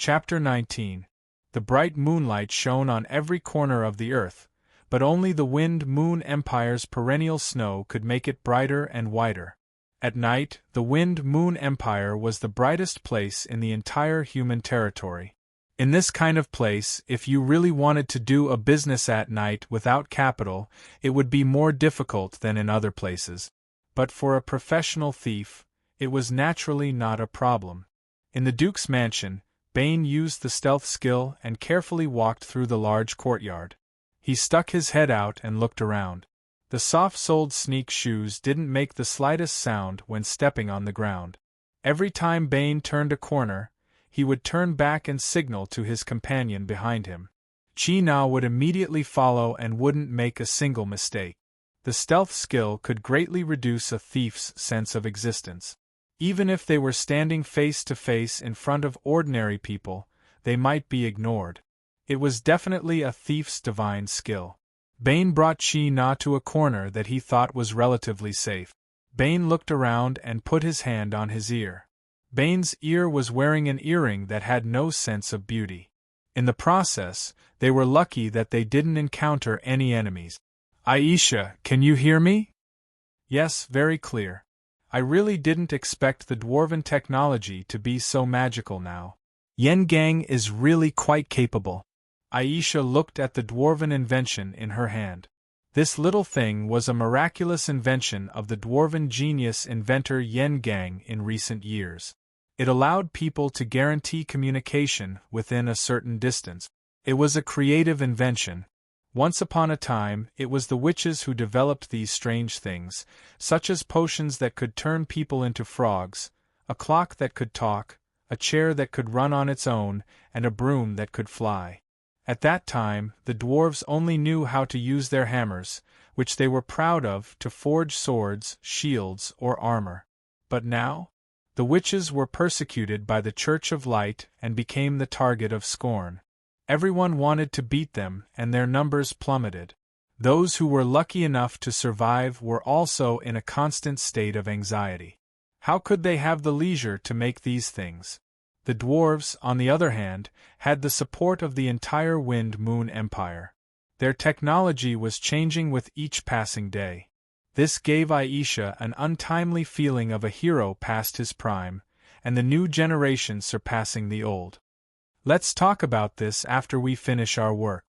Chapter 19. The bright moonlight shone on every corner of the earth, but only the Wind-Moon Empire's perennial snow could make it brighter and whiter. At night, the Wind-Moon Empire was the brightest place in the entire human territory. In this kind of place, if you really wanted to do a business at night without capital, it would be more difficult than in other places. But for a professional thief, it was naturally not a problem. In the Duke's mansion, Bane used the stealth skill and carefully walked through the large courtyard. He stuck his head out and looked around. The soft-soled sneak shoes didn't make the slightest sound when stepping on the ground. Every time Bane turned a corner, he would turn back and signal to his companion behind him. Chi-Na would immediately follow and wouldn't make a single mistake. The stealth skill could greatly reduce a thief's sense of existence. Even if they were standing face to face in front of ordinary people, they might be ignored. It was definitely a thief's divine skill. Bane brought Chi-Na to a corner that he thought was relatively safe. Bane looked around and put his hand on his ear. Bane's ear was wearing an earring that had no sense of beauty. In the process, they were lucky that they didn't encounter any enemies. "Aisha, can you hear me?" "Yes, very clear. I really didn't expect the dwarven technology to be so magical now. Yen Gang is really quite capable." Aisha looked at the dwarven invention in her hand. This little thing was a miraculous invention of the dwarven genius inventor Yen Gang in recent years. It allowed people to guarantee communication within a certain distance. It was a creative invention. Once upon a time, it was the witches who developed these strange things, such as potions that could turn people into frogs, a clock that could talk, a chair that could run on its own, and a broom that could fly. At that time, the dwarves only knew how to use their hammers, which they were proud of, to forge swords, shields, or armor. But now? The witches were persecuted by the Church of Light and became the target of scorn. Everyone wanted to beat them, and their numbers plummeted. Those who were lucky enough to survive were also in a constant state of anxiety. How could they have the leisure to make these things? The dwarves, on the other hand, had the support of the entire Wind-Moon Empire. Their technology was changing with each passing day. This gave Aisha an untimely feeling of a hero past his prime, and the new generation surpassing the old. "Let's talk about this after we finish our work."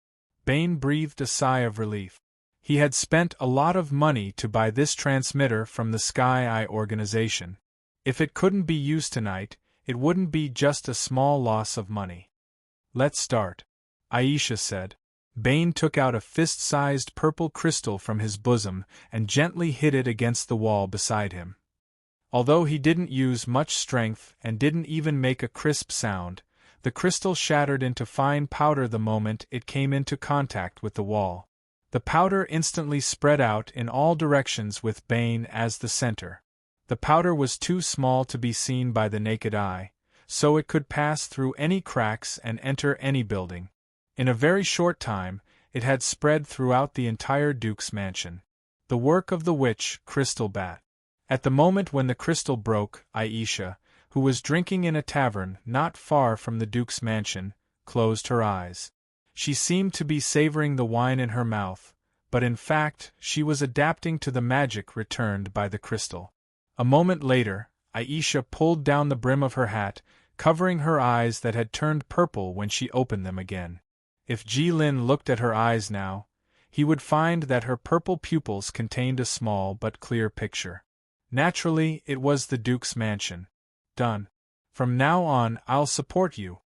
Bane breathed a sigh of relief. He had spent a lot of money to buy this transmitter from the Sky Eye organization. If it couldn't be used tonight, it wouldn't be just a small loss of money. "Let's start," Aisha said. Bane took out a fist-sized purple crystal from his bosom and gently hit it against the wall beside him. Although he didn't use much strength and didn't even make a crisp sound, the crystal shattered into fine powder the moment it came into contact with the wall. The powder instantly spread out in all directions with Bane as the center. The powder was too small to be seen by the naked eye, so it could pass through any cracks and enter any building. In a very short time, it had spread throughout the entire Duke's mansion. The work of the witch, Crystal Bat. At the moment when the crystal broke, Aisha, who was drinking in a tavern not far from the Duke's mansion, closed her eyes. She seemed to be savoring the wine in her mouth, but in fact, she was adapting to the magic returned by the crystal. A moment later, Aisha pulled down the brim of her hat, covering her eyes that had turned purple when she opened them again. If Jilin looked at her eyes now, he would find that her purple pupils contained a small but clear picture. Naturally, it was the Duke's mansion. "Done. From now on, I'll support you,"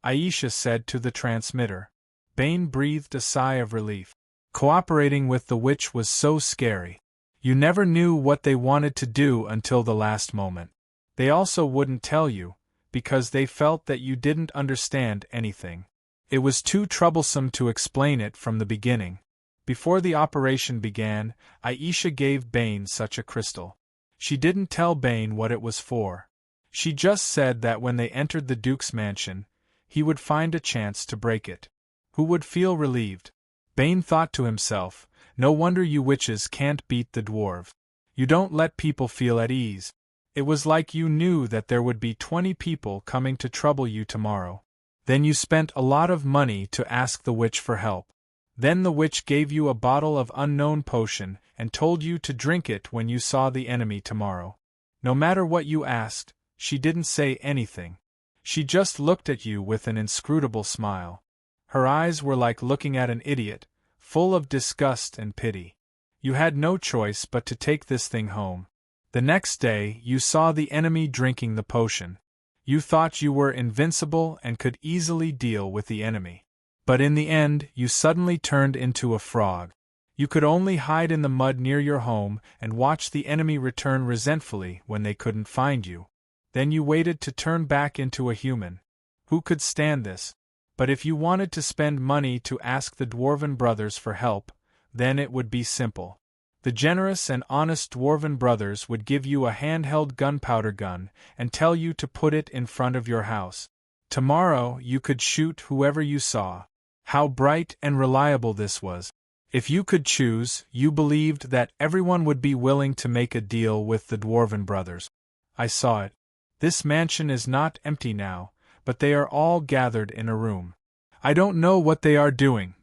Aisha said to the transmitter. Bane breathed a sigh of relief. Cooperating with the witch was so scary. You never knew what they wanted to do until the last moment. They also wouldn't tell you, because they felt that you didn't understand anything. It was too troublesome to explain it from the beginning. Before the operation began, Aisha gave Bane such a crystal. She didn't tell Bane what it was for. She just said that when they entered the Duke's mansion, he would find a chance to break it. Who would feel relieved? Bane thought to himself, no wonder you witches can't beat the dwarf. You don't let people feel at ease. It was like you knew that there would be 20 people coming to trouble you tomorrow. Then you spent a lot of money to ask the witch for help. Then the witch gave you a bottle of unknown potion and told you to drink it when you saw the enemy tomorrow. No matter what you asked, she didn't say anything. She just looked at you with an inscrutable smile. Her eyes were like looking at an idiot, full of disgust and pity. You had no choice but to take this thing home. The next day, you saw the enemy drinking the potion. You thought you were invincible and could easily deal with the enemy. But in the end, you suddenly turned into a frog. You could only hide in the mud near your home and watch the enemy return resentfully when they couldn't find you. Then you waited to turn back into a human. Who could stand this? But if you wanted to spend money to ask the Dwarven brothers for help, then it would be simple. The generous and honest Dwarven brothers would give you a handheld gunpowder gun and tell you to put it in front of your house. Tomorrow you could shoot whoever you saw. How bright and reliable this was. If you could choose, you believed that everyone would be willing to make a deal with the Dwarven brothers. I saw it. This mansion is not empty now, but they are all gathered in a room. I don't know what they are doing.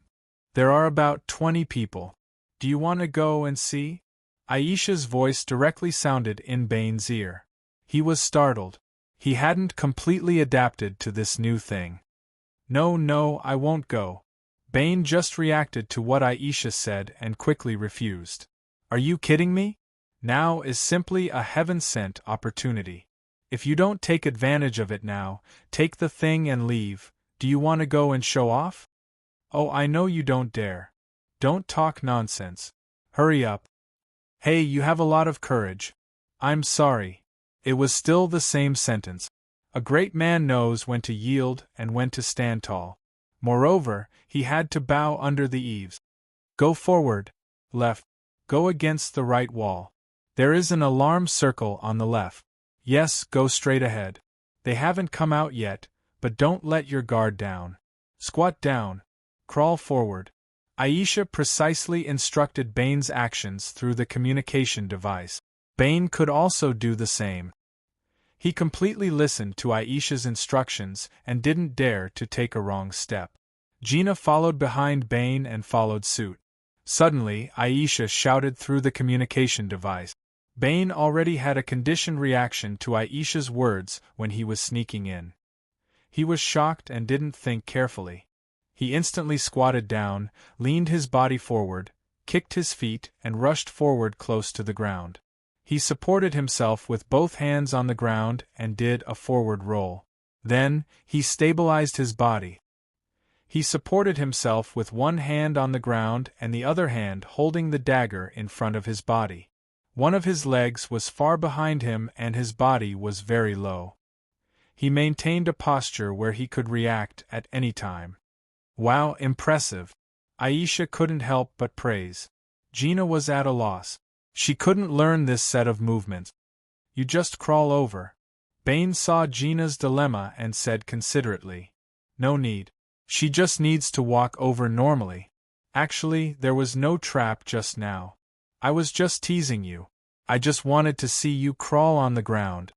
There are about 20 people. Do you want to go and see? Aisha's voice directly sounded in Bane's ear. He was startled. He hadn't completely adapted to this new thing. No, I won't go. Bane just reacted to what Aisha said and quickly refused. Are you kidding me? Now is simply a heaven-sent opportunity. If you don't take advantage of it now, take the thing and leave. Do you want to go and show off? Oh, I know you don't dare. Don't talk nonsense. Hurry up. Hey, you have a lot of courage. I'm sorry. It was still the same sentence. A great man knows when to yield and when to stand tall. Moreover, he had to bow under the eaves. Go forward. Left. Go against the right wall. There is an alarm circle on the left. Yes, go straight ahead. They haven't come out yet, but don't let your guard down. Squat down. Crawl forward. Aisha precisely instructed Bane's actions through the communication device. Bane could also do the same. He completely listened to Aisha's instructions and didn't dare to take a wrong step. Gina followed behind Bane and followed suit. Suddenly, Aisha shouted through the communication device. Bane already had a conditioned reaction to Aisha's words when he was sneaking in. He was shocked and didn't think carefully. He instantly squatted down, leaned his body forward, kicked his feet, and rushed forward close to the ground. He supported himself with both hands on the ground and did a forward roll. Then, he stabilized his body. He supported himself with one hand on the ground and the other hand holding the dagger in front of his body. One of his legs was far behind him and his body was very low. He maintained a posture where he could react at any time. Wow, impressive. Aisha couldn't help but praise. Gina was at a loss. She couldn't learn this set of movements. You just crawl over. Bane saw Gina's dilemma and said considerately. No need. She just needs to walk over normally. Actually, there was no trap just now. I was just teasing you. I just wanted to see you crawl on the ground.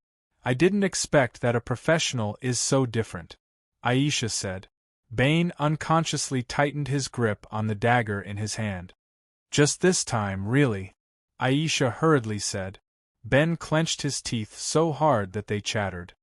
I didn't expect that a professional is so different. Aisha said. Bane unconsciously tightened his grip on the dagger in his hand. Just this time, really? Aisha hurriedly said. Ben clenched his teeth so hard that they chattered.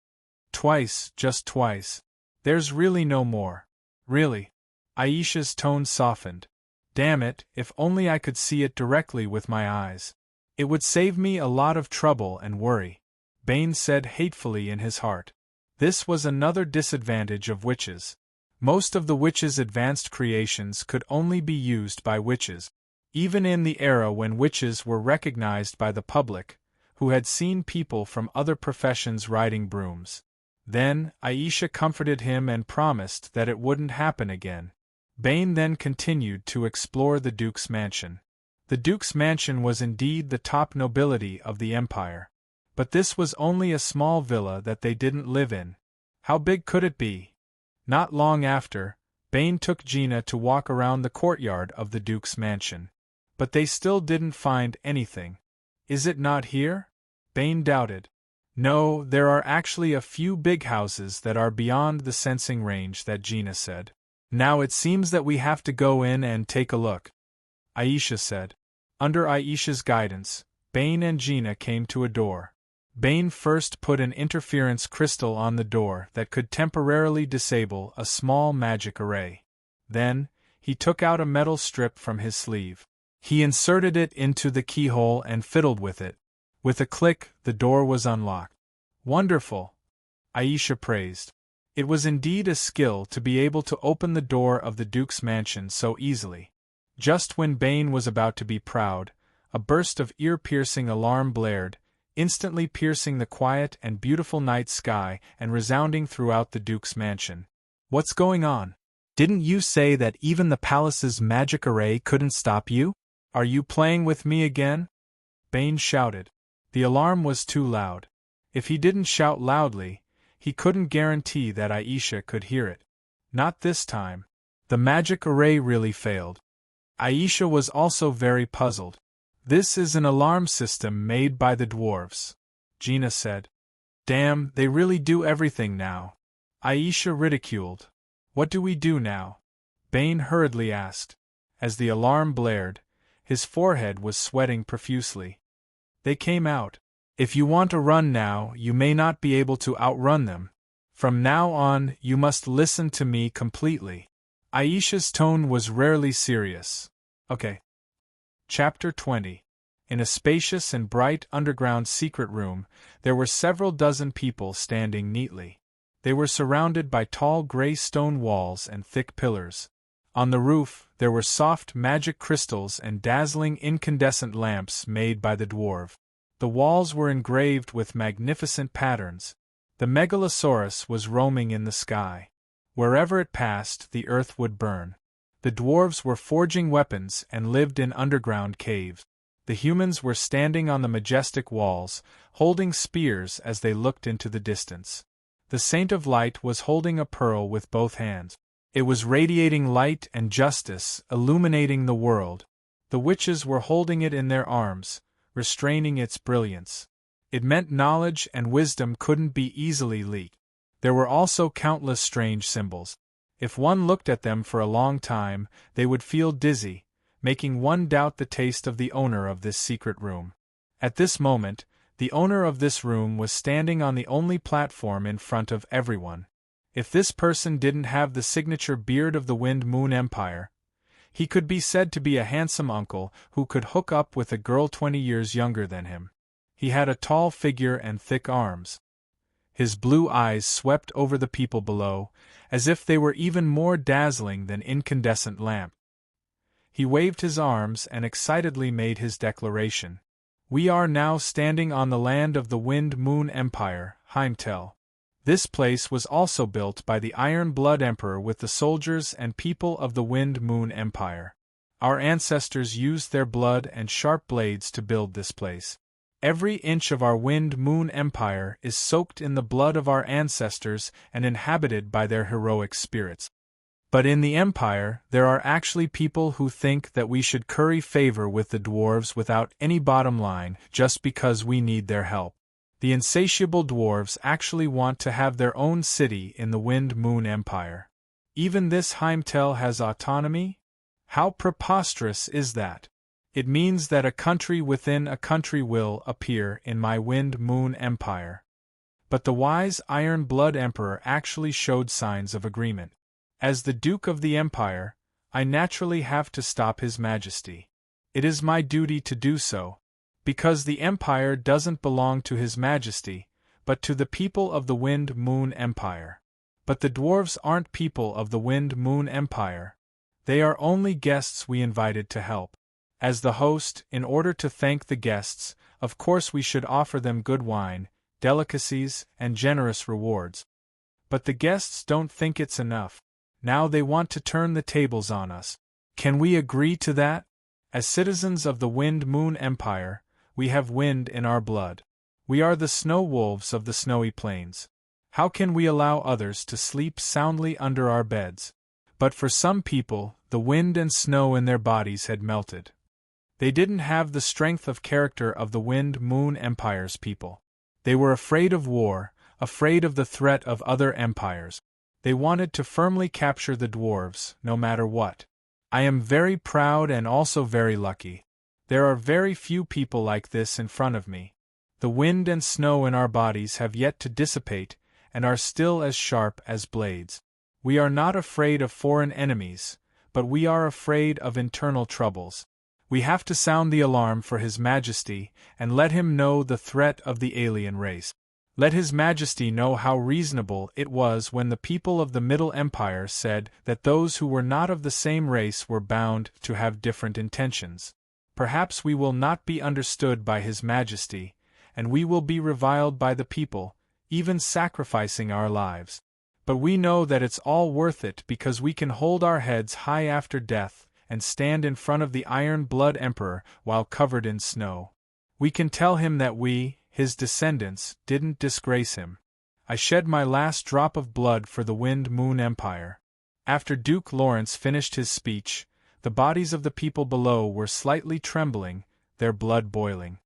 Twice, just twice. There's really no more. Really? Aisha's tone softened. Damn it, if only I could see it directly with my eyes. It would save me a lot of trouble and worry. Bane said hatefully in his heart. This was another disadvantage of witches. Most of the witches' advanced creations could only be used by witches. Even in the era when witches were recognized by the public, who had seen people from other professions riding brooms. Then, Aisha comforted him and promised that it wouldn't happen again. Bane then continued to explore the Duke's mansion. The Duke's mansion was indeed the top nobility of the empire. But this was only a small villa that they didn't live in. How big could it be? Not long after, Bane took Gina to walk around the courtyard of the Duke's mansion. But they still didn't find anything. Is it not here? Bane doubted. No, there are actually a few big houses that are beyond the sensing range, that Gina said. Now it seems that we have to go in and take a look, Aisha said. Under Aisha's guidance, Bane and Gina came to a door. Bane first put an interference crystal on the door that could temporarily disable a small magic array. Then, he took out a metal strip from his sleeve. He inserted it into the keyhole and fiddled with it. With a click, the door was unlocked. Wonderful! Aisha praised. It was indeed a skill to be able to open the door of the Duke's mansion so easily. Just when Bane was about to be proud, a burst of ear-piercing alarm blared, instantly piercing the quiet and beautiful night sky and resounding throughout the Duke's mansion. What's going on? Didn't you say that even the palace's magic array couldn't stop you? Are you playing with me again? Bane shouted. The alarm was too loud. If he didn't shout loudly, he couldn't guarantee that Aisha could hear it. Not this time. The magic array really failed. Aisha was also very puzzled. This is an alarm system made by the dwarves, Gina said. Damn, they really do everything now. Aisha ridiculed. What do we do now? Bane hurriedly asked. As the alarm blared, his forehead was sweating profusely. They came out. If you want to run now, you may not be able to outrun them. From now on, you must listen to me completely. Aisha's tone was rarely serious. Okay. Chapter 20. In a spacious and bright underground secret room, there were several dozen people standing neatly. They were surrounded by tall gray stone walls and thick pillars. On the roof, there were soft magic crystals and dazzling incandescent lamps made by the dwarf. The walls were engraved with magnificent patterns. The megalosaurus was roaming in the sky. Wherever it passed, the earth would burn. The dwarves were forging weapons and lived in underground caves. The humans were standing on the majestic walls, holding spears as they looked into the distance. The Saint of Light was holding a pearl with both hands. It was radiating light and justice, illuminating the world. The witches were holding it in their arms, restraining its brilliance. It meant knowledge and wisdom couldn't be easily leaked. There were also countless strange symbols. If one looked at them for a long time, they would feel dizzy, making one doubt the taste of the owner of this secret room. At this moment, the owner of this room was standing on the only platform in front of everyone. If this person didn't have the signature beard of the Wind Moon Empire, he could be said to be a handsome uncle who could hook up with a girl 20 years younger than him. He had a tall figure and thick arms. His blue eyes swept over the people below, as if they were even more dazzling than incandescent lamps. He waved his arms and excitedly made his declaration. We are now standing on the land of the Wind Moon Empire, Heimtel. This place was also built by the Iron Blood Emperor with the soldiers and people of the Wind Moon Empire. Our ancestors used their blood and sharp blades to build this place. Every inch of our Wind Moon Empire is soaked in the blood of our ancestors and inhabited by their heroic spirits. But in the Empire, there are actually people who think that we should curry favor with the dwarves without any bottom line just because we need their help. The insatiable dwarves actually want to have their own city in the Wind Moon Empire. Even this Heimtel has autonomy? How preposterous is that? It means that a country within a country will appear in my Wind Moon Empire. But the wise Iron Blood Emperor actually showed signs of agreement. As the Duke of the Empire, I naturally have to stop His Majesty. It is my duty to do so, because the Empire doesn't belong to His Majesty, but to the people of the Wind Moon Empire. But the dwarves aren't people of the Wind Moon Empire. They are only guests we invited to help. As the host, in order to thank the guests, of course we should offer them good wine, delicacies, and generous rewards. But the guests don't think it's enough. Now they want to turn the tables on us. Can we agree to that? As citizens of the Wind Moon Empire, we have wind in our blood. We are the snow wolves of the snowy plains. How can we allow others to sleep soundly under our beds? But for some people, the wind and snow in their bodies had melted. They didn't have the strength of character of the Wind Moon Empire's people. They were afraid of war, afraid of the threat of other empires. They wanted to firmly capture the dwarves, no matter what. I am very proud and also very lucky. There are very few people like this in front of me. The wind and snow in our bodies have yet to dissipate, and are still as sharp as blades. We are not afraid of foreign enemies, but we are afraid of internal troubles. We have to sound the alarm for His Majesty, and let him know the threat of the alien race. Let His Majesty know how reasonable it was when the people of the Middle Empire said that those who were not of the same race were bound to have different intentions. Perhaps we will not be understood by His Majesty, and we will be reviled by the people, even sacrificing our lives. But we know that it's all worth it because we can hold our heads high after death and stand in front of the Iron-Blood Emperor while covered in snow. We can tell him that we, his descendants, didn't disgrace him. I shed my last drop of blood for the Wind-Moon Empire. After Duke Lawrence finished his speech, the bodies of the people below were slightly trembling, their blood boiling.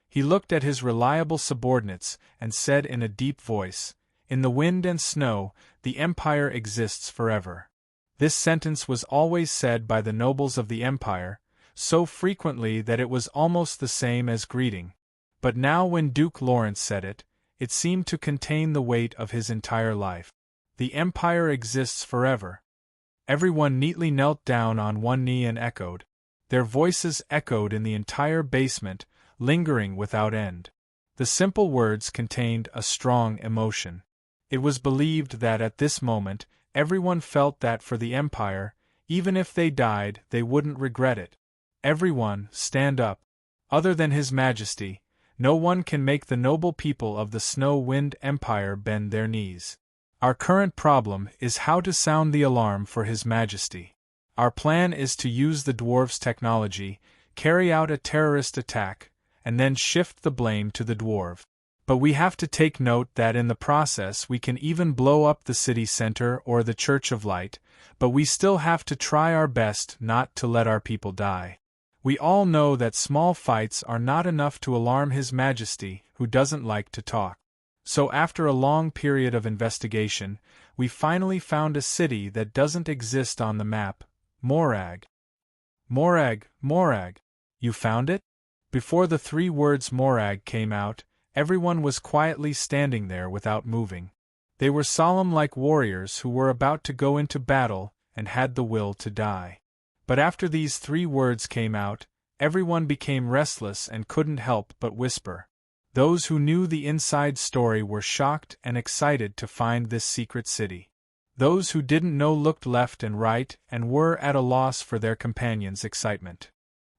He looked at his reliable subordinates and said in a deep voice, "In the wind and snow, the empire exists forever." This sentence was always said by the nobles of the empire, so frequently that it was almost the same as greeting. But now when Duke Lawrence said it, it seemed to contain the weight of his entire life. The empire exists forever. Everyone neatly knelt down on one knee and echoed. Their voices echoed in the entire basement, lingering without end. The simple words contained a strong emotion. It was believed that at this moment, everyone felt that for the empire, even if they died, they wouldn't regret it. Everyone, stand up. Other than His Majesty, no one can make the noble people of the Snow-Wind Empire bend their knees. Our current problem is how to sound the alarm for His Majesty. Our plan is to use the dwarves' technology, carry out a terrorist attack, and then shift the blame to the dwarf. But we have to take note that in the process we can even blow up the city center or the Church of Light, but we still have to try our best not to let our people die. We all know that small fights are not enough to alarm His Majesty, who doesn't like to talk. So after a long period of investigation, we finally found a city that doesn't exist on the map, Morag. Morag, Morag. You found it? Before the 3 words Morag came out, everyone was quietly standing there without moving. They were solemn like warriors who were about to go into battle and had the will to die. But after these 3 words came out, everyone became restless and couldn't help but whisper. Those who knew the inside story were shocked and excited to find this secret city. Those who didn't know looked left and right and were at a loss for their companions' excitement.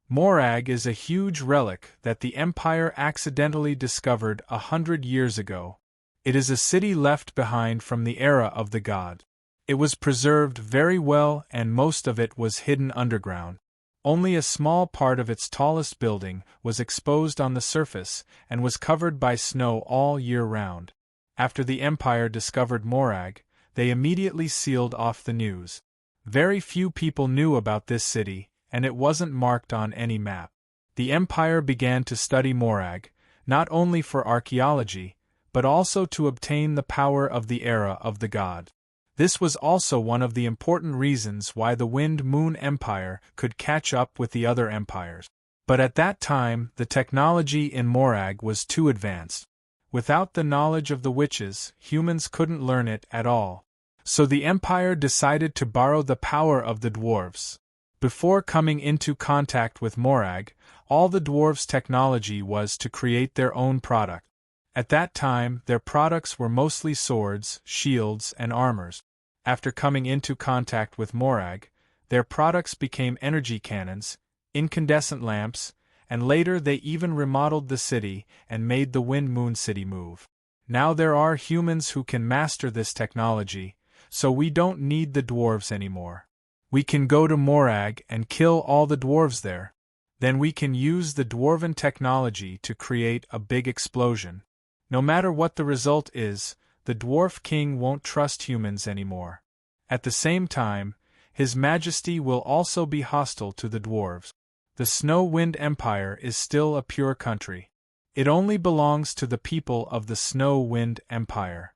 Morag is a huge relic that the Empire accidentally discovered 100 years ago. It is a city left behind from the era of the god. It was preserved very well and most of it was hidden underground. Only a small part of its tallest building was exposed on the surface and was covered by snow all year round. After the Empire discovered Morag, they immediately sealed off the news. Very few people knew about this city, and it wasn't marked on any map. The Empire began to study Morag, not only for archaeology, but also to obtain the power of the era of the god. This was also one of the important reasons why the Wind-Moon Empire could catch up with the other empires. But at that time, the technology in Morag was too advanced. Without the knowledge of the witches, humans couldn't learn it at all. So the Empire decided to borrow the power of the dwarves. Before coming into contact with Morag, all the dwarves' technology was to create their own product. At that time, their products were mostly swords, shields, and armors. After coming into contact with Morag, their products became energy cannons, incandescent lamps, and later they even remodeled the city and made the Wind-Moon City move. Now there are humans who can master this technology, so we don't need the dwarves anymore. We can go to Morag and kill all the dwarves there. Then we can use the dwarven technology to create a big explosion. No matter what the result is, the Dwarf King won't trust humans anymore. At the same time, His Majesty will also be hostile to the dwarves. The Snow-Wind Empire is still a pure country. It only belongs to the people of the Snow Wind Empire.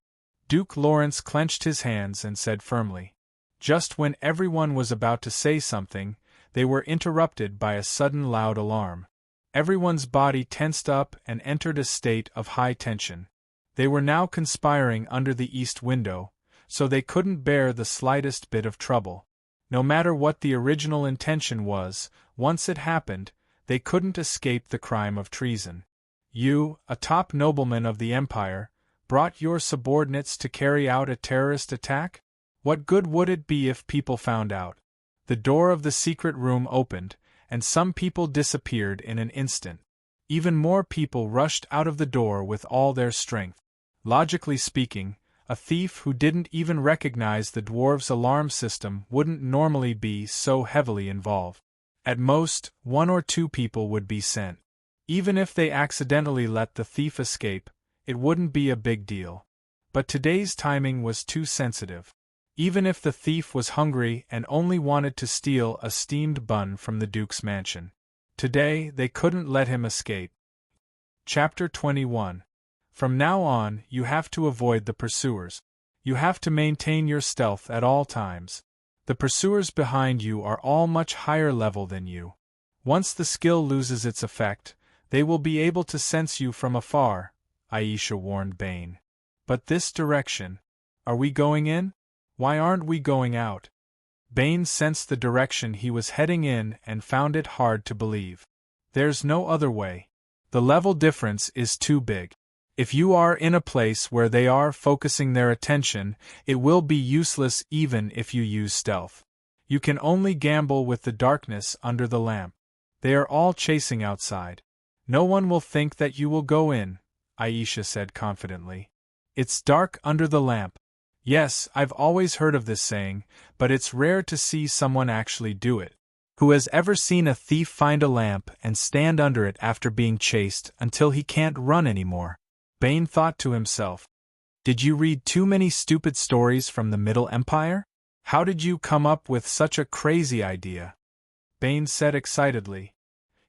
Duke Lawrence clenched his hands and said firmly. Just when everyone was about to say something, they were interrupted by a sudden loud alarm. Everyone's body tensed up and entered a state of high tension. They were now conspiring under the east window, so they couldn't bear the slightest bit of trouble. No matter what the original intention was, once it happened, they couldn't escape the crime of treason. You, a top nobleman of the empire, brought your subordinates to carry out a terrorist attack? What good would it be if people found out? The door of the secret room opened, and some people disappeared in an instant. Even more people rushed out of the door with all their strength. Logically speaking, a thief who didn't even recognize the dwarves' alarm system wouldn't normally be so heavily involved. At most, 1 or 2 people would be sent. Even if they accidentally let the thief escape, it wouldn't be a big deal. But today's timing was too sensitive. Even if the thief was hungry and only wanted to steal a steamed bun from the Duke's mansion, today they couldn't let him escape. Chapter 21. From now on, you have to avoid the pursuers. You have to maintain your stealth at all times. The pursuers behind you are all much higher level than you. Once the skill loses its effect, they will be able to sense you from afar, Aisha warned Bane. But this direction. Are we going in? Why aren't we going out? Bane sensed the direction he was heading in and found it hard to believe. There's no other way. The level difference is too big. If you are in a place where they are focusing their attention, it will be useless even if you use stealth. You can only gamble with the darkness under the lamp. They are all chasing outside. No one will think that you will go in, Aisha said confidently. It's dark under the lamp. Yes, I've always heard of this saying, but it's rare to see someone actually do it. Who has ever seen a thief find a lamp and stand under it after being chased until he can't run anymore? Bane thought to himself. Did you read too many stupid stories from the Middle Empire? How did you come up with such a crazy idea? Bane said excitedly.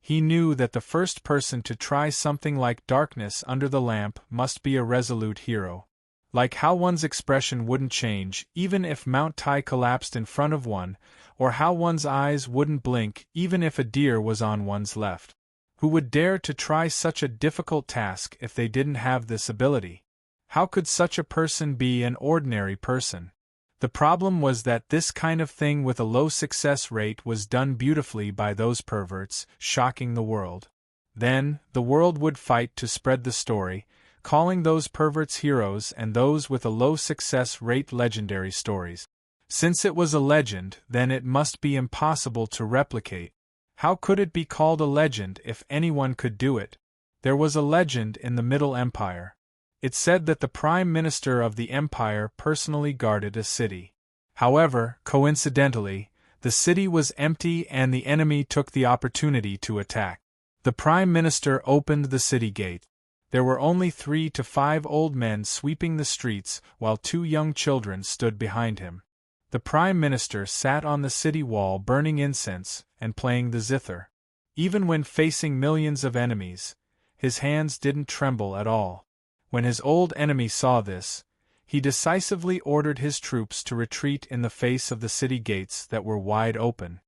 He knew that the first person to try something like darkness under the lamp must be a resolute hero. Like how one's expression wouldn't change even if Mount Tai collapsed in front of one, or how one's eyes wouldn't blink even if a deer was on one's left. Who would dare to try such a difficult task if they didn't have this ability? How could such a person be an ordinary person? The problem was that this kind of thing with a low success rate was done beautifully by those perverts, shocking the world. Then, the world would fight to spread the story, calling those perverts heroes and those with a low success rate legendary stories. Since it was a legend, then it must be impossible to replicate. How could it be called a legend if anyone could do it? There was a legend in the Middle Empire. It said that the Prime Minister of the Empire personally guarded a city. However, coincidentally, the city was empty and the enemy took the opportunity to attack. The Prime Minister opened the city gate. There were only 3 to 5 old men sweeping the streets while 2 young children stood behind him. The Prime Minister sat on the city wall burning incense and playing the zither. Even when facing millions of enemies, his hands didn't tremble at all. When his old enemy saw this, he decisively ordered his troops to retreat in the face of the city gates that were wide open.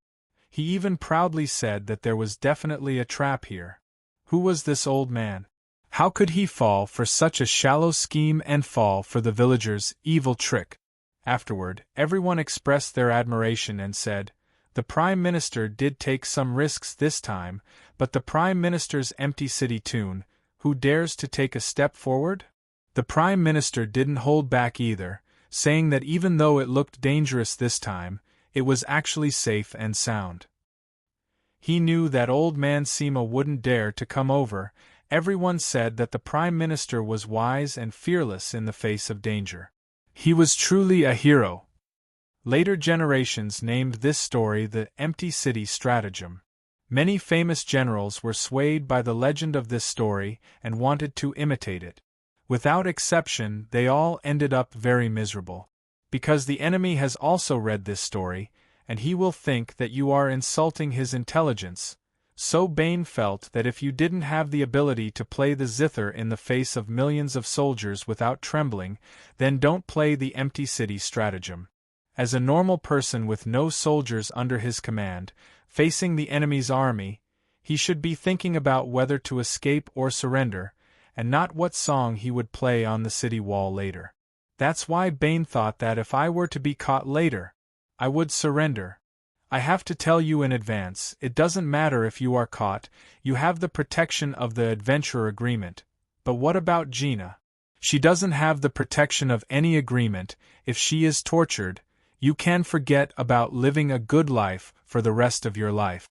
He even proudly said that there was definitely a trap here. Who was this old man? How could he fall for such a shallow scheme and fall for the villagers' evil trick? Afterward, everyone expressed their admiration and said, "The Prime Minister did take some risks this time, but the Prime Minister's empty city tune, who dares to take a step forward?" The Prime Minister didn't hold back either, saying that even though it looked dangerous this time, it was actually safe and sound. He knew that old man Sima wouldn't dare to come over. Everyone said that the Prime Minister was wise and fearless in the face of danger. He was truly a hero. Later generations named this story the Empty City Stratagem. Many famous generals were swayed by the legend of this story and wanted to imitate it. Without exception, they all ended up very miserable. Because the enemy has also read this story, and he will think that you are insulting his intelligence, So Bane felt that if you didn't have the ability to play the zither in the face of millions of soldiers without trembling, then don't play the empty city stratagem. As a normal person with no soldiers under his command, facing the enemy's army, he should be thinking about whether to escape or surrender, and not what song he would play on the city wall later. That's why Bane thought that if I were to be caught later, I would surrender. I have to tell you in advance, it doesn't matter if you are caught, you have the protection of the adventure agreement. But what about Gina? She doesn't have the protection of any agreement. If she is tortured, you can forget about living a good life for the rest of your life.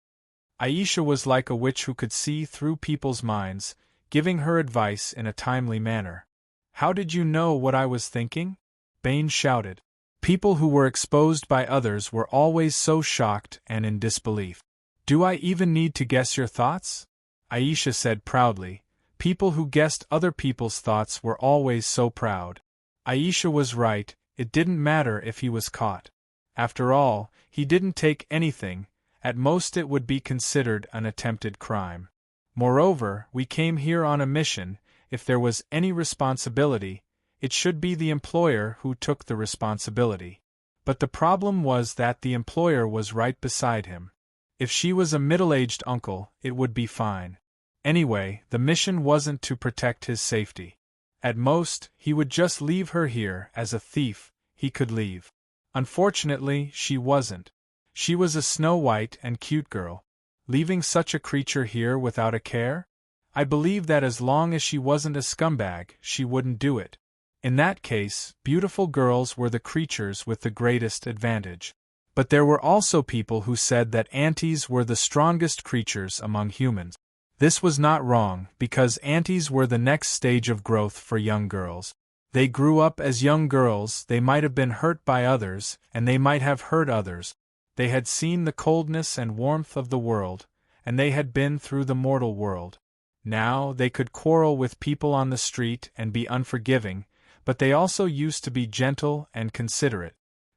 Aisha was like a witch who could see through people's minds, giving her advice in a timely manner. How did you know what I was thinking? Bane shouted. People who were exposed by others were always so shocked and in disbelief. Do I even need to guess your thoughts? Aisha said proudly. People who guessed other people's thoughts were always so proud. Aisha was right, it didn't matter if he was caught. After all, he didn't take anything, at most it would be considered an attempted crime. Moreover, we came here on a mission. If there was any responsibility, it should be the employer who took the responsibility. But the problem was that the employer was right beside him. If she was a middle-aged uncle, it would be fine. Anyway, the mission wasn't to protect his safety. At most, he would just leave her here. As a thief, he could leave. Unfortunately, she wasn't. She was a snow-white and cute girl. Leaving such a creature here without a care? I believe that as long as she wasn't a scumbag, she wouldn't do it. In that case, beautiful girls were the creatures with the greatest advantage. But there were also people who said that aunties were the strongest creatures among humans. This was not wrong, because aunties were the next stage of growth for young girls. They grew up as young girls, they might have been hurt by others, and they might have hurt others. They had seen the coldness and warmth of the world, and they had been through the mortal world. Now, they could quarrel with people on the street and be unforgiving, but they also used to be gentle and considerate.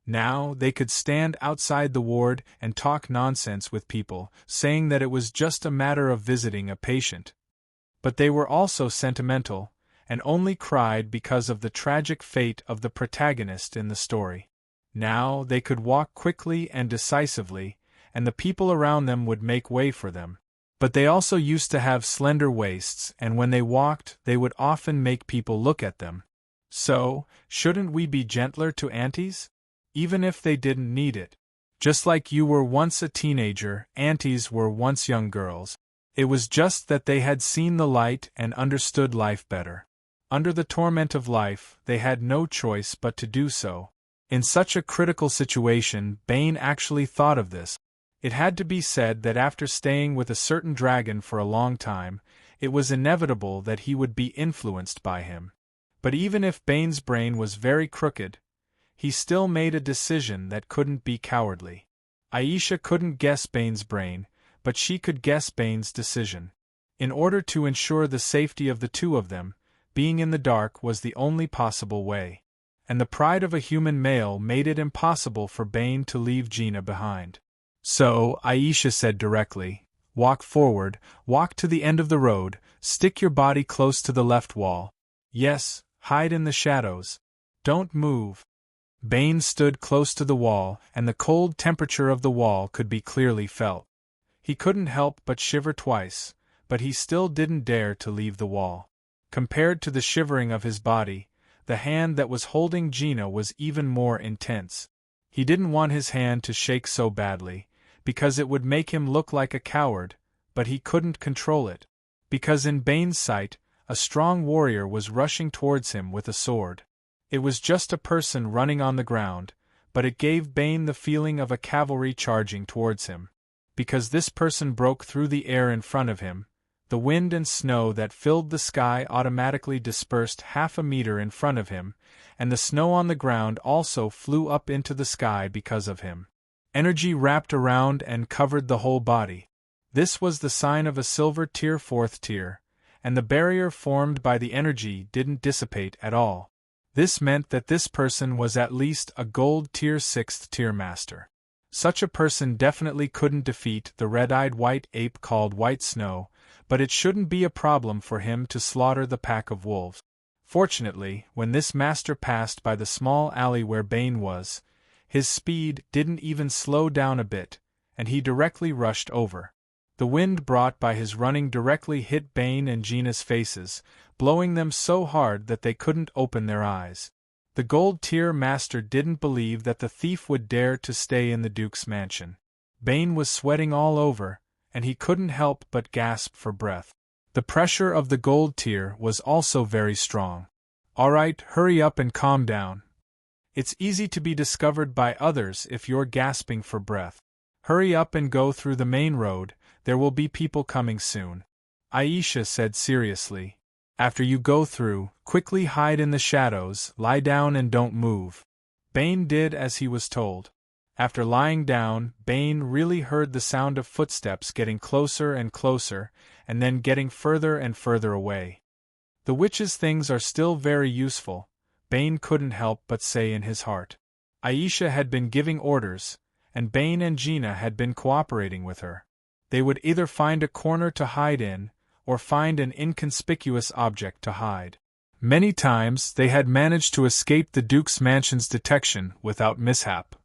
Now, they could stand outside the ward and talk nonsense with people, saying that it was just a matter of visiting a patient. But they were also sentimental, and only cried because of the tragic fate of the protagonist in the story. Now, they could walk quickly and decisively, and the people around them would make way for them. But they also used to have slender waists, and when they walked, they would often make people look at them. So, shouldn't we be gentler to aunties? Even if they didn't need it. Just like you were once a teenager, aunties were once young girls. It was just that they had seen the light and understood life better. Under the torment of life, they had no choice but to do so. In such a critical situation, Bane actually thought of this. It had to be said that after staying with a certain dragon for a long time, it was inevitable that he would be influenced by him. But even if Bane's brain was very crooked, he still made a decision that couldn't be cowardly. Aisha couldn't guess Bane's brain, but she could guess Bane's decision. In order to ensure the safety of the two of them, being in the dark was the only possible way. And the pride of a human male made it impossible for Bane to leave Gina behind. So, Aisha said directly, "Walk forward, walk to the end of the road, stick your body close to the left wall. Yes, hide in the shadows. Don't move." Bane stood close to the wall, and the cold temperature of the wall could be clearly felt. He couldn't help but shiver twice, but he still didn't dare to leave the wall. Compared to the shivering of his body, the hand that was holding Gina was even more intense. He didn't want his hand to shake so badly, because it would make him look like a coward, but he couldn't control it. Because in Bane's sight, a strong warrior was rushing towards him with a sword. It was just a person running on the ground, but it gave Bane the feeling of a cavalry charging towards him. Because this person broke through the air in front of him, the wind and snow that filled the sky automatically dispersed half a meter in front of him, and the snow on the ground also flew up into the sky because of him. Energy wrapped around and covered the whole body. This was the sign of a silver tier 4th tier, and the barrier formed by the energy didn't dissipate at all. This meant that this person was at least a gold tier 6th tier master. Such a person definitely couldn't defeat the red-eyed white ape called White Snow, but it shouldn't be a problem for him to slaughter the pack of wolves. Fortunately, when this master passed by the small alley where Bane was, his speed didn't even slow down a bit, and he directly rushed over. The wind brought by his running directly hit Bane and Gina's faces, blowing them so hard that they couldn't open their eyes. The gold-tier master didn't believe that the thief would dare to stay in the Duke's mansion. Bane was sweating all over, and he couldn't help but gasp for breath. The pressure of the gold tier was also very strong. "All right, hurry up and calm down. It's easy to be discovered by others if you're gasping for breath. Hurry up and go through the main road, there will be people coming soon," Aisha said seriously. "After you go through, quickly hide in the shadows, lie down and don't move." Bane did as he was told. After lying down, Bane really heard the sound of footsteps getting closer and closer, and then getting further and further away. The witch's things are still very useful, Bane couldn't help but say in his heart. Aisha had been giving orders, and Bane and Gina had been cooperating with her. They would either find a corner to hide in, or find an inconspicuous object to hide. Many times they had managed to escape the Duke's mansion's detection without mishap.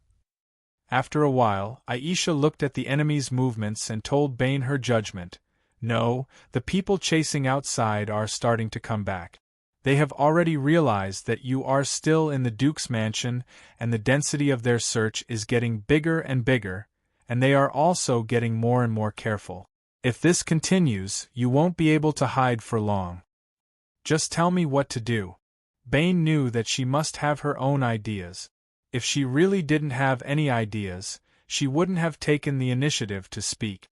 After a while, Aisha looked at the enemy's movements and told Bane her judgment. "No, the people chasing outside are starting to come back. They have already realized that you are still in the Duke's mansion, and the density of their search is getting bigger and bigger, and they are also getting more and more careful. If this continues, you won't be able to hide for long. Just tell me what to do." Bane knew that she must have her own ideas. If she really didn't have any ideas, she wouldn't have taken the initiative to speak.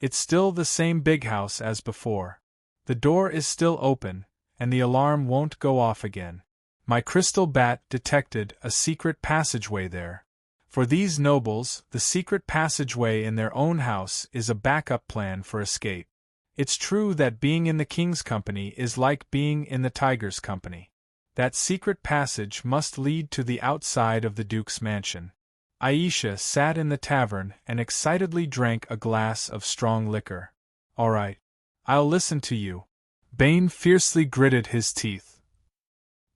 "It's still the same big house as before. The door is still open, and the alarm won't go off again. My crystal bat detected a secret passageway there. For these nobles, the secret passageway in their own house is a backup plan for escape. It's true that being in the king's company is like being in the tiger's company. That secret passage must lead to the outside of the Duke's mansion." Aisha sat in the tavern and excitedly drank a glass of strong liquor. "All right. I'll listen to you." Bane fiercely gritted his teeth.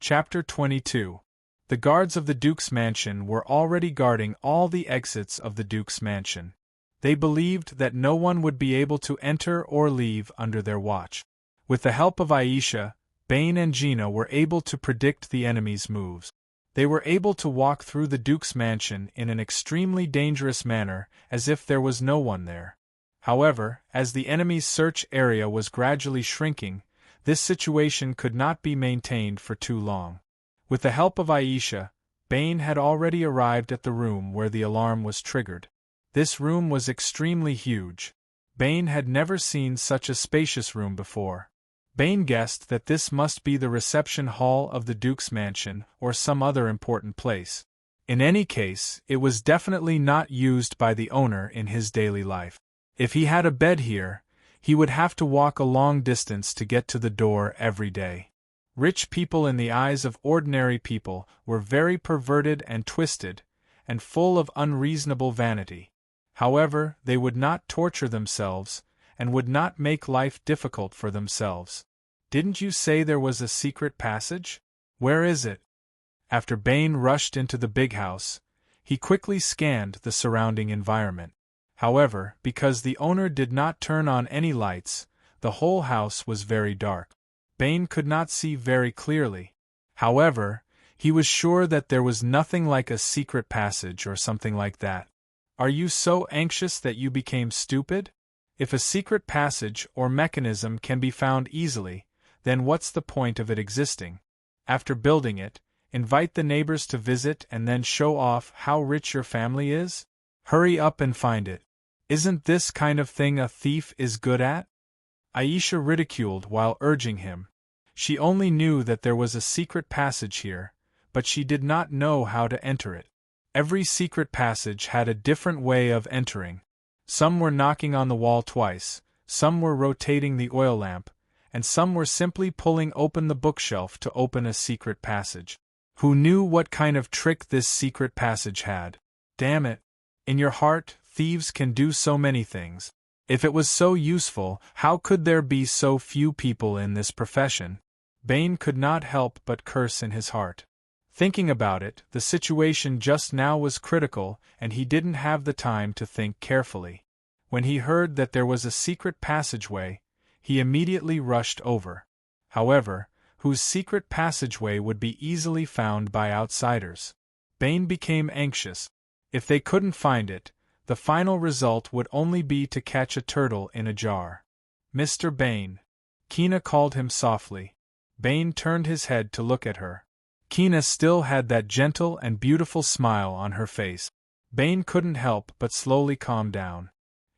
Chapter 22. The guards of the Duke's mansion were already guarding all the exits of the Duke's mansion. They believed that no one would be able to enter or leave under their watch. With the help of Aisha, Bane and Gina were able to predict the enemy's moves. They were able to walk through the Duke's mansion in an extremely dangerous manner, as if there was no one there. However, as the enemy's search area was gradually shrinking, this situation could not be maintained for too long. With the help of Aisha, Bane had already arrived at the room where the alarm was triggered. This room was extremely huge. Bane had never seen such a spacious room before. Bane guessed that this must be the reception hall of the Duke's mansion or some other important place. In any case, it was definitely not used by the owner in his daily life. If he had a bed here, he would have to walk a long distance to get to the door every day. Rich people in the eyes of ordinary people were very perverted and twisted, and full of unreasonable vanity. However, they would not torture themselves, and would not make life difficult for themselves. "Didn't you say there was a secret passage? Where is it?" After Bane rushed into the big house, he quickly scanned the surrounding environment. However, because the owner did not turn on any lights, the whole house was very dark. Bane could not see very clearly. However, he was sure that there was nothing like a secret passage or something like that. "Are you so anxious that you became stupid? If a secret passage or mechanism can be found easily, then what's the point of it existing? After building it, invite the neighbors to visit and then show off how rich your family is? Hurry up and find it. Isn't this kind of thing a thief is good at?" Aisha ridiculed while urging him. She only knew that there was a secret passage here, but she did not know how to enter it. Every secret passage had a different way of entering. Some were knocking on the wall twice, some were rotating the oil lamp, and some were simply pulling open the bookshelf to open a secret passage. Who knew what kind of trick this secret passage had? Damn it! In your heart, thieves can do so many things. If it was so useful, how could there be so few people in this profession? Bane could not help but curse in his heart. Thinking about it, the situation just now was critical, and he didn't have the time to think carefully. When he heard that there was a secret passageway, he immediately rushed over. However, whose secret passageway would be easily found by outsiders. Bane became anxious. If they couldn't find it, the final result would only be to catch a turtle in a jar. Mr. Bane. Kina called him softly. Bane turned his head to look at her. Kina still had that gentle and beautiful smile on her face. Bane couldn't help but slowly calm down.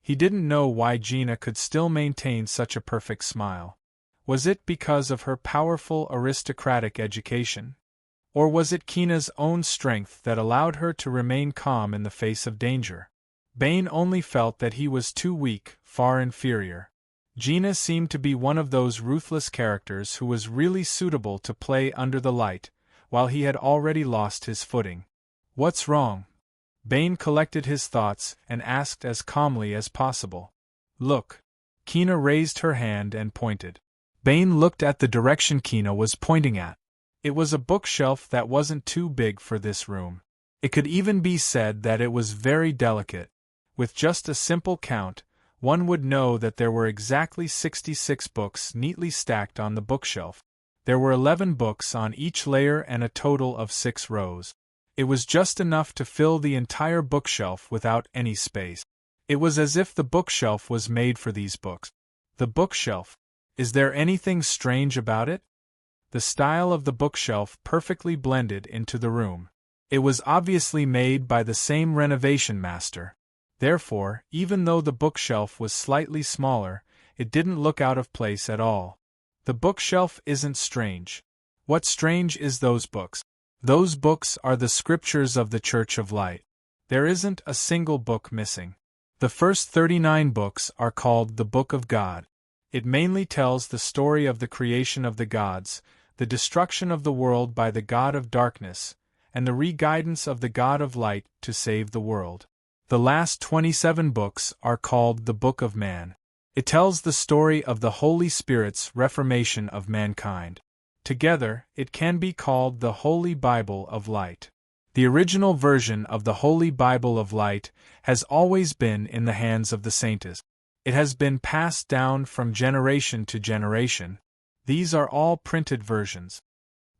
He didn't know why Gina could still maintain such a perfect smile. Was it because of her powerful aristocratic education? Or was it Kina's own strength that allowed her to remain calm in the face of danger? Bane only felt that he was too weak, far inferior. Gina seemed to be one of those ruthless characters who was really suitable to play under the light, while he had already lost his footing. What's wrong? Bane collected his thoughts and asked as calmly as possible. Look. Kina raised her hand and pointed. Bane looked at the direction Kina was pointing at. It was a bookshelf that wasn't too big for this room. It could even be said that it was very delicate. With just a simple count, one would know that there were exactly 66 books neatly stacked on the bookshelf. There were 11 books on each layer and a total of 6 rows. It was just enough to fill the entire bookshelf without any space. It was as if the bookshelf was made for these books. The bookshelf. Is there anything strange about it? The style of the bookshelf perfectly blended into the room. It was obviously made by the same renovation master. Therefore, even though the bookshelf was slightly smaller, it didn't look out of place at all. The bookshelf isn't strange. What's strange is those books. Those books are the scriptures of the Church of Light. There isn't a single book missing. The first 39 books are called the Book of God. It mainly tells the story of the creation of the gods, the destruction of the world by the god of darkness, and the re-guidance of the god of light to save the world. The last 27 books are called the Book of Man. It tells the story of the Holy Spirit's reformation of mankind. Together, it can be called the Holy Bible of Light. The original version of the Holy Bible of Light has always been in the hands of the saints. It has been passed down from generation to generation. These are all printed versions.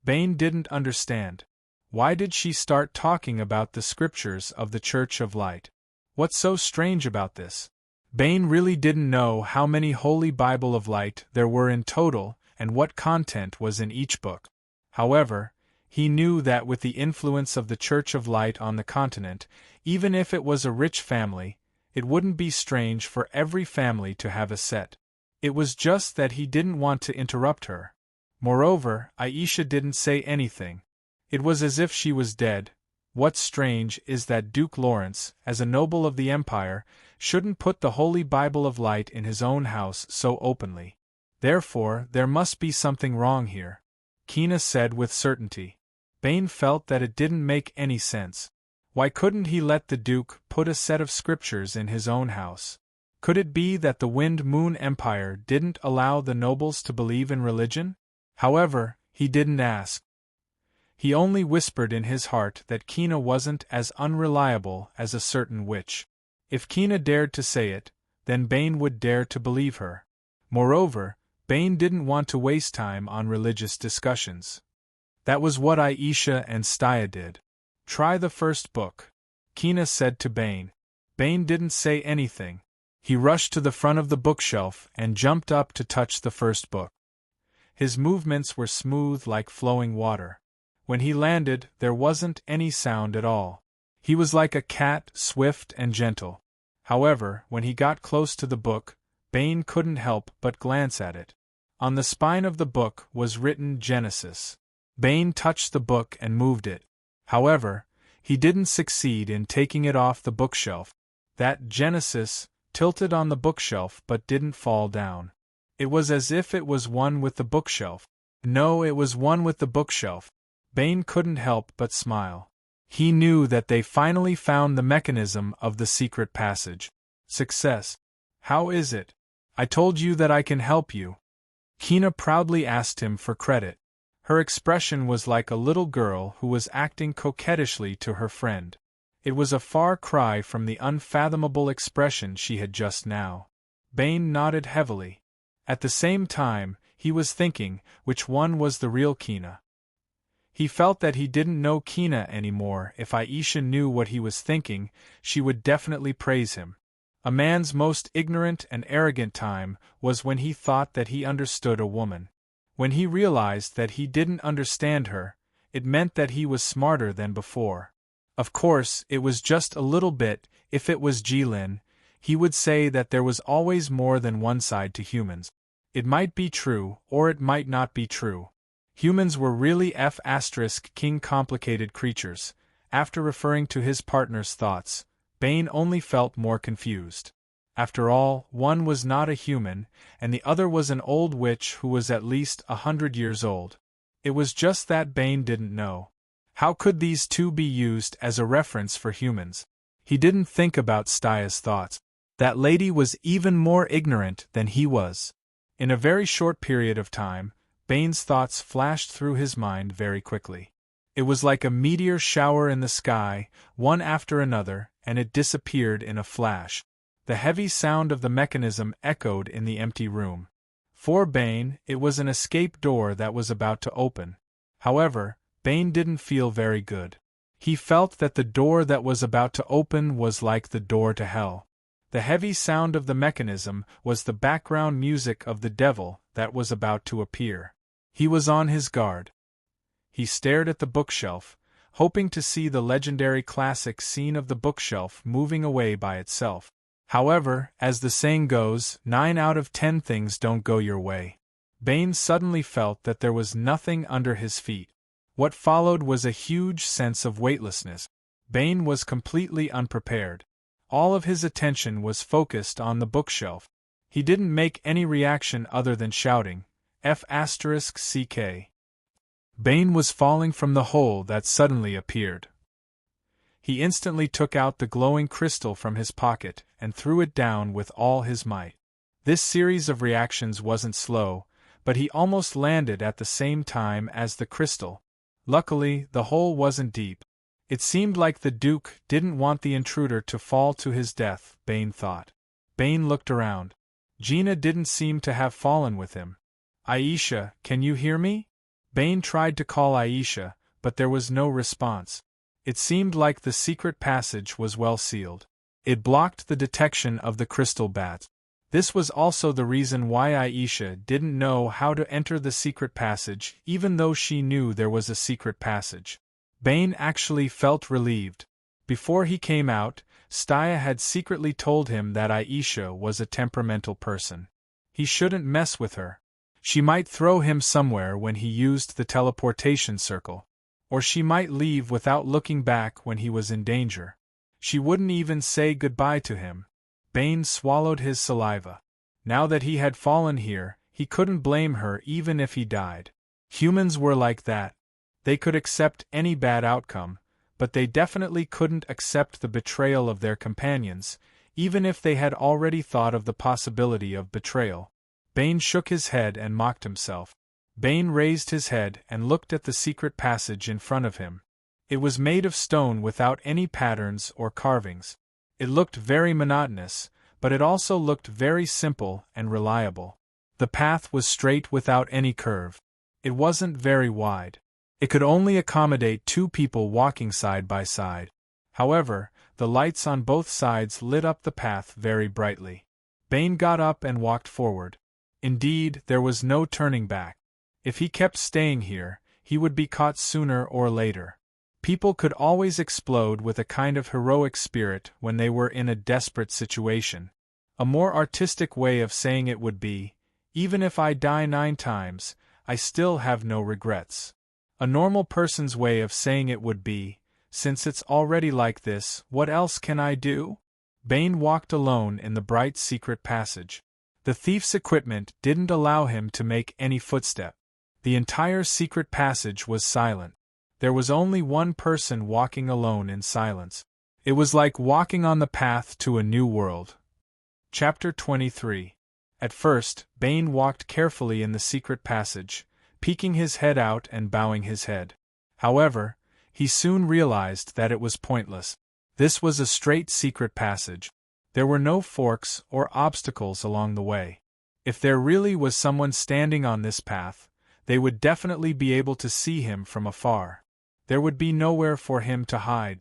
Bane didn't understand. Why did she start talking about the scriptures of the Church of Light? What's so strange about this? Bane really didn't know how many Holy Bible of Light there were in total and what content was in each book. However, he knew that with the influence of the Church of Light on the continent, even if it was a rich family, it wouldn't be strange for every family to have a set. It was just that he didn't want to interrupt her. Moreover, Aisha didn't say anything. It was as if she was dead. What's strange is that Duke Lawrence, as a noble of the Empire, shouldn't put the Holy Bible of Light in his own house so openly. Therefore, there must be something wrong here, Kina said with certainty. Bane felt that it didn't make any sense. Why couldn't he let the Duke put a set of scriptures in his own house? Could it be that the Wind-Moon Empire didn't allow the nobles to believe in religion? However, he didn't ask. He only whispered in his heart that Kina wasn't as unreliable as a certain witch. If Kina dared to say it, then Bane would dare to believe her. Moreover, Bane didn't want to waste time on religious discussions. That was what Aisha and Staya did. Try the first book, Kina said to Bane. Bane didn't say anything. He rushed to the front of the bookshelf and jumped up to touch the first book. His movements were smooth like flowing water. When he landed, there wasn't any sound at all. He was like a cat, swift and gentle. However, when he got close to the book, Bane couldn't help but glance at it. On the spine of the book was written Genesis. Bane touched the book and moved it. However, he didn't succeed in taking it off the bookshelf. That Genesis tilted on the bookshelf but didn't fall down. It was as if it was one with the bookshelf. No, it was one with the bookshelf. Bane couldn't help but smile. He knew that they finally found the mechanism of the secret passage. Success. How is it? I told you that I can help you. Kina proudly asked him for credit. Her expression was like a little girl who was acting coquettishly to her friend. It was a far cry from the unfathomable expression she had just now. Bane nodded heavily. At the same time, he was thinking, which one was the real Kina? He felt that he didn't know Kina anymore. If Aisha knew what he was thinking, she would definitely praise him. A man's most ignorant and arrogant time was when he thought that he understood a woman. When he realized that he didn't understand her, it meant that he was smarter than before. Of course, it was just a little bit. If it was Jilin, he would say that there was always more than one side to humans. It might be true, or it might not be true. Humans were really king complicated creatures. After referring to his partner's thoughts, Bane only felt more confused. After all, one was not a human, and the other was an old witch who was at least 100 years old. It was just that Bane didn't know. How could these two be used as a reference for humans? He didn't think about Staya's thoughts. That lady was even more ignorant than he was. In a very short period of time, Bane's thoughts flashed through his mind very quickly. It was like a meteor shower in the sky, one after another, and it disappeared in a flash. The heavy sound of the mechanism echoed in the empty room. For Bane, it was an escape door that was about to open. However, Bane didn't feel very good. He felt that the door that was about to open was like the door to hell. The heavy sound of the mechanism was the background music of the devil that was about to appear. He was on his guard. He stared at the bookshelf, hoping to see the legendary classic scene of the bookshelf moving away by itself. However, as the saying goes, 9 out of 10 things don't go your way. Bane suddenly felt that there was nothing under his feet. What followed was a huge sense of weightlessness. Bane was completely unprepared. All of his attention was focused on the bookshelf. He didn't make any reaction other than shouting, F***ck. Bane was falling from the hole that suddenly appeared. He instantly took out the glowing crystal from his pocket and threw it down with all his might. This series of reactions wasn't slow, but he almost landed at the same time as the crystal. Luckily, the hole wasn't deep. It seemed like the Duke didn't want the intruder to fall to his death, Bane thought. Bane looked around. Gina didn't seem to have fallen with him. Aisha, can you hear me? Bane tried to call Aisha, but there was no response. It seemed like the secret passage was well sealed. It blocked the detection of the crystal bats. This was also the reason why Aisha didn't know how to enter the secret passage, even though she knew there was a secret passage. Bane actually felt relieved. Before he came out, Staya had secretly told him that Aisha was a temperamental person. He shouldn't mess with her. She might throw him somewhere when he used the teleportation circle. Or she might leave without looking back when he was in danger. She wouldn't even say goodbye to him. Bane swallowed his saliva. Now that he had fallen here, he couldn't blame her even if he died. Humans were like that. They could accept any bad outcome, but they definitely couldn't accept the betrayal of their companions, even if they had already thought of the possibility of betrayal. Bane shook his head and mocked himself. Bane raised his head and looked at the secret passage in front of him. It was made of stone without any patterns or carvings. It looked very monotonous, but it also looked very simple and reliable. The path was straight without any curve. It wasn't very wide. It could only accommodate 2 people walking side by side. However, the lights on both sides lit up the path very brightly. Bane got up and walked forward. Indeed, there was no turning back. If he kept staying here, he would be caught sooner or later. People could always explode with a kind of heroic spirit when they were in a desperate situation. A more artistic way of saying it would be, even if I die 9 times, I still have no regrets. A normal person's way of saying it would be, since it's already like this, what else can I do? Bane walked alone in the bright secret passage. The thief's equipment didn't allow him to make any footstep. The entire secret passage was silent. There was only one person walking alone in silence. It was like walking on the path to a new world. Chapter 23. At first, Bane walked carefully in the secret passage, peeking his head out and bowing his head. However, he soon realized that it was pointless. This was a straight secret passage. There were no forks or obstacles along the way. If there really was someone standing on this path, they would definitely be able to see him from afar. There would be nowhere for him to hide.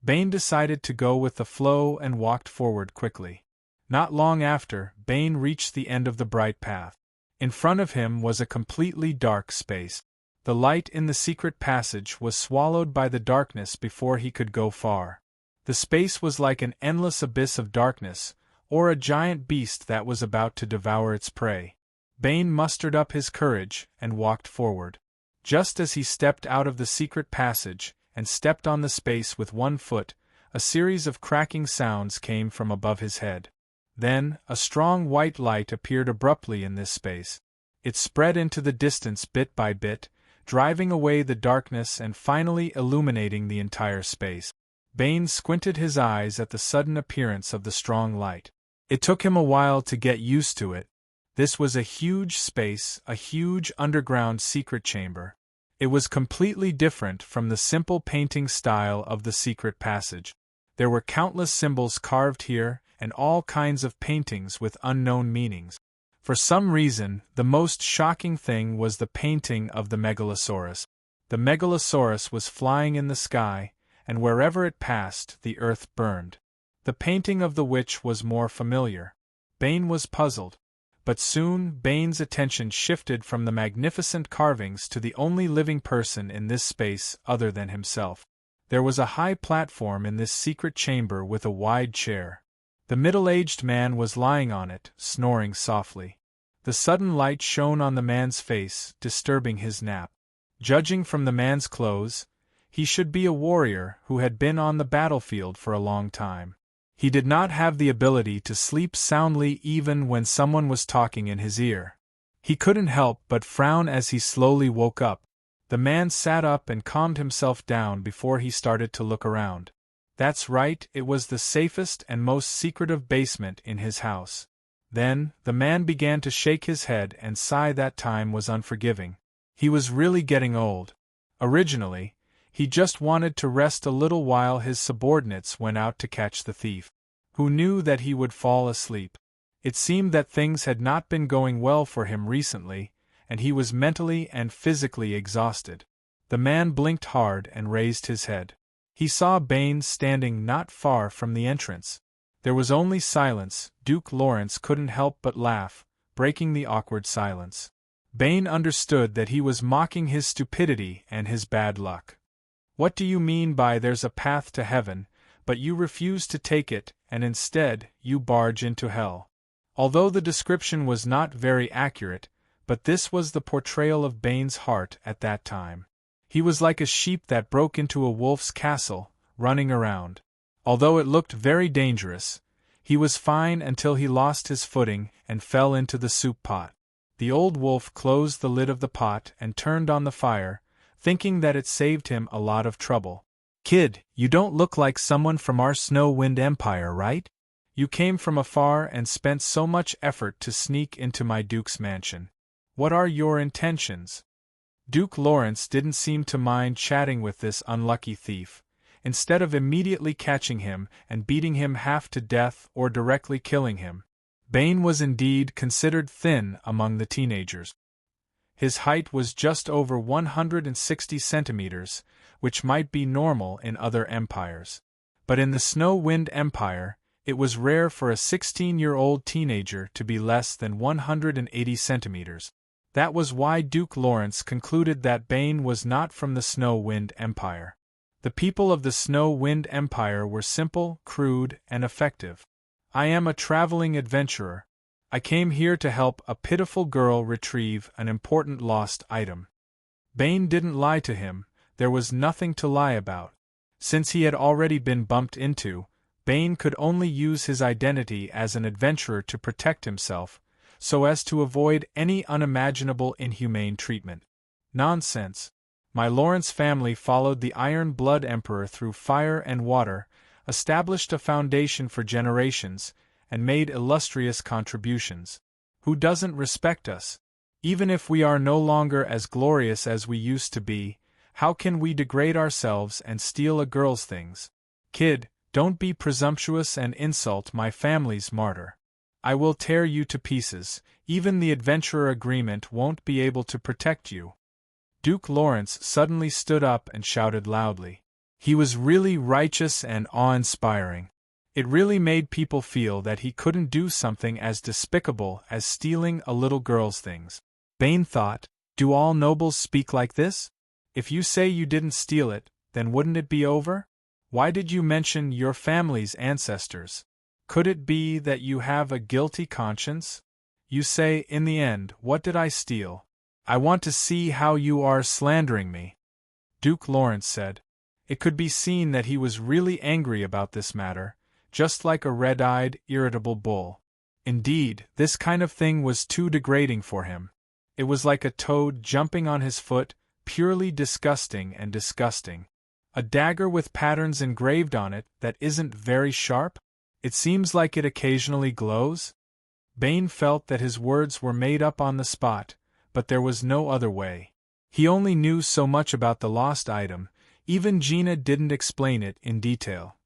Bane decided to go with the flow and walked forward quickly. Not long after, Bane reached the end of the bright path. In front of him was a completely dark space. The light in the secret passage was swallowed by the darkness before he could go far. The space was like an endless abyss of darkness, or a giant beast that was about to devour its prey. Bane mustered up his courage and walked forward. Just as he stepped out of the secret passage and stepped on the space with one foot, a series of cracking sounds came from above his head. Then, a strong white light appeared abruptly in this space. It spread into the distance bit by bit, driving away the darkness and finally illuminating the entire space. Bane squinted his eyes at the sudden appearance of the strong light. It took him a while to get used to it. This was a huge space, a huge underground secret chamber. It was completely different from the simple painting style of the secret passage. There were countless symbols carved here, and all kinds of paintings with unknown meanings. For some reason, the most shocking thing was the painting of the Megalosaurus. The Megalosaurus was flying in the sky, and wherever it passed, the earth burned. The painting of the witch was more familiar. Bane was puzzled. But soon, Bane's attention shifted from the magnificent carvings to the only living person in this space other than himself. There was a high platform in this secret chamber with a wide chair. The middle-aged man was lying on it, snoring softly. The sudden light shone on the man's face, disturbing his nap. Judging from the man's clothes, he should be a warrior who had been on the battlefield for a long time. He did not have the ability to sleep soundly even when someone was talking in his ear. He couldn't help but frown as he slowly woke up. The man sat up and calmed himself down before he started to look around. That's right, it was the safest and most secretive basement in his house. Then, the man began to shake his head and sigh. That time was unforgiving. He was really getting old. Originally, he just wanted to rest a little while his subordinates went out to catch the thief. Who knew that he would fall asleep? It seemed that things had not been going well for him recently, and he was mentally and physically exhausted. The man blinked hard and raised his head. He saw Bane standing not far from the entrance. There was only silence. Duke Lawrence couldn't help but laugh, breaking the awkward silence. Bane understood that he was mocking his stupidity and his bad luck. What do you mean by there's a path to heaven, but you refuse to take it, and instead, you barge into hell? Although the description was not very accurate, but this was the portrayal of Bane's heart at that time. He was like a sheep that broke into a wolf's castle, running around. Although it looked very dangerous, he was fine until he lost his footing and fell into the soup pot. The old wolf closed the lid of the pot and turned on the fire, thinking that it saved him a lot of trouble. "Kid, you don't look like someone from our Snow-Wind Empire, right? You came from afar and spent so much effort to sneak into my Duke's mansion. What are your intentions?" Duke Lawrence didn't seem to mind chatting with this unlucky thief. Instead of immediately catching him and beating him half to death or directly killing him, Bane was indeed considered thin among the teenagers. His height was just over 160 centimeters, which might be normal in other empires. But in the Snow-Wind Empire, it was rare for a 16-year-old teenager to be less than 180 centimeters. That was why Duke Lawrence concluded that Bane was not from the Snow-Wind Empire. The people of the Snow-Wind Empire were simple, crude, and effective. "I am a traveling adventurer. I came here to help a pitiful girl retrieve an important lost item." Bane didn't lie to him. There was nothing to lie about. Since he had already been bumped into, Bane could only use his identity as an adventurer to protect himself, so as to avoid any unimaginable inhumane treatment. Nonsense. My Lawrence family followed the Iron Blood Emperor through fire and water, established a foundation for generations, and made illustrious contributions. Who doesn't respect us? Even if we are no longer as glorious as we used to be, how can we degrade ourselves and steal a girl's things? Kid, don't be presumptuous and insult my family's martyr. I will tear you to pieces. Even the adventurer agreement won't be able to protect you. Duke Lawrence suddenly stood up and shouted loudly. He was really righteous and awe-inspiring. It really made people feel that he couldn't do something as despicable as stealing a little girl's things. Bane thought, do all nobles speak like this? If you say you didn't steal it, then wouldn't it be over? Why did you mention your family's ancestors? Could it be that you have a guilty conscience? You say, in the end, what did I steal? I want to see how you are slandering me. Duke Lawrence said. It could be seen that he was really angry about this matter, just like a red-eyed, irritable bull. Indeed, this kind of thing was too degrading for him. It was like a toad jumping on his foot, purely disgusting and disgusting. A dagger with patterns engraved on it that isn't very sharp? It seems like it occasionally glows? Bane felt that his words were made up on the spot, but there was no other way. He only knew so much about the lost item, even Gina didn't explain it in detail.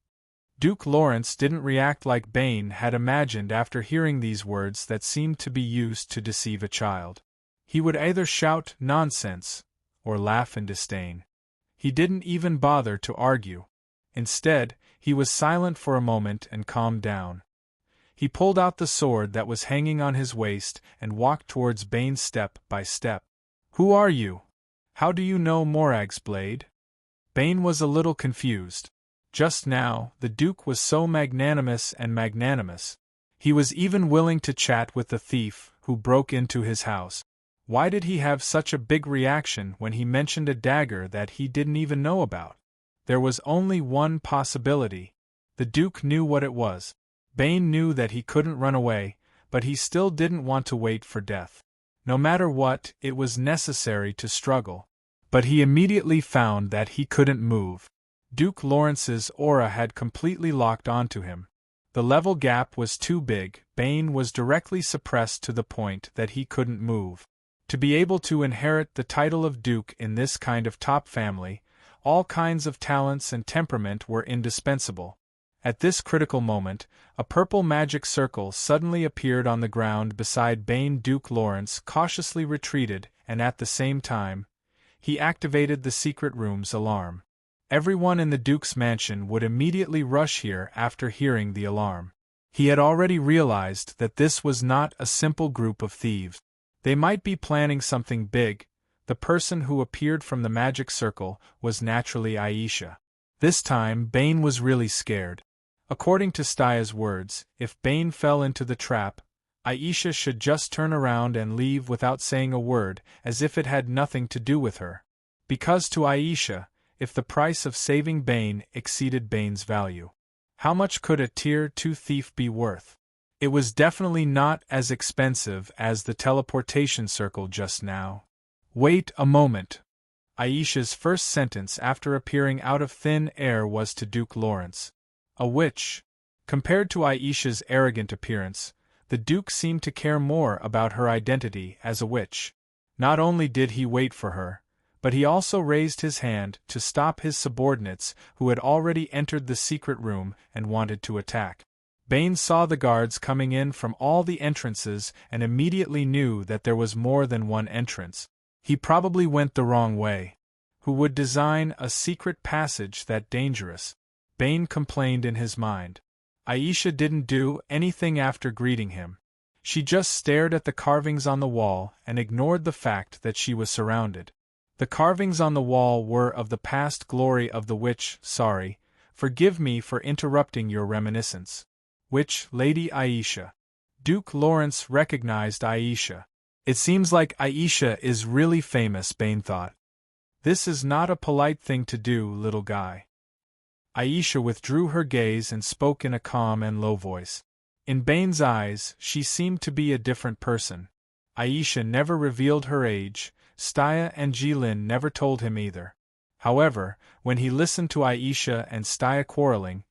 Duke Lawrence didn't react like Bane had imagined after hearing these words that seemed to be used to deceive a child. He would either shout nonsense, or laugh in disdain. He didn't even bother to argue. Instead, he was silent for a moment and calmed down. He pulled out the sword that was hanging on his waist and walked towards Bane step by step. Who are you? How do you know Morag's blade? Bane was a little confused. Just now, the Duke was so magnanimous and magnanimous. He was even willing to chat with the thief who broke into his house. Why did he have such a big reaction when he mentioned a dagger that he didn't even know about? There was only one possibility. The Duke knew what it was. Bane knew that he couldn't run away, but he still didn't want to wait for death. No matter what, it was necessary to struggle. But he immediately found that he couldn't move. Duke Lawrence's aura had completely locked onto him. The level gap was too big. Bane was directly suppressed to the point that he couldn't move. To be able to inherit the title of Duke in this kind of top family, all kinds of talents and temperament were indispensable. At this critical moment, a purple magic circle suddenly appeared on the ground beside Bane. Duke Lawrence cautiously retreated, and at the same time, he activated the secret room's alarm. Everyone in the Duke's mansion would immediately rush here after hearing the alarm. He had already realized that this was not a simple group of thieves. They might be planning something big. The person who appeared from the magic circle was naturally Aisha. This time, Bane was really scared. According to Staya's words, if Bane fell into the trap, Aisha should just turn around and leave without saying a word, as if it had nothing to do with her. Because to Aisha, if the price of saving Bane exceeded Bane's value, how much could a Tier 2 thief be worth? It was definitely not as expensive as the teleportation circle just now. Wait a moment. Aisha's first sentence after appearing out of thin air was to Duke Lawrence. A witch. Compared to Aisha's arrogant appearance, the Duke seemed to care more about her identity as a witch. Not only did he wait for her, but he also raised his hand to stop his subordinates who had already entered the secret room and wanted to attack. Bane saw the guards coming in from all the entrances and immediately knew that there was more than one entrance. He probably went the wrong way. Who would design a secret passage that dangerous? Bane complained in his mind. Aisha didn't do anything after greeting him. She just stared at the carvings on the wall and ignored the fact that she was surrounded. The carvings on the wall were of the past glory of the witch. Sorry, forgive me for interrupting your reminiscence. Which, Lady Aisha? Duke Lawrence recognized Aisha. It seems like Aisha is really famous, Bane thought. This is not a polite thing to do, little guy. Aisha withdrew her gaze and spoke in a calm and low voice. In Bane's eyes, she seemed to be a different person. Aisha never revealed her age, Staya and Jilin never told him either. However, when he listened to Aisha and Staya quarreling,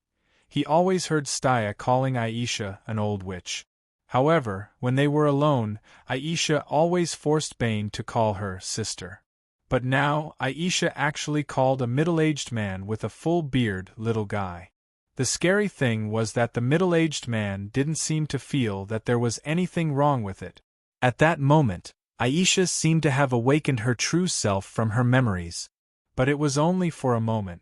he always heard Staya calling Aisha an old witch. However, when they were alone, Aisha always forced Bane to call her sister. But now, Aisha actually called a middle-aged man with a full beard little guy. The scary thing was that the middle-aged man didn't seem to feel that there was anything wrong with it. At that moment, Aisha seemed to have awakened her true self from her memories. But it was only for a moment.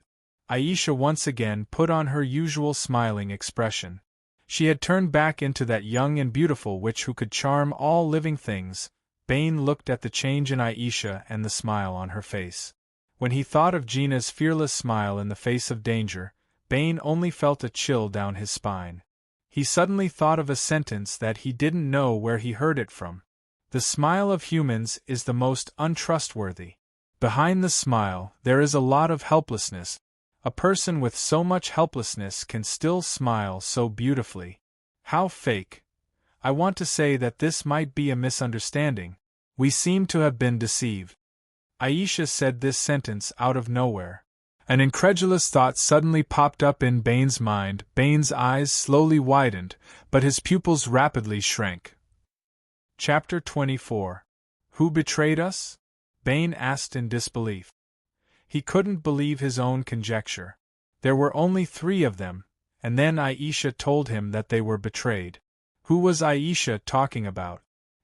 Aisha once again put on her usual smiling expression. She had turned back into that young and beautiful witch who could charm all living things. Bane looked at the change in Aisha and the smile on her face. When he thought of Gina's fearless smile in the face of danger, Bane only felt a chill down his spine. He suddenly thought of a sentence that he didn't know where he heard it from. The smile of humans is the most untrustworthy. Behind the smile, there is a lot of helplessness. A person with so much helplessness can still smile so beautifully. How fake. I want to say that this might be a misunderstanding. We seem to have been deceived. Aisha said this sentence out of nowhere. An incredulous thought suddenly popped up in Bane's mind. Bane's eyes slowly widened, but his pupils rapidly shrank. Chapter 24. Who betrayed us? Bane asked in disbelief. He couldn't believe his own conjecture. There were only 3 of them, and then Aisha told him that they were betrayed. Who was Aisha talking about?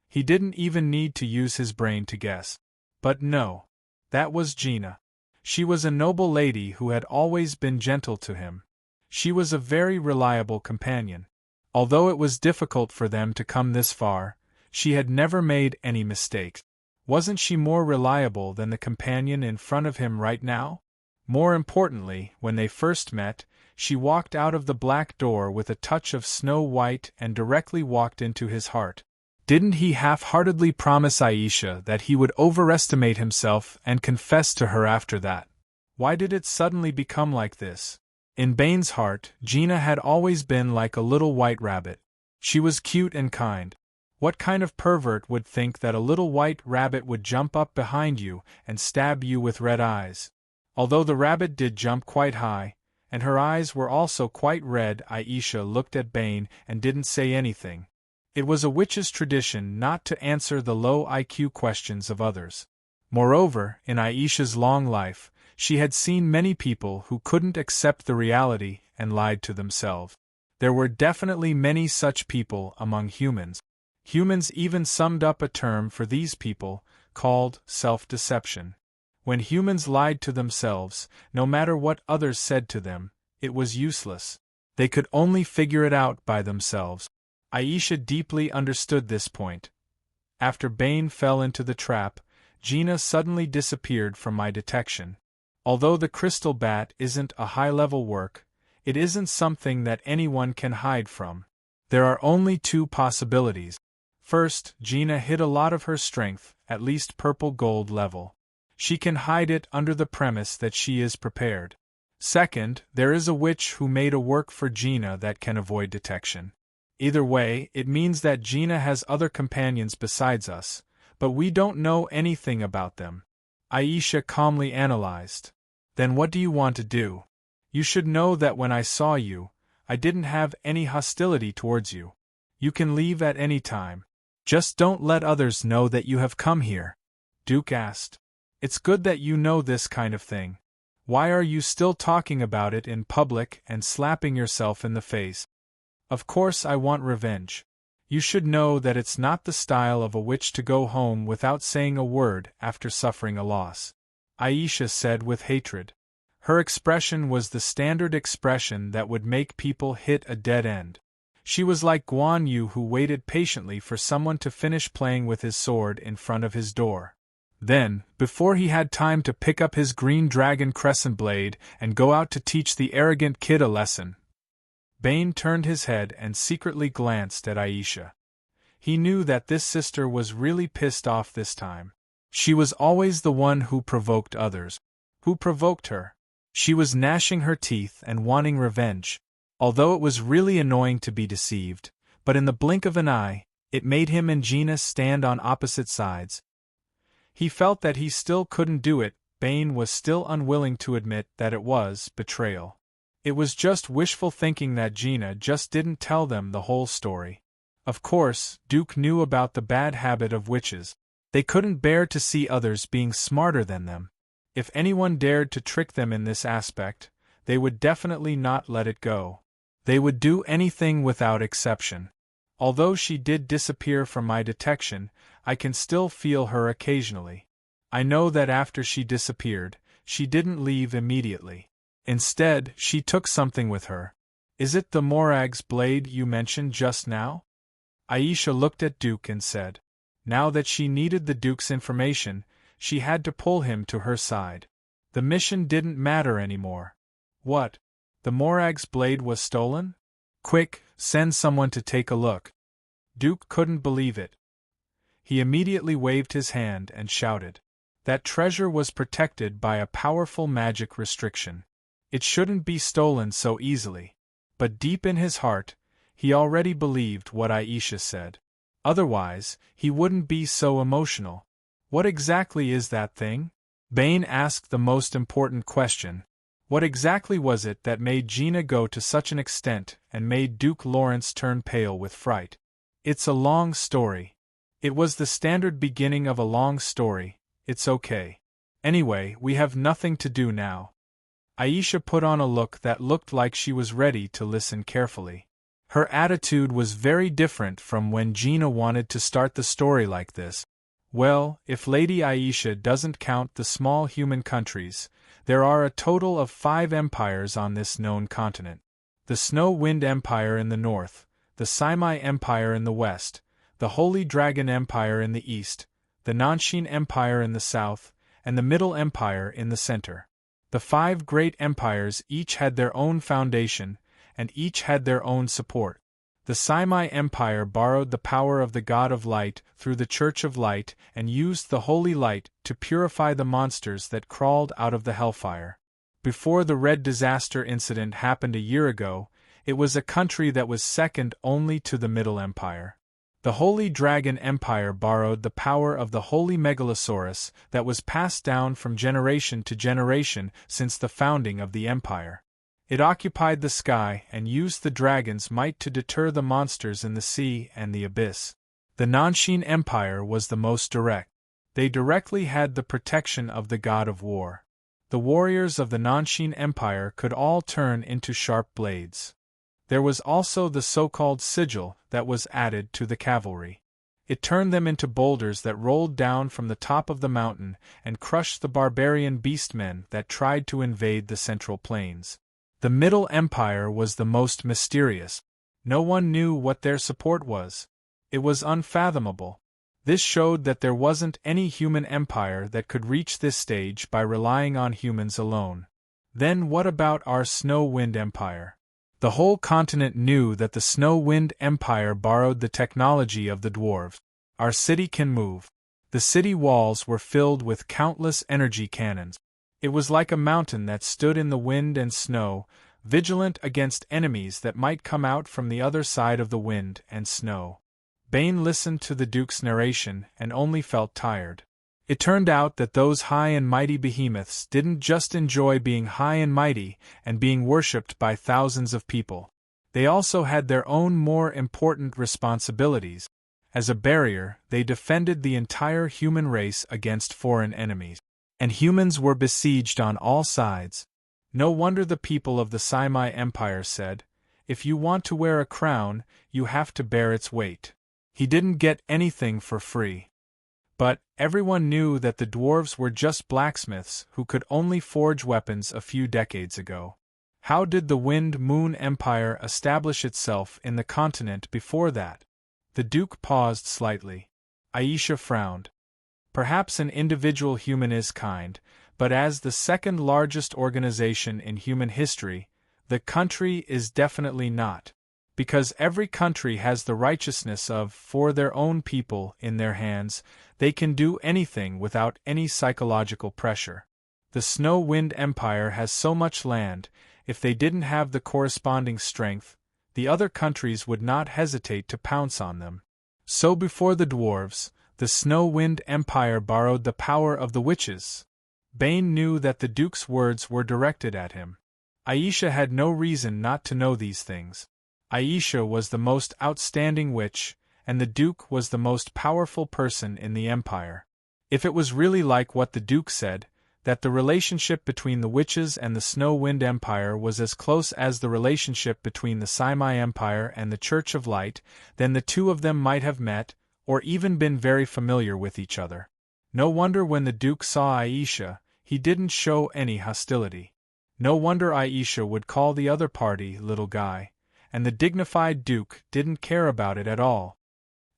He didn't even need to use his brain to guess. But no. That was Gina. She was a noble lady who had always been gentle to him. She was a very reliable companion. Although it was difficult for them to come this far, she had never made any mistakes. Wasn't she more reliable than the companion in front of him right now? More importantly, when they first met, she walked out of the black door with a touch of Snow White and directly walked into his heart. Didn't he half-heartedly promise Aisha that he would overestimate himself and confess to her after that? Why did it suddenly become like this? In Bane's heart, Gina had always been like a little white rabbit. She was cute and kind. What kind of pervert would think that a little white rabbit would jump up behind you and stab you with red eyes? Although the rabbit did jump quite high, and her eyes were also quite red, Aisha looked at Bane and didn't say anything. It was a witch's tradition not to answer the low IQ questions of others. Moreover, in Aisha's long life, she had seen many people who couldn't accept the reality and lied to themselves. There were definitely many such people among humans. Humans even summed up a term for these people, called self-deception. When humans lied to themselves, no matter what others said to them, it was useless. They could only figure it out by themselves. Aisha deeply understood this point. After Bane fell into the trap, Gina suddenly disappeared from my detection. Although the crystal bat isn't a high-level work, it isn't something that anyone can hide from. There are only 2 possibilities. First, Gina hid a lot of her strength, at least purple gold level. She can hide it under the premise that she is prepared. Second, there is a witch who made a work for Gina that can avoid detection. Either way, it means that Gina has other companions besides us, but we don't know anything about them. Aisha calmly analyzed. Then what do you want to do? You should know that when I saw you, I didn't have any hostility towards you. You can leave at any time. Just don't let others know that you have come here. Duke asked. It's good that you know this kind of thing. Why are you still talking about it in public and slapping yourself in the face? Of course I want revenge. You should know that it's not the style of a witch to go home without saying a word after suffering a loss. Aisha said with hatred. Her expression was the standard expression that would make people hit a dead end. She was like Guan Yu, who waited patiently for someone to finish playing with his sword in front of his door. Then, before he had time to pick up his green dragon crescent blade and go out to teach the arrogant kid a lesson, Bane turned his head and secretly glanced at Aisha. He knew that this sister was really pissed off this time. She was always the one who provoked others. Who provoked her? She was gnashing her teeth and wanting revenge. Although it was really annoying to be deceived, but in the blink of an eye, it made him and Gina stand on opposite sides. He felt that he still couldn't do it. Bane was still unwilling to admit that it was betrayal. It was just wishful thinking that Gina just didn't tell them the whole story. Of course, Duke knew about the bad habit of witches. They couldn't bear to see others being smarter than them. If anyone dared to trick them in this aspect, they would definitely not let it go. They would do anything without exception. Although she did disappear from my detection, I can still feel her occasionally. I know that after she disappeared, she didn't leave immediately. Instead, she took something with her. Is it the Morag's blade you mentioned just now? Aisha looked at Duke and said. Now that she needed the Duke's information, she had to pull him to her side. The mission didn't matter anymore. What? The Morag's blade was stolen? Quick, send someone to take a look. Duke couldn't believe it. He immediately waved his hand and shouted. That treasure was protected by a powerful magic restriction. It shouldn't be stolen so easily. But deep in his heart, he already believed what Aisha said. Otherwise, he wouldn't be so emotional. What exactly is that thing? Bane asked the most important question. What exactly was it that made Gina go to such an extent and made Duke Lawrence turn pale with fright? It's a long story. It was the standard beginning of a long story. It's okay. Anyway, we have nothing to do now. Aisha put on a look that looked like she was ready to listen carefully. Her attitude was very different from when Gina wanted to start the story like this. Well, if Lady Aisha doesn't count the small human countries, there are a total of 5 empires on this known continent. The Snow Wind Empire in the north, the Saimai Empire in the west, the Holy Dragon Empire in the east, the Nanshin Empire in the south, and the Middle Empire in the center. The 5 great empires each had their own foundation, and each had their own support. The Saimai Empire borrowed the power of the God of Light through the Church of Light and used the Holy Light to purify the monsters that crawled out of the Hellfire. Before the Red Disaster incident happened a year ago, it was a country that was second only to the Middle Empire. The Holy Dragon Empire borrowed the power of the Holy Megalosaurus that was passed down from generation to generation since the founding of the empire. It occupied the sky and used the dragon's might to deter the monsters in the sea and the abyss. The Nanshin Empire was the most direct. They directly had the protection of the god of war. The warriors of the Nanshin Empire could all turn into sharp blades. There was also the so-called sigil that was added to the cavalry. It turned them into boulders that rolled down from the top of the mountain and crushed the barbarian beastmen that tried to invade the Central Plains. The Middle Empire was the most mysterious. No one knew what their support was. It was unfathomable. This showed that there wasn't any human empire that could reach this stage by relying on humans alone. Then what about our Snow Wind Empire? The whole continent knew that the Snow Wind Empire borrowed the technology of the dwarves. Our city can move. The city walls were filled with countless energy cannons. It was like a mountain that stood in the wind and snow, vigilant against enemies that might come out from the other side of the wind and snow. Bane listened to the Duke's narration and only felt tired. It turned out that those high and mighty behemoths didn't just enjoy being high and mighty and being worshipped by thousands of people. They also had their own more important responsibilities. As a barrier, they defended the entire human race against foreign enemies. And humans were besieged on all sides. No wonder the people of the Saimai Empire said, "If you want to wear a crown, you have to bear its weight." He didn't get anything for free. But everyone knew that the dwarves were just blacksmiths who could only forge weapons a few decades ago. How did the Wind Moon Empire establish itself in the continent before that? The Duke paused slightly. Aisha frowned. Perhaps an individual human is kind, but as the second largest organization in human history, the country is definitely not. Because every country has the righteousness of, for their own people, in their hands, they can do anything without any psychological pressure. The Snow Wind Empire has so much land, if they didn't have the corresponding strength, the other countries would not hesitate to pounce on them. So before the dwarves, The Snow Wind Empire borrowed the power of the witches. Bane knew that the Duke's words were directed at him. Aisha had no reason not to know these things. Aisha was the most outstanding witch, and the Duke was the most powerful person in the empire. If it was really like what the Duke said, that the relationship between the witches and the Snow Wind Empire was as close as the relationship between the Simai Empire and the Church of Light, then the two of them might have met, or even been very familiar with each other. No wonder when the Duke saw Aisha, he didn't show any hostility. No wonder Aisha would call the other party little guy, and the dignified Duke didn't care about it at all.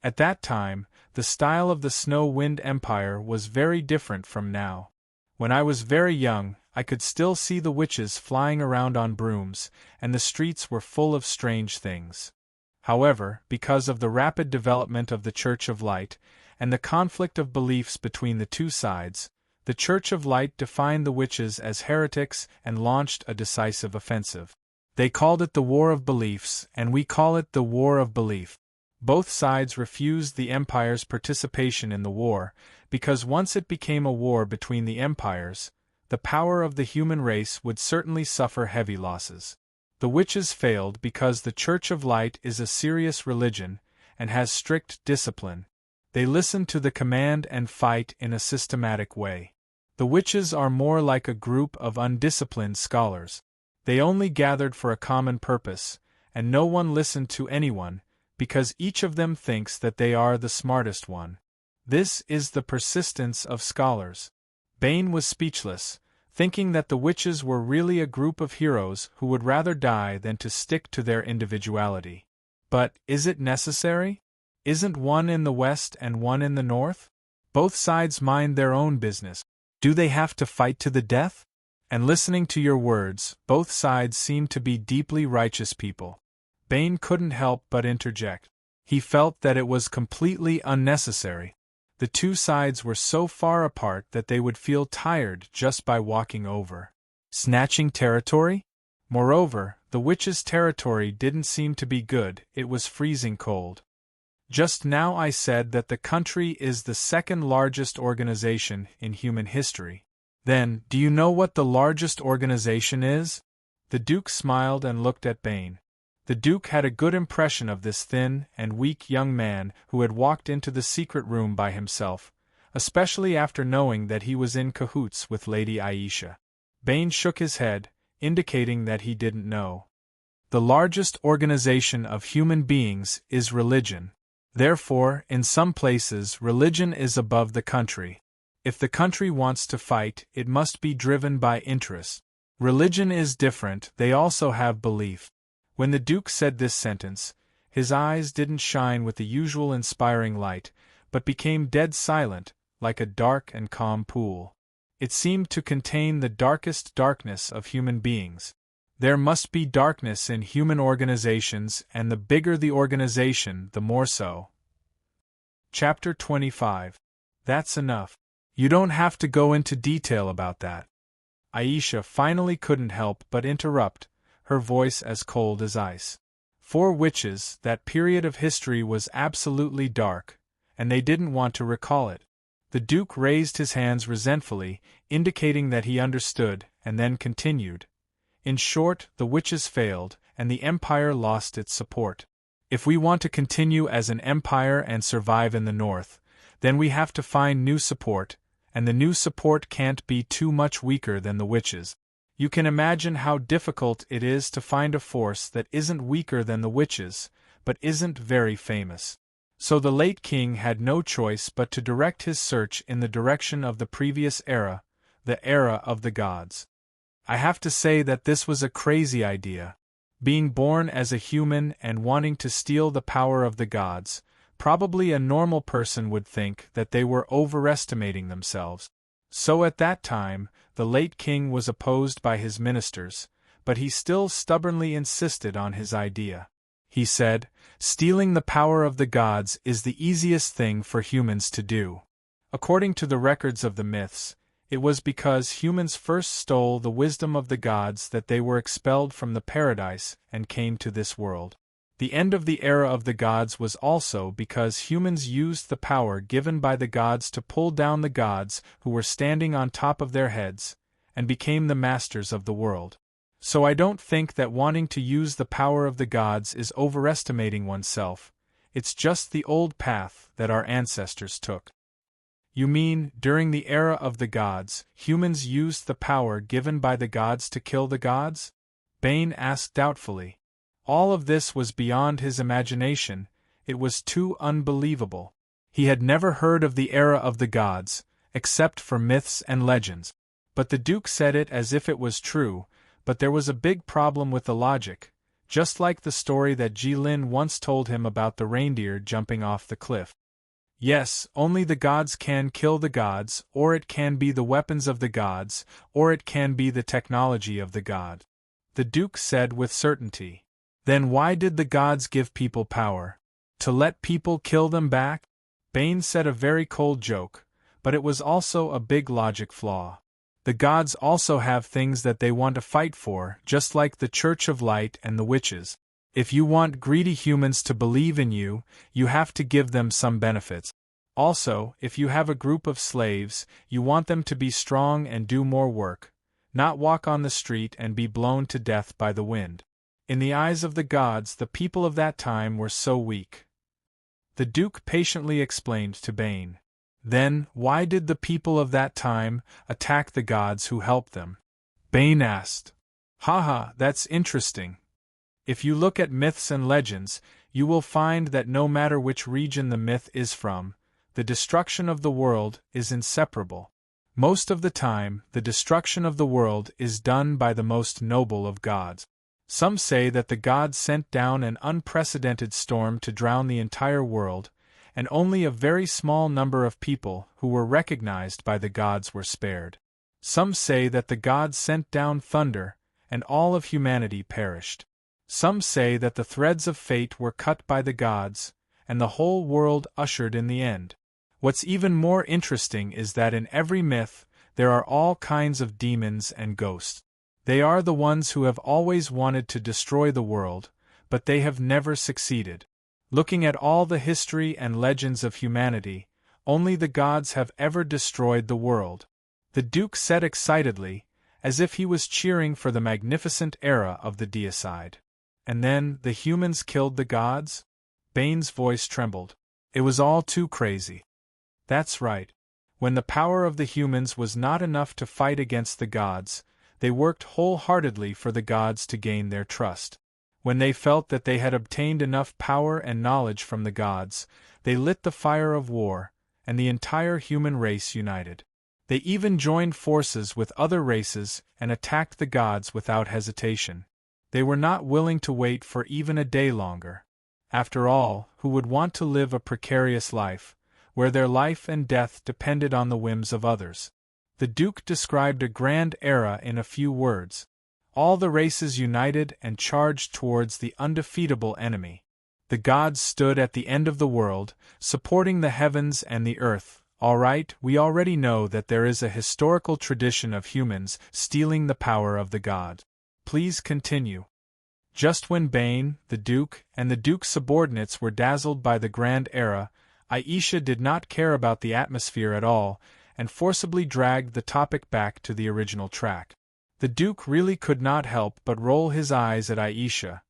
At that time, the style of the Snow Wind Empire was very different from now. When I was very young, I could still see the witches flying around on brooms, and the streets were full of strange things. However, because of the rapid development of the Church of Light, and the conflict of beliefs between the two sides, the Church of Light defined the witches as heretics and launched a decisive offensive. They called it the War of Beliefs, and we call it the War of Belief. Both sides refused the Empire's participation in the war, because once it became a war between the empires, the power of the human race would certainly suffer heavy losses. The witches failed because the Church of Light is a serious religion, and has strict discipline. They listen to the command and fight in a systematic way. The witches are more like a group of undisciplined scholars. They only gathered for a common purpose, and no one listened to anyone, because each of them thinks that they are the smartest one. This is the persistence of scholars. Bane was speechless, thinking that the witches were really a group of heroes who would rather die than to stick to their individuality. But, is it necessary? Isn't one in the west and one in the north? Both sides mind their own business. Do they have to fight to the death? And listening to your words, both sides seem to be deeply righteous people. Bane couldn't help but interject. He felt that it was completely unnecessary. The two sides were so far apart that they would feel tired just by walking over. Snatching territory? Moreover, the witches' territory didn't seem to be good, it was freezing cold. Just now I said that the country is the second largest organization in human history. Then, do you know what the largest organization is? The Duke smiled and looked at Bane. The Duke had a good impression of this thin and weak young man who had walked into the secret room by himself, especially after knowing that he was in cahoots with Lady Aisha. Bane shook his head, indicating that he didn't know. The largest organization of human beings is religion. Therefore, in some places, religion is above the country. If the country wants to fight, it must be driven by interest. Religion is different, they also have belief. When the Duke said this sentence, his eyes didn't shine with the usual inspiring light, but became dead silent, like a dark and calm pool. It seemed to contain the darkest darkness of human beings. There must be darkness in human organizations, and the bigger the organization, the more so. Chapter 25. That's enough. You don't have to go into detail about that. Aisha finally couldn't help but interrupt, her voice as cold as ice. For witches, that period of history was absolutely dark, and they didn't want to recall it. The Duke raised his hands resentfully, indicating that he understood, and then continued. In short, the witches failed, and the empire lost its support. If we want to continue as an empire and survive in the north, then we have to find new support, and the new support can't be too much weaker than the witches. You can imagine how difficult it is to find a force that isn't weaker than the witches, but isn't very famous. So the late king had no choice but to direct his search in the direction of the previous era, the era of the gods. I have to say that this was a crazy idea. Being born as a human and wanting to steal the power of the gods, probably a normal person would think that they were overestimating themselves. So at that time, the late king was opposed by his ministers, but he still stubbornly insisted on his idea. He said, stealing the power of the gods is the easiest thing for humans to do. According to the records of the myths, it was because humans first stole the wisdom of the gods that they were expelled from the paradise and came to this world. The end of the era of the gods was also because humans used the power given by the gods to pull down the gods who were standing on top of their heads, and became the masters of the world. So I don't think that wanting to use the power of the gods is overestimating oneself, it's just the old path that our ancestors took. You mean, during the era of the gods, humans used the power given by the gods to kill the gods? Bane asked doubtfully. All of this was beyond his imagination, it was too unbelievable. He had never heard of the era of the gods, except for myths and legends. But the Duke said it as if it was true, but there was a big problem with the logic, just like the story that Jilin once told him about the reindeer jumping off the cliff. Yes, only the gods can kill the gods, or it can be the weapons of the gods, or it can be the technology of the god. The Duke said with certainty. Then why did the gods give people power? To let people kill them back? Bane said a very cold joke, but it was also a big logic flaw. The gods also have things that they want to fight for, just like the Church of Light and the witches. If you want greedy humans to believe in you, you have to give them some benefits. Also, if you have a group of slaves, you want them to be strong and do more work, not walk on the street and be blown to death by the wind. In the eyes of the gods, the people of that time were so weak. The Duke patiently explained to Bane. Then, why did the people of that time attack the gods who helped them? Bane asked. Haha, that's interesting. If you look at myths and legends, you will find that no matter which region the myth is from, the destruction of the world is inseparable. Most of the time, the destruction of the world is done by the most noble of gods. Some say that the gods sent down an unprecedented storm to drown the entire world, and only a very small number of people who were recognized by the gods were spared. Some say that the gods sent down thunder, and all of humanity perished. Some say that the threads of fate were cut by the gods, and the whole world ushered in the end. What's even more interesting is that in every myth, there are all kinds of demons and ghosts. They are the ones who have always wanted to destroy the world, but they have never succeeded. Looking at all the history and legends of humanity, only the gods have ever destroyed the world. The Duke said excitedly, as if he was cheering for the magnificent era of the deicide. And then, the humans killed the gods? Bane's voice trembled. It was all too crazy. That's right. When the power of the humans was not enough to fight against the gods, they worked wholeheartedly for the gods to gain their trust. When they felt that they had obtained enough power and knowledge from the gods, they lit the fire of war, and the entire human race united. They even joined forces with other races and attacked the gods without hesitation. They were not willing to wait for even a day longer. After all, who would want to live a precarious life, where their life and death depended on the whims of others? The Duke described a grand era in a few words. All the races united and charged towards the undefeatable enemy. The gods stood at the end of the world, supporting the heavens and the earth. All right, we already know that there is a historical tradition of humans stealing the power of the god. Please continue. Just when Bane, the Duke, and the Duke's subordinates were dazzled by the grand era, Aisha did not care about the atmosphere at all, and forcibly dragged the topic back to the original track. The Duke really could not help but roll his eyes at Aisha.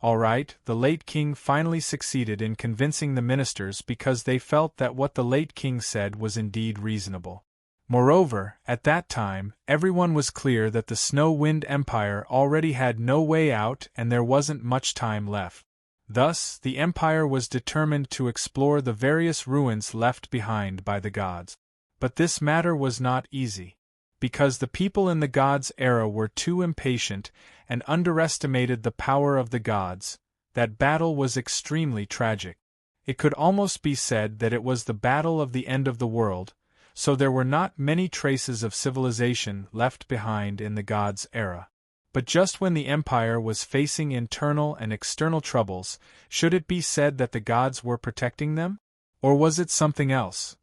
All right, the late king finally succeeded in convincing the ministers because they felt that what the late king said was indeed reasonable. Moreover, at that time, everyone was clear that the Snow-Wind Empire already had no way out and there wasn't much time left. Thus, the empire was determined to explore the various ruins left behind by the gods. But this matter was not easy. Because the people in the gods' era were too impatient and underestimated the power of the gods, that battle was extremely tragic. It could almost be said that it was the battle of the end of the world, so there were not many traces of civilization left behind in the gods' era. But just when the empire was facing internal and external troubles, should it be said that the gods were protecting them? Or was it something else?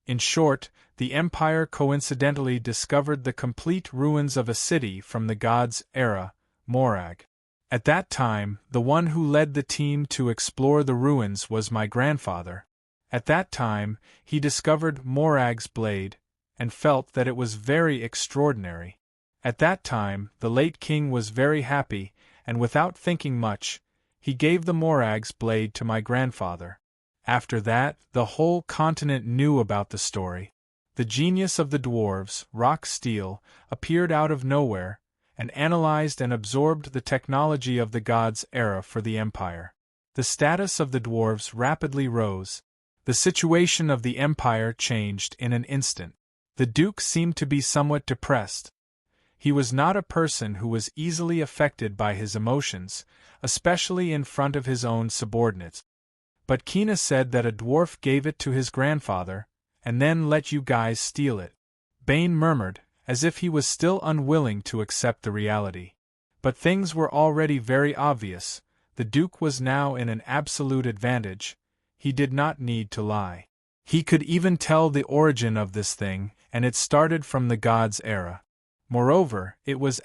In short, the empire coincidentally discovered the complete ruins of a city from the gods' era, Morag. At that time, the one who led the team to explore the ruins was my grandfather. At that time, he discovered Morag's blade, and felt that it was very extraordinary. At that time, the late king was very happy, and without thinking much, he gave the Morag's blade to my grandfather. After that, the whole continent knew about the story. The genius of the dwarves, Rock Steel, appeared out of nowhere, and analyzed and absorbed the technology of the gods' era for the empire. The status of the dwarves rapidly rose. The situation of the empire changed in an instant. The duke seemed to be somewhat depressed. He was not a person who was easily affected by his emotions, especially in front of his own subordinates. But Kina said that a dwarf gave it to his grandfather, and then let you guys steal it. Bane murmured, as if he was still unwilling to accept the reality. But things were already very obvious. The duke was now in an absolute advantage. He did not need to lie. He could even tell the origin of this thing, and it started from the gods' era. Moreover, it was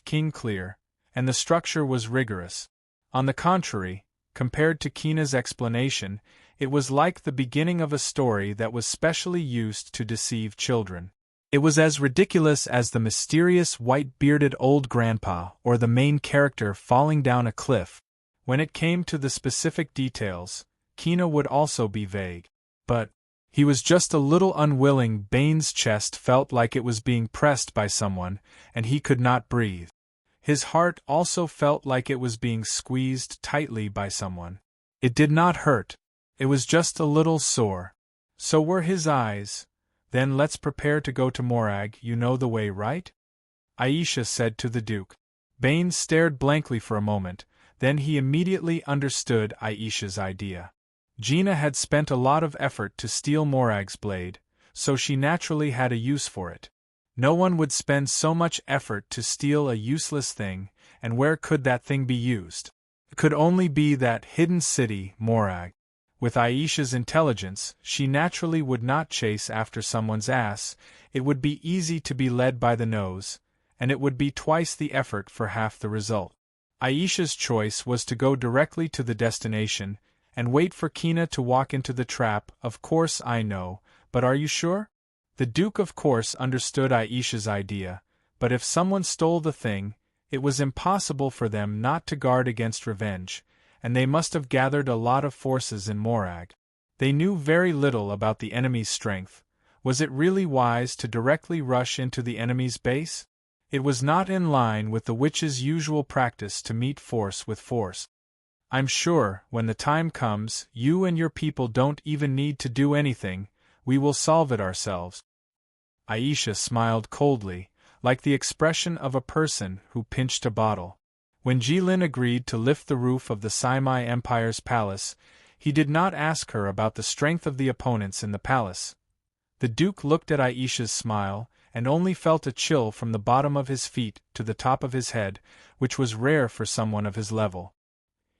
King clear, and the structure was rigorous. On the contrary, compared to Kina's explanation, it was like the beginning of a story that was specially used to deceive children. It was as ridiculous as the mysterious white-bearded old grandpa or the main character falling down a cliff. When it came to the specific details, Kina would also be vague. But he was just a little unwilling. Bane's chest felt like it was being pressed by someone, and he could not breathe. His heart also felt like it was being squeezed tightly by someone. It did not hurt. It was just a little sore. So were his eyes. Then let's prepare to go to Morag. You know the way, right? Aisha said to the Duke. Bane stared blankly for a moment, then he immediately understood Aisha's idea. Gina had spent a lot of effort to steal Morag's blade, so she naturally had a use for it. No one would spend so much effort to steal a useless thing, and where could that thing be used? It could only be that hidden city, Morag. With Aisha's intelligence, she naturally would not chase after someone's ass. It would be easy to be led by the nose, and it would be twice the effort for half the result. Aisha's choice was to go directly to the destination, and wait for Kina to walk into the trap. Of course I know, but are you sure? The Duke of course understood Aisha's idea, but if someone stole the thing, it was impossible for them not to guard against revenge, and they must have gathered a lot of forces in Morag. They knew very little about the enemy's strength. Was it really wise to directly rush into the enemy's base? It was not in line with the witch's usual practice to meet force with force. I'm sure, when the time comes, you and your people don't even need to do anything. We will solve it ourselves. Aisha smiled coldly, like the expression of a person who pinched a bottle. When Jilin agreed to lift the roof of the Saimai Empire's palace, he did not ask her about the strength of the opponents in the palace. The Duke looked at Aisha's smile, and only felt a chill from the bottom of his feet to the top of his head, which was rare for someone of his level.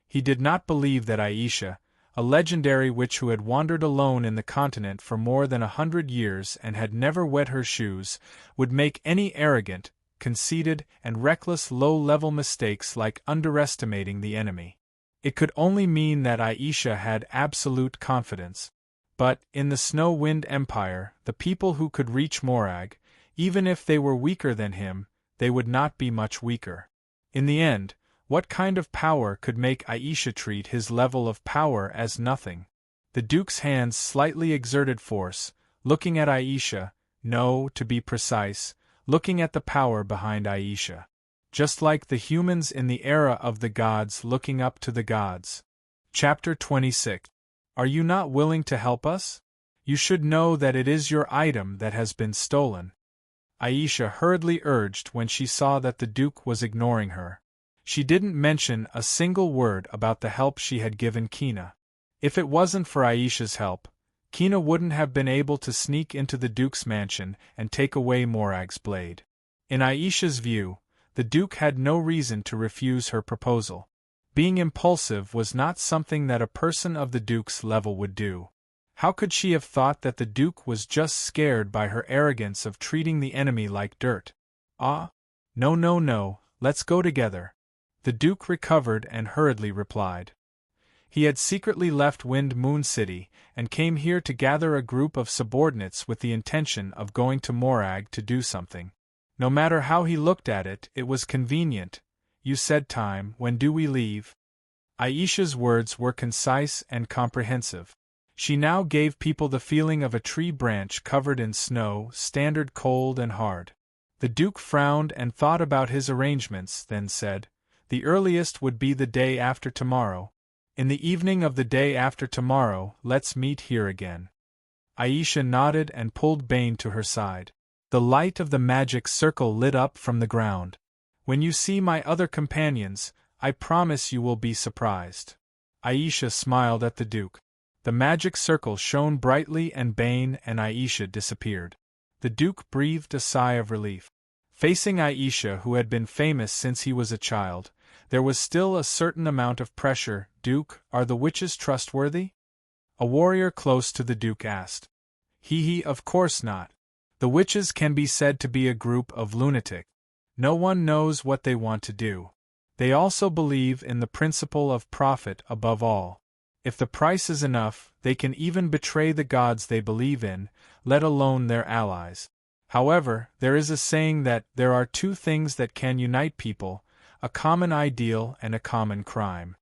He did not believe that Aisha, a legendary witch who had wandered alone in the continent for more than 100 years and had never wet her shoes, would make any arrogant, conceited, and reckless low-level mistakes like underestimating the enemy. It could only mean that Aisha had absolute confidence. But, in the Snow-Wind Empire, the people who could reach Morag, even if they were weaker than him, they would not be much weaker. In the end, what kind of power could make Aisha treat his level of power as nothing? The Duke's hands slightly exerted force, looking at Aisha, no, to be precise, looking at the power behind Aisha. Just like the humans in the era of the gods looking up to the gods. Chapter 26. Are you not willing to help us? You should know that it is your item that has been stolen. Aisha hurriedly urged when she saw that the Duke was ignoring her. She didn't mention a single word about the help she had given Kina. If it wasn't for Aisha's help, Kina wouldn't have been able to sneak into the Duke's mansion and take away Morag's blade. In Aisha's view, the Duke had no reason to refuse her proposal. Being impulsive was not something that a person of the Duke's level would do. How could she have thought that the Duke was just scared by her arrogance of treating the enemy like dirt? Ah? No, let's go together. The Duke recovered and hurriedly replied. He had secretly left Wind Moon City, and came here to gather a group of subordinates with the intention of going to Morag to do something. No matter how he looked at it, it was convenient. You said time, when do we leave? Aisha's words were concise and comprehensive. She now gave people the feeling of a tree branch covered in snow, standard cold and hard. The Duke frowned and thought about his arrangements, then said, The earliest would be the day after tomorrow. In the evening of the day after tomorrow, let's meet here again. Aisha nodded and pulled Bane to her side. The light of the magic circle lit up from the ground. When you see my other companions, I promise you will be surprised. Aisha smiled at the Duke. The magic circle shone brightly and Bane and Aisha disappeared. The Duke breathed a sigh of relief. Facing Aisha, who had been famous since he was a child, there was still a certain amount of pressure. Duke, are the witches trustworthy? A warrior close to the Duke asked. Of course not. The witches can be said to be a group of lunatics. No one knows what they want to do. They also believe in the principle of profit above all. If the price is enough, they can even betray the gods they believe in, let alone their allies. However, there is a saying that there are two things that can unite people, a common ideal and a common crime.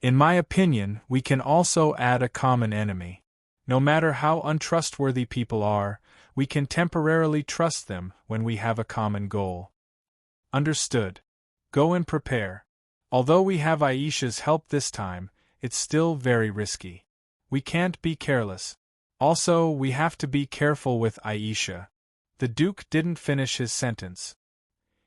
In my opinion, we can also add a common enemy. No matter how untrustworthy people are, we can temporarily trust them when we have a common goal. Understood. Go and prepare. Although we have Aisha's help this time, it's still very risky. We can't be careless. Also, we have to be careful with Aisha. The Duke didn't finish his sentence.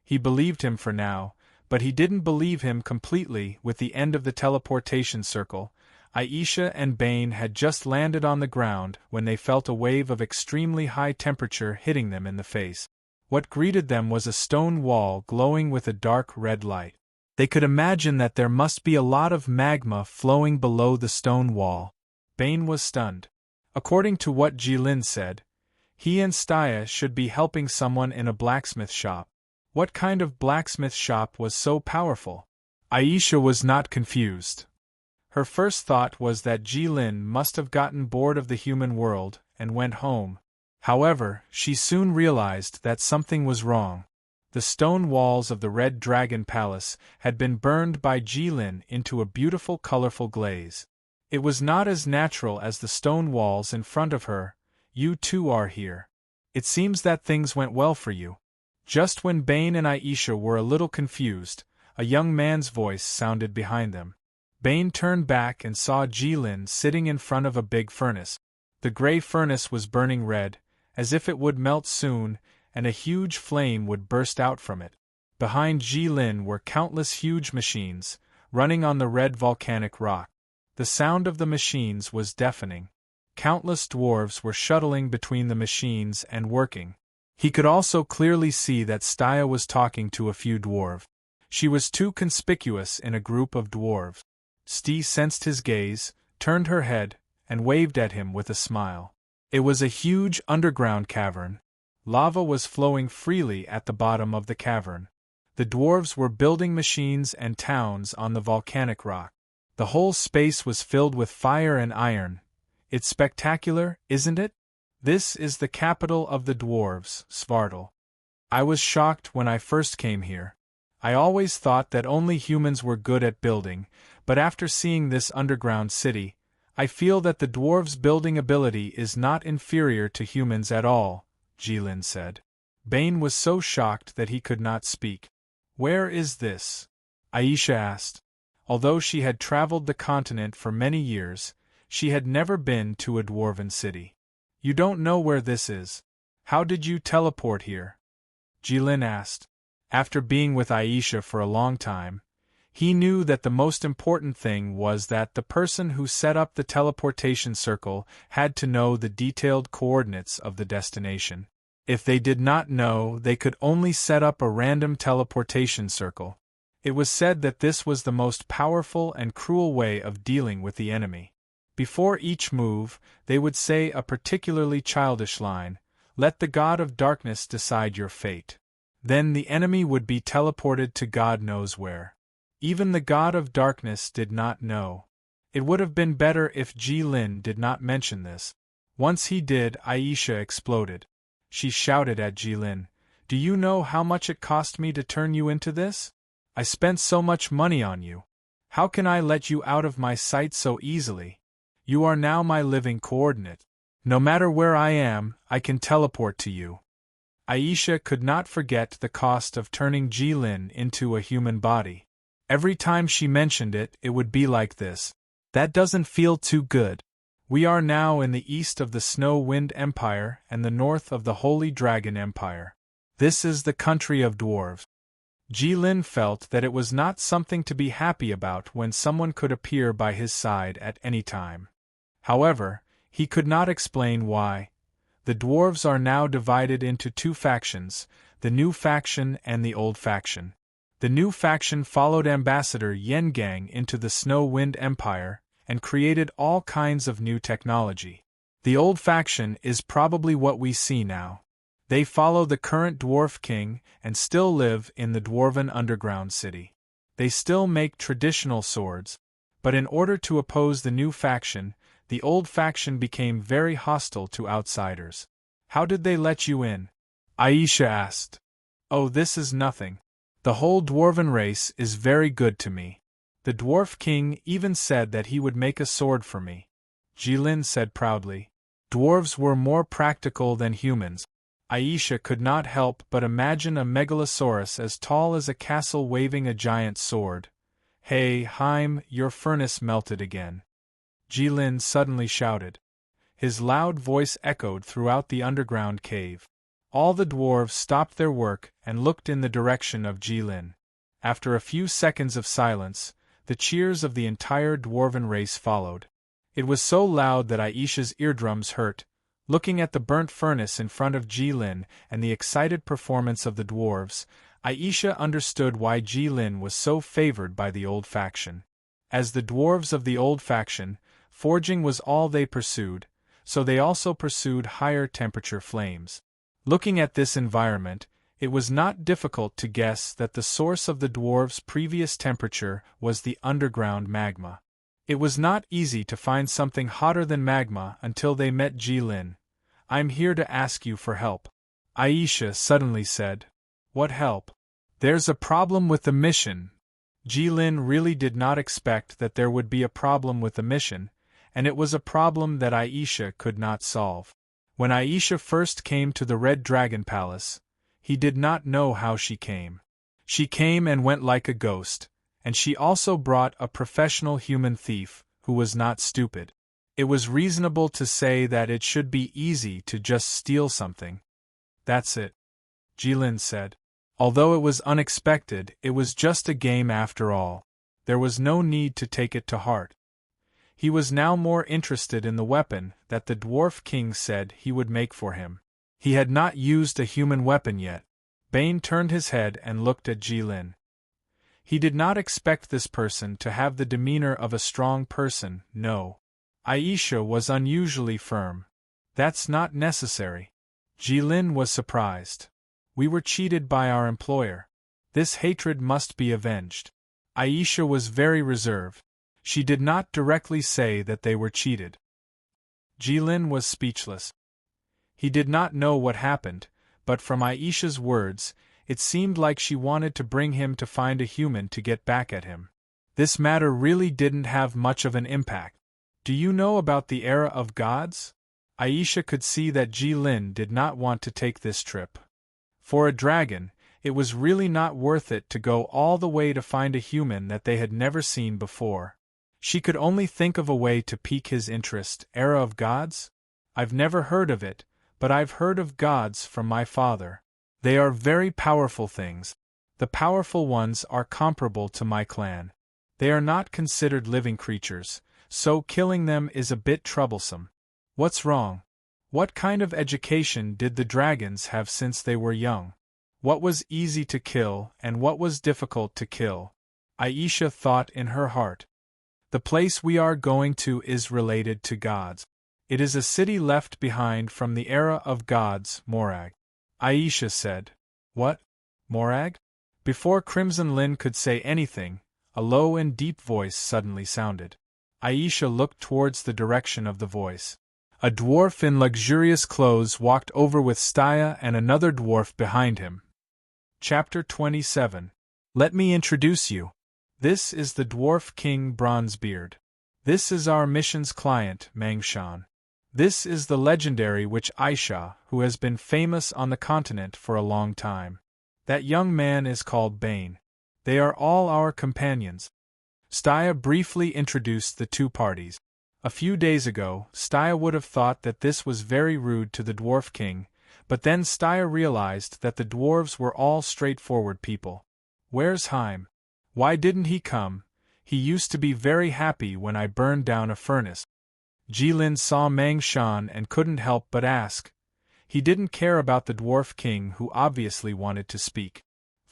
He believed him for now, but he didn't believe him completely. With the end of the teleportation circle, Aisha and Bane had just landed on the ground when they felt a wave of extremely high temperature hitting them in the face. What greeted them was a stone wall glowing with a dark red light. They could imagine that there must be a lot of magma flowing below the stone wall. Bane was stunned. According to what Jilin said, he and Staya should be helping someone in a blacksmith shop. What kind of blacksmith shop was so powerful? Aisha was not confused. Her first thought was that Jilin must have gotten bored of the human world and went home. However, she soon realized that something was wrong. The stone walls of the Red Dragon Palace had been burned by Jilin into a beautiful colorful glaze. It was not as natural as the stone walls in front of her. You too are here. It seems that things went well for you. Just when Bane and Aisha were a little confused, a young man's voice sounded behind them. Bane turned back and saw Jilin sitting in front of a big furnace. The gray furnace was burning red, as if it would melt soon, and a huge flame would burst out from it. Behind Jilin were countless huge machines, running on the red volcanic rock. The sound of the machines was deafening. Countless dwarves were shuttling between the machines and working. He could also clearly see that Staya was talking to a few dwarves. She was too conspicuous in a group of dwarves. Stee sensed his gaze, turned her head, and waved at him with a smile. It was a huge underground cavern. Lava was flowing freely at the bottom of the cavern. The dwarves were building machines and towns on the volcanic rock. The whole space was filled with fire and iron. It's spectacular, isn't it? This is the capital of the dwarves, Svartal. I was shocked when I first came here. I always thought that only humans were good at building, but after seeing this underground city, I feel that the dwarves' building ability is not inferior to humans at all, Jilin said. Bane was so shocked that he could not speak. Where is this? Aisha asked. Although she had traveled the continent for many years, she had never been to a dwarven city. You don't know where this is. How did you teleport here? Jilin asked. After being with Aisha for a long time, he knew that the most important thing was that the person who set up the teleportation circle had to know the detailed coordinates of the destination. If they did not know, they could only set up a random teleportation circle. It was said that this was the most powerful and cruel way of dealing with the enemy. Before each move, they would say a particularly childish line, "Let the god of darkness decide your fate." Then the enemy would be teleported to God knows where. Even the god of darkness did not know. It would have been better if Jilin did not mention this. Once he did, Aisha exploded. She shouted at Jilin, "Do you know how much it cost me to turn you into this? I spent so much money on you. How can I let you out of my sight so easily? You are now my living coordinate. No matter where I am, I can teleport to you." Aisha could not forget the cost of turning Jilin into a human body. Every time she mentioned it, it would be like this. "That doesn't feel too good. We are now in the east of the Snow Wind Empire and the north of the Holy Dragon Empire. This is the country of dwarves." Jilin felt that it was not something to be happy about when someone could appear by his side at any time. However, he could not explain why. The dwarves are now divided into two factions, the new faction and the old faction. The new faction followed Ambassador Yengang into the Snow Wind Empire and created all kinds of new technology. The old faction is probably what we see now. They follow the current dwarf king and still live in the dwarven underground city. They still make traditional swords, but in order to oppose the new faction, the old faction became very hostile to outsiders. "How did they let you in?" Aisha asked. "Oh, this is nothing. The whole dwarven race is very good to me. The dwarf king even said that he would make a sword for me," Jilin said proudly. Dwarves were more practical than humans. Aisha could not help but imagine a megalosaurus as tall as a castle waving a giant sword. "Hey, Haim, your furnace melted again," Jilin suddenly shouted. His loud voice echoed throughout the underground cave. All the dwarves stopped their work and looked in the direction of Jilin. After a few seconds of silence, the cheers of the entire dwarven race followed. It was so loud that Aisha's eardrums hurt. Looking at the burnt furnace in front of Jilin and the excited performance of the dwarves, Aisha understood why Jilin was so favored by the old faction. As the dwarves of the old faction, forging was all they pursued, so they also pursued higher temperature flames. Looking at this environment, it was not difficult to guess that the source of the dwarves' previous temperature was the underground magma. It was not easy to find something hotter than magma until they met Jilin. "I'm here to ask you for help," Aisha suddenly said. "What help?" "There's a problem with the mission." Jilin really did not expect that there would be a problem with the mission, and it was a problem that Aisha could not solve. When Aisha first came to the Red Dragon Palace, he did not know how she came. She came and went like a ghost, and she also brought a professional human thief, who was not stupid. It was reasonable to say that it should be easy to just steal something. "That's it," Jilin said. Although it was unexpected, it was just a game after all. There was no need to take it to heart. He was now more interested in the weapon that the dwarf king said he would make for him. He had not used a human weapon yet. Bane turned his head and looked at Jilin. He did not expect this person to have the demeanor of a strong person, no. Aisha was unusually firm. "That's not necessary." Jilin was surprised. "We were cheated by our employer. This hatred must be avenged." Aisha was very reserved. She did not directly say that they were cheated. Jilin was speechless. He did not know what happened, but from Aisha's words, it seemed like she wanted to bring him to find a human to get back at him. This matter really didn't have much of an impact. "Do you know about the era of gods?" Aisha could see that Jilin did not want to take this trip. For a dragon, it was really not worth it to go all the way to find a human that they had never seen before. She could only think of a way to pique his interest. "Era of gods? I've never heard of it, but I've heard of gods from my father. They are very powerful things. The powerful ones are comparable to my clan. They are not considered living creatures, so killing them is a bit troublesome." "What's wrong? What kind of education did the dragons have since they were young? What was easy to kill and what was difficult to kill?" Aisha thought in her heart. "The place we are going to is related to gods. It is a city left behind from the era of gods, Morag." Aisha said. "What? Morag?" Before Crimson Lynn could say anything, A low and deep voice suddenly sounded. Aisha looked towards the direction of the voice. A dwarf in luxurious clothes walked over with Staya and another dwarf behind him. Chapter 27. Let me introduce you. This is the Dwarf King Bronzebeard. This is our mission's client, Mangshan. This is the legendary witch Aisha, who has been famous on the continent for a long time. That young man is called Bane. They are all our companions. Staya briefly introduced the two parties. A few days ago, Staya would have thought that this was very rude to the Dwarf King, but then Staya realized that the dwarves were all straightforward people. Where's Heim? Why didn't he come? He used to be very happy when I burned down a furnace. Jilin saw Mangshan and couldn't help but ask. He didn't care about the Dwarf King, who obviously wanted to speak.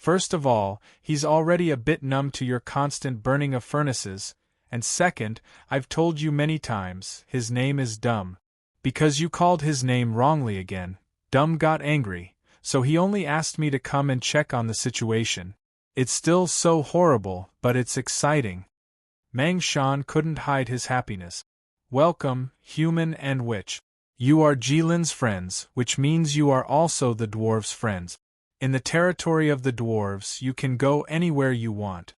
First of all, he's already a bit numb to your constant burning of furnaces, and second, I've told you many times, his name is Dumb. Because you called his name wrongly again, Dumb got angry, so he only asked me to come and check on the situation. It's still so horrible, but it's exciting. Mangshan couldn't hide his happiness. Welcome, human and witch. You are Jilin's friends, which means you are also the dwarves' friends. In the territory of the dwarves, you can go anywhere you want.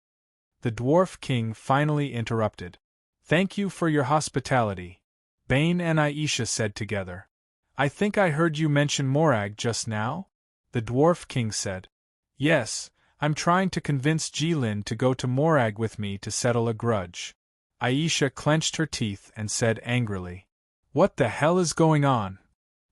The Dwarf King finally interrupted. Thank you for your hospitality, Bane and Aisha said together. I think I heard you mention Morag just now? The Dwarf King said. Yes, I'm trying to convince Jilin to go to Morag with me to settle a grudge. Aisha clenched her teeth and said angrily. What the hell is going on?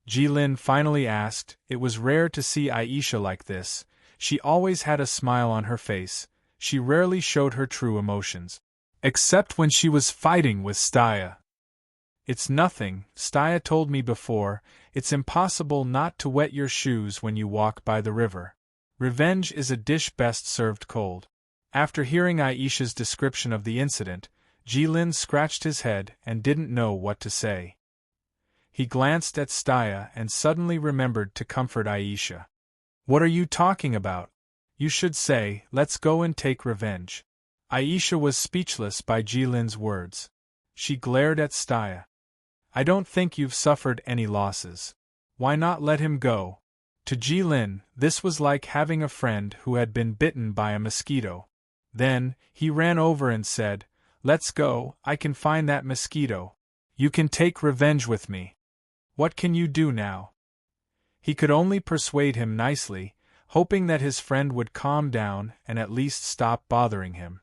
Jilin finally asked. It was rare to see Aisha like this. She always had a smile on her face. She rarely showed her true emotions. Except when she was fighting with Staya. It's nothing, Staya told me before. It's impossible not to wet your shoes when you walk by the river. Revenge is a dish best served cold. After hearing Aisha's description of the incident, Jilin scratched his head and didn't know what to say. He glanced at Staya and suddenly remembered to comfort Aisha. What are you talking about? You should say, let's go and take revenge. Aisha was speechless by Jilin's words. She glared at Staya. I don't think you've suffered any losses. Why not let him go? To Jilin, this was like having a friend who had been bitten by a mosquito. Then, he ran over and said, Let's go, I can find that mosquito. You can take revenge with me. What can you do now? He could only persuade him nicely, hoping that his friend would calm down and at least stop bothering him.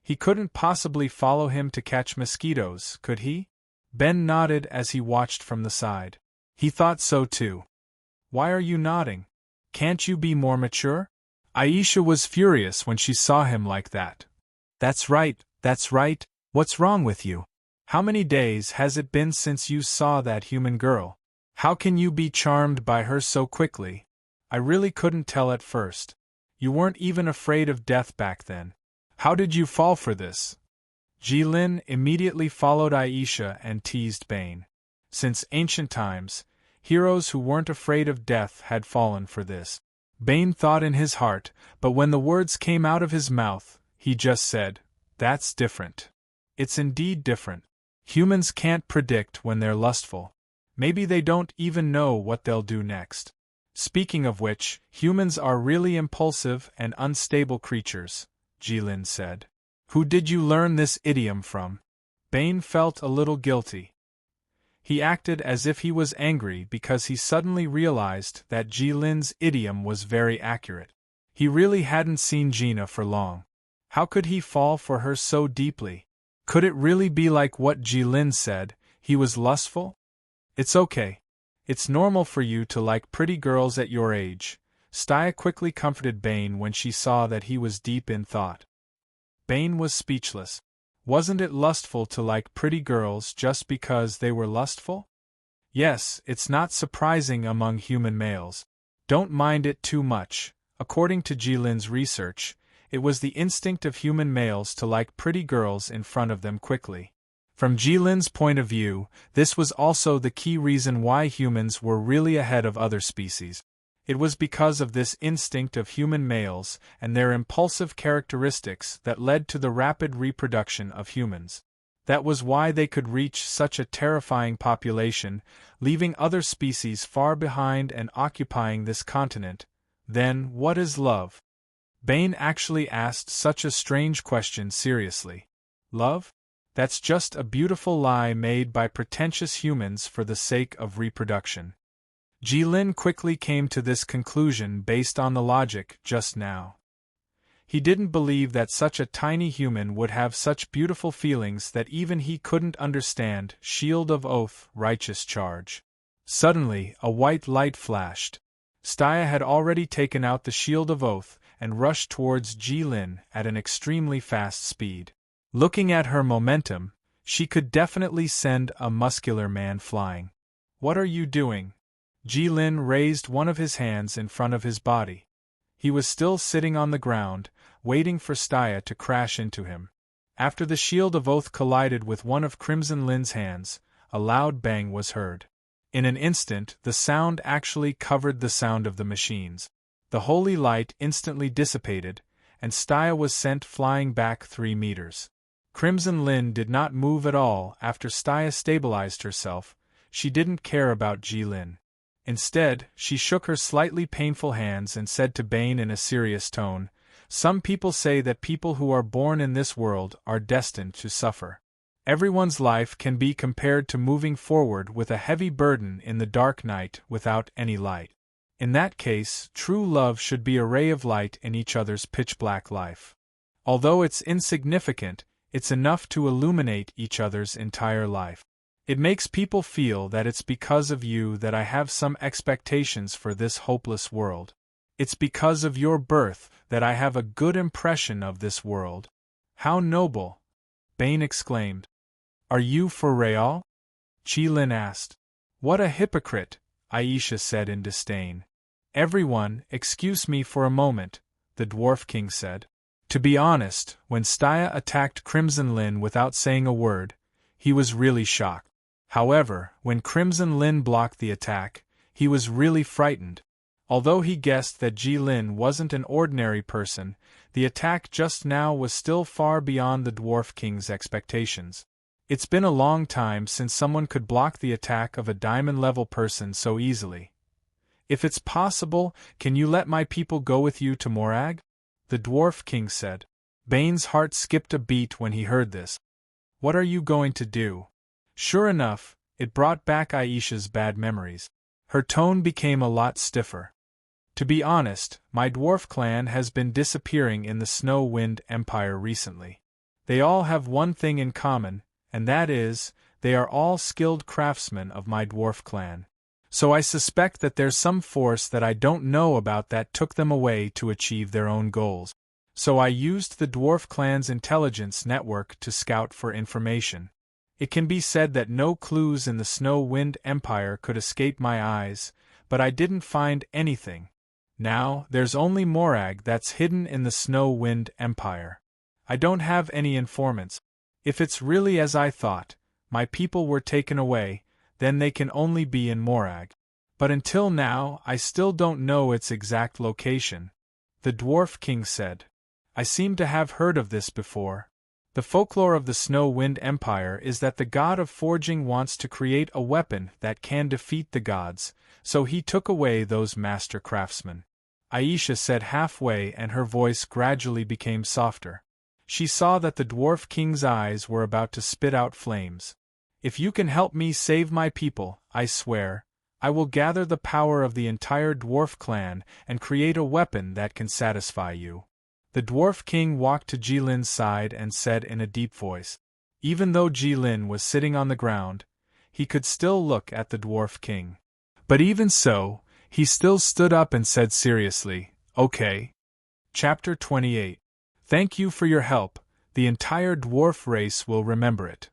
He couldn't possibly follow him to catch mosquitoes, could he? Ben nodded as he watched from the side. He thought so too. Why are you nodding? Can't you be more mature? Aisha was furious when she saw him like that. That's right, what's wrong with you? How many days has it been since you saw that human girl? How can you be charmed by her so quickly? I really couldn't tell at first. You weren't even afraid of death back then. How did you fall for this? Jilin immediately followed Aisha and teased Bane. Since ancient times, heroes who weren't afraid of death had fallen for this. Bane thought in his heart, but when the words came out of his mouth, he just said, That's different. It's indeed different. Humans can't predict when they're lustful. Maybe they don't even know what they'll do next. Speaking of which, humans are really impulsive and unstable creatures, Jilin said. Who did you learn this idiom from? Bane felt a little guilty. He acted as if he was angry because he suddenly realized that Jilin's idiom was very accurate. He really hadn't seen Gina for long. How could he fall for her so deeply? Could it really be like what Jilin said, he was lustful? It's okay. It's normal for you to like pretty girls at your age. Staya quickly comforted Bane when she saw that he was deep in thought. Bane was speechless. Wasn't it lustful to like pretty girls just because they were lustful? Yes, it's not surprising among human males. Don't mind it too much. According to Jilin's research, it was the instinct of human males to like pretty girls in front of them quickly. From Jilin's point of view, this was also the key reason why humans were really ahead of other species. It was because of this instinct of human males and their impulsive characteristics that led to the rapid reproduction of humans. That was why they could reach such a terrifying population, leaving other species far behind and occupying this continent. Then, what is love? Bain actually asked such a strange question seriously. Love? That's just a beautiful lie made by pretentious humans for the sake of reproduction. Jilin quickly came to this conclusion based on the logic just now. He didn't believe that such a tiny human would have such beautiful feelings that even he couldn't understand. Shield of Oath, righteous charge. Suddenly, a white light flashed. Staya had already taken out the Shield of Oath and rushed towards Jilin at an extremely fast speed. Looking at her momentum, she could definitely send a muscular man flying. What are you doing? Jilin raised one of his hands in front of his body. He was still sitting on the ground, waiting for Staya to crash into him. After the Shield of Oath collided with one of Crimson Lin's hands, a loud bang was heard. In an instant, the sound actually covered the sound of the machines. The holy light instantly dissipated, and Staya was sent flying back 3 meters. Crimson Lin did not move at all after Staya stabilized herself. She didn't care about Jilin. Instead, she shook her slightly painful hands and said to Bain in a serious tone, "Some people say that people who are born in this world are destined to suffer. Everyone's life can be compared to moving forward with a heavy burden in the dark night without any light. In that case, true love should be a ray of light in each other's pitch-black life. Although it's insignificant, it's enough to illuminate each other's entire life. It makes people feel that it's because of you that I have some expectations for this hopeless world. It's because of your birth that I have a good impression of this world." "How noble!" Bain exclaimed. "Are you for real?" Jilin asked. "What a hypocrite," Aisha said in disdain. "Everyone, excuse me for a moment," the Dwarf King said. To be honest, when Staya attacked Crimson Lin without saying a word, he was really shocked. However, when Crimson Lin blocked the attack, he was really frightened. Although he guessed that Jilin wasn't an ordinary person, the attack just now was still far beyond the Dwarf King's expectations. It's been a long time since someone could block the attack of a diamond-level person so easily. "If it's possible, can you let my people go with you to Morag?" the Dwarf King said. Bain's heart skipped a beat when he heard this. "What are you going to do?" Sure enough, it brought back Aisha's bad memories. Her tone became a lot stiffer. "To be honest, my dwarf clan has been disappearing in the Snow Wind Empire recently. They all have one thing in common, and that is, they are all skilled craftsmen of my dwarf clan. So I suspect that there's some force that I don't know about that took them away to achieve their own goals. So I used the dwarf clan's intelligence network to scout for information. It can be said that no clues in the Snow Wind Empire could escape my eyes, but I didn't find anything. Now, there's only Morag that's hidden in the Snow Wind Empire. I don't have any informants. If it's really as I thought, my people were taken away, then they can only be in Morag. But until now, I still don't know its exact location," the Dwarf King said. "I seem to have heard of this before. The folklore of the Snow Wind Empire is that the god of forging wants to create a weapon that can defeat the gods, so he took away those master craftsmen." Aisha said halfway and her voice gradually became softer. She saw that the Dwarf King's eyes were about to spit out flames. "If you can help me save my people, I swear, I will gather the power of the entire dwarf clan and create a weapon that can satisfy you." The Dwarf King walked to Jilin's side and said in a deep voice. Even though Jilin was sitting on the ground, he could still look at the Dwarf King. But even so, he still stood up and said seriously, "Okay." Chapter 28. Thank you for your help, the entire dwarf race will remember it.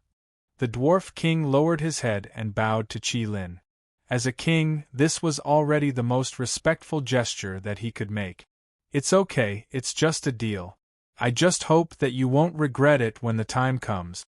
The Dwarf King lowered his head and bowed to Jilin. As a king, this was already the most respectful gesture that he could make. "It's okay, it's just a deal. I just hope that you won't regret it when the time comes."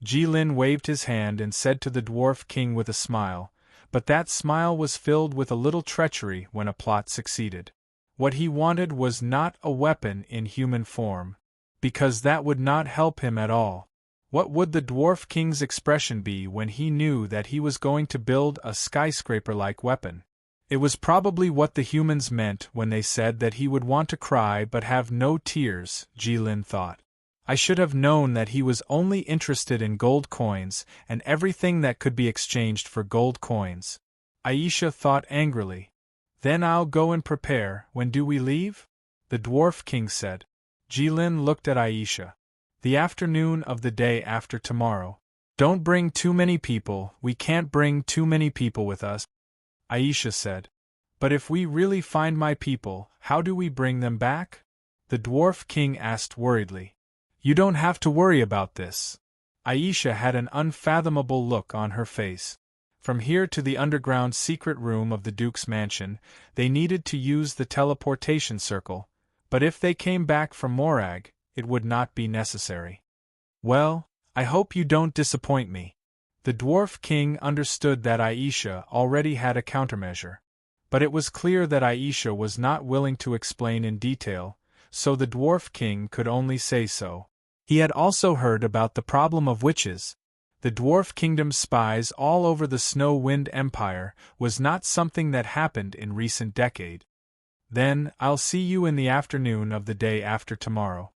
Jilin waved his hand and said to the Dwarf King with a smile, But that smile was filled with a little treachery when a plot succeeded. What he wanted was not a weapon in human form, because that would not help him at all. What would the Dwarf King's expression be when he knew that he was going to build a skyscraper-like weapon? It was probably what the humans meant when they said that he would want to cry but have no tears, Jilin thought. I should have known that he was only interested in gold coins and everything that could be exchanged for gold coins. Aisha thought angrily. Then I'll go and prepare. When do we leave? The Dwarf King said. Jilin looked at Aisha. The afternoon of the day after tomorrow. Don't bring too many people, we can't bring too many people with us, Aisha said. But if we really find my people, how do we bring them back? The Dwarf King asked worriedly. You don't have to worry about this. Aisha had an unfathomable look on her face. From here to the underground secret room of the Duke's mansion, they needed to use the teleportation circle, but if they came back from Morag, it would not be necessary. Well, I hope you don't disappoint me. The Dwarf King understood that Aisha already had a countermeasure. But it was clear that Aisha was not willing to explain in detail, so the Dwarf King could only say so. He had also heard about the problem of witches. The Dwarf Kingdom's spies all over the Snow Wind Empire was not something that happened in recent decade. Then, I'll see you in the afternoon of the day after tomorrow.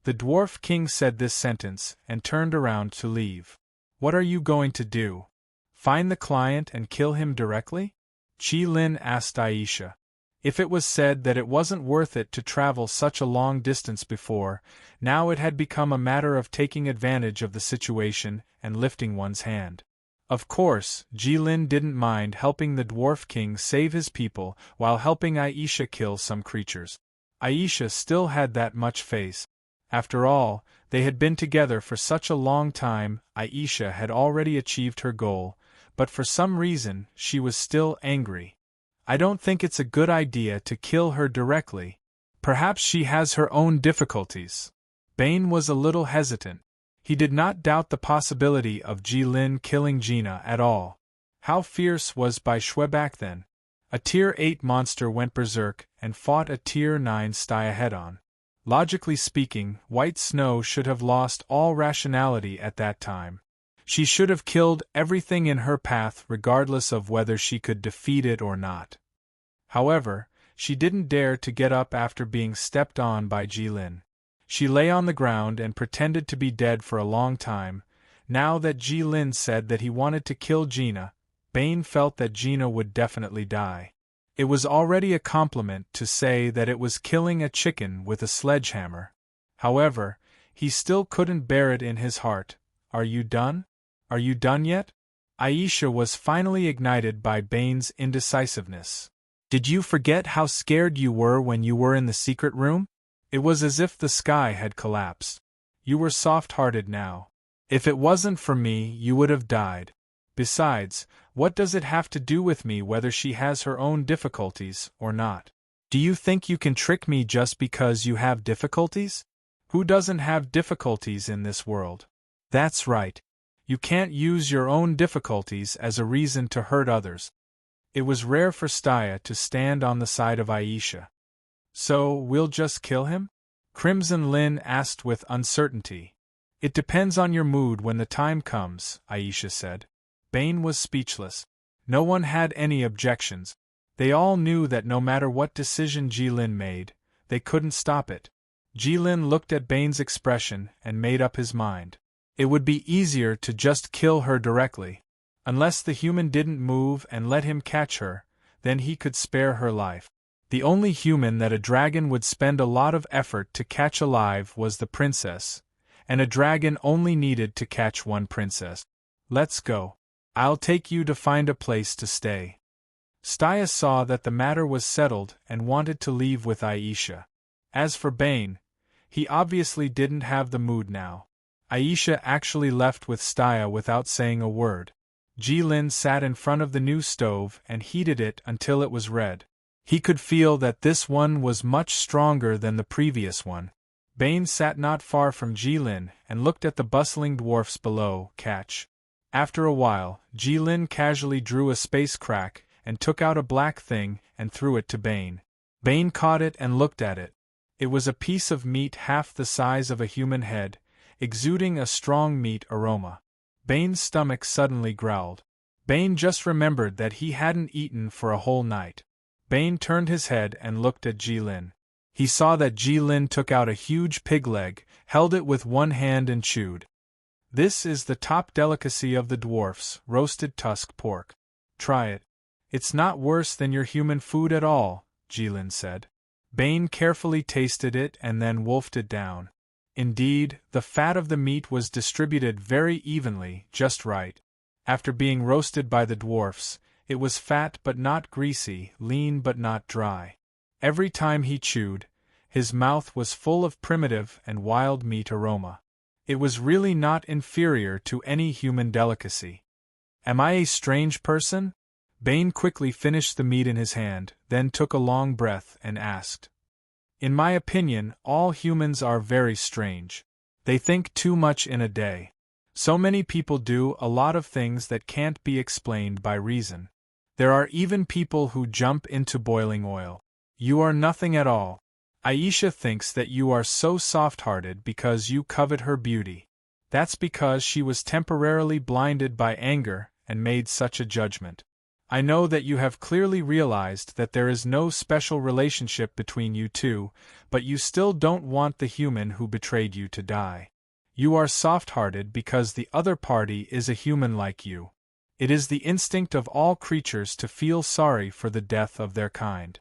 The Dwarf King said this sentence and turned around to leave. What are you going to do? Find the client and kill him directly? Jilin asked Aisha. If it was said that it wasn't worth it to travel such a long distance before, now it had become a matter of taking advantage of the situation and lifting one's hand. Of course, Jilin didn't mind helping the Dwarf King save his people while helping Aisha kill some creatures. Aisha still had that much face. After all, they had been together for such a long time. Aisha had already achieved her goal, but for some reason she was still angry. I don't think it's a good idea to kill her directly. Perhaps she has her own difficulties. Bane was a little hesitant. He did not doubt the possibility of Jilin killing Gina at all. How fierce was Bai Shwebak then? A Tier 8 monster went berserk and fought a Tier 9 Staya head-on. Logically speaking, White Snow should have lost all rationality at that time. She should have killed everything in her path regardless of whether she could defeat it or not. However, she didn't dare to get up after being stepped on by Jilin. She lay on the ground and pretended to be dead for a long time. Now that Jilin said that he wanted to kill Gina, Bane felt that Gina would definitely die. It was already a compliment to say that it was killing a chicken with a sledgehammer. However, he still couldn't bear it in his heart. Are you done? Are you done yet? Aisha was finally ignited by Bane's indecisiveness. Did you forget how scared you were when you were in the secret room? It was as if the sky had collapsed. You were soft-hearted now. If it wasn't for me, you would have died. Besides, what does it have to do with me whether she has her own difficulties or not? Do you think you can trick me just because you have difficulties? Who doesn't have difficulties in this world? That's right. You can't use your own difficulties as a reason to hurt others. It was rare for Staya to stand on the side of Aisha. So, we'll just kill him? Crimson Lyn asked with uncertainty. It depends on your mood when the time comes, Aisha said. Bane was speechless. No one had any objections. They all knew that no matter what decision Jilin made, they couldn't stop it. Jilin looked at Bane's expression and made up his mind. It would be easier to just kill her directly. Unless the human didn't move and let him catch her, then he could spare her life. The only human that a dragon would spend a lot of effort to catch alive was the princess, and a dragon only needed to catch one princess. Let's go. I'll take you to find a place to stay. Staya saw that the matter was settled and wanted to leave with Aisha. As for Bane, he obviously didn't have the mood now. Aisha actually left with Staya without saying a word. Jilin sat in front of the new stove and heated it until it was red. He could feel that this one was much stronger than the previous one. Bane sat not far from Jilin and looked at the bustling dwarfs below. Catch. After a while, Jilin casually drew a space crack and took out a black thing and threw it to Bane. Bane caught it and looked at it. It was a piece of meat half the size of a human head, exuding a strong meat aroma. Bane's stomach suddenly growled. Bane just remembered that he hadn't eaten for a whole night. Bane turned his head and looked at Jilin. He saw that Jilin took out a huge pig leg, held it with one hand and chewed. "This is the top delicacy of the dwarfs, roasted tusk pork. Try it. It's not worse than your human food at all," Jilin said. Bane carefully tasted it and then wolfed it down. Indeed, the fat of the meat was distributed very evenly, just right. After being roasted by the dwarfs, it was fat but not greasy, lean but not dry. Every time he chewed, his mouth was full of primitive and wild meat aroma. It was really not inferior to any human delicacy. "Am I a strange person?" Bane quickly finished the meat in his hand, then took a long breath and asked. "In my opinion, all humans are very strange. They think too much in a day. So many people do a lot of things that can't be explained by reason. There are even people who jump into boiling oil. You are nothing at all. Aisha thinks that you are so soft-hearted because you covet her beauty. That's because she was temporarily blinded by anger and made such a judgment. I know that you have clearly realized that there is no special relationship between you two, but you still don't want the human who betrayed you to die. You are soft-hearted because the other party is a human like you. It is the instinct of all creatures to feel sorry for the death of their kind.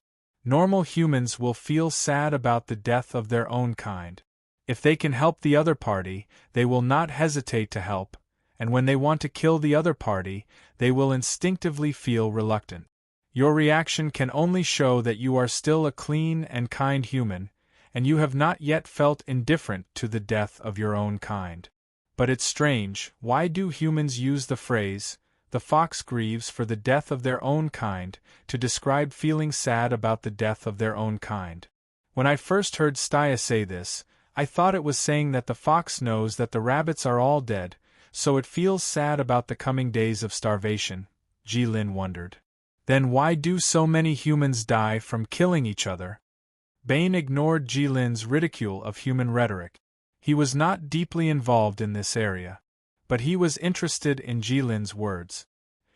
Normal humans will feel sad about the death of their own kind. If they can help the other party, they will not hesitate to help, and when they want to kill the other party, they will instinctively feel reluctant. Your reaction can only show that you are still a clean and kind human, and you have not yet felt indifferent to the death of your own kind. But it's strange, why do humans use the phrase, "The fox grieves for the death of their own kind," to describe feeling sad about the death of their own kind? When I first heard Staya say this, I thought it was saying that the fox knows that the rabbits are all dead, so it feels sad about the coming days of starvation, Jilin wondered. Then why do so many humans die from killing each other? Bane ignored Jilin's ridicule of human rhetoric. He was not deeply involved in this area. But he was interested in Jilin's words.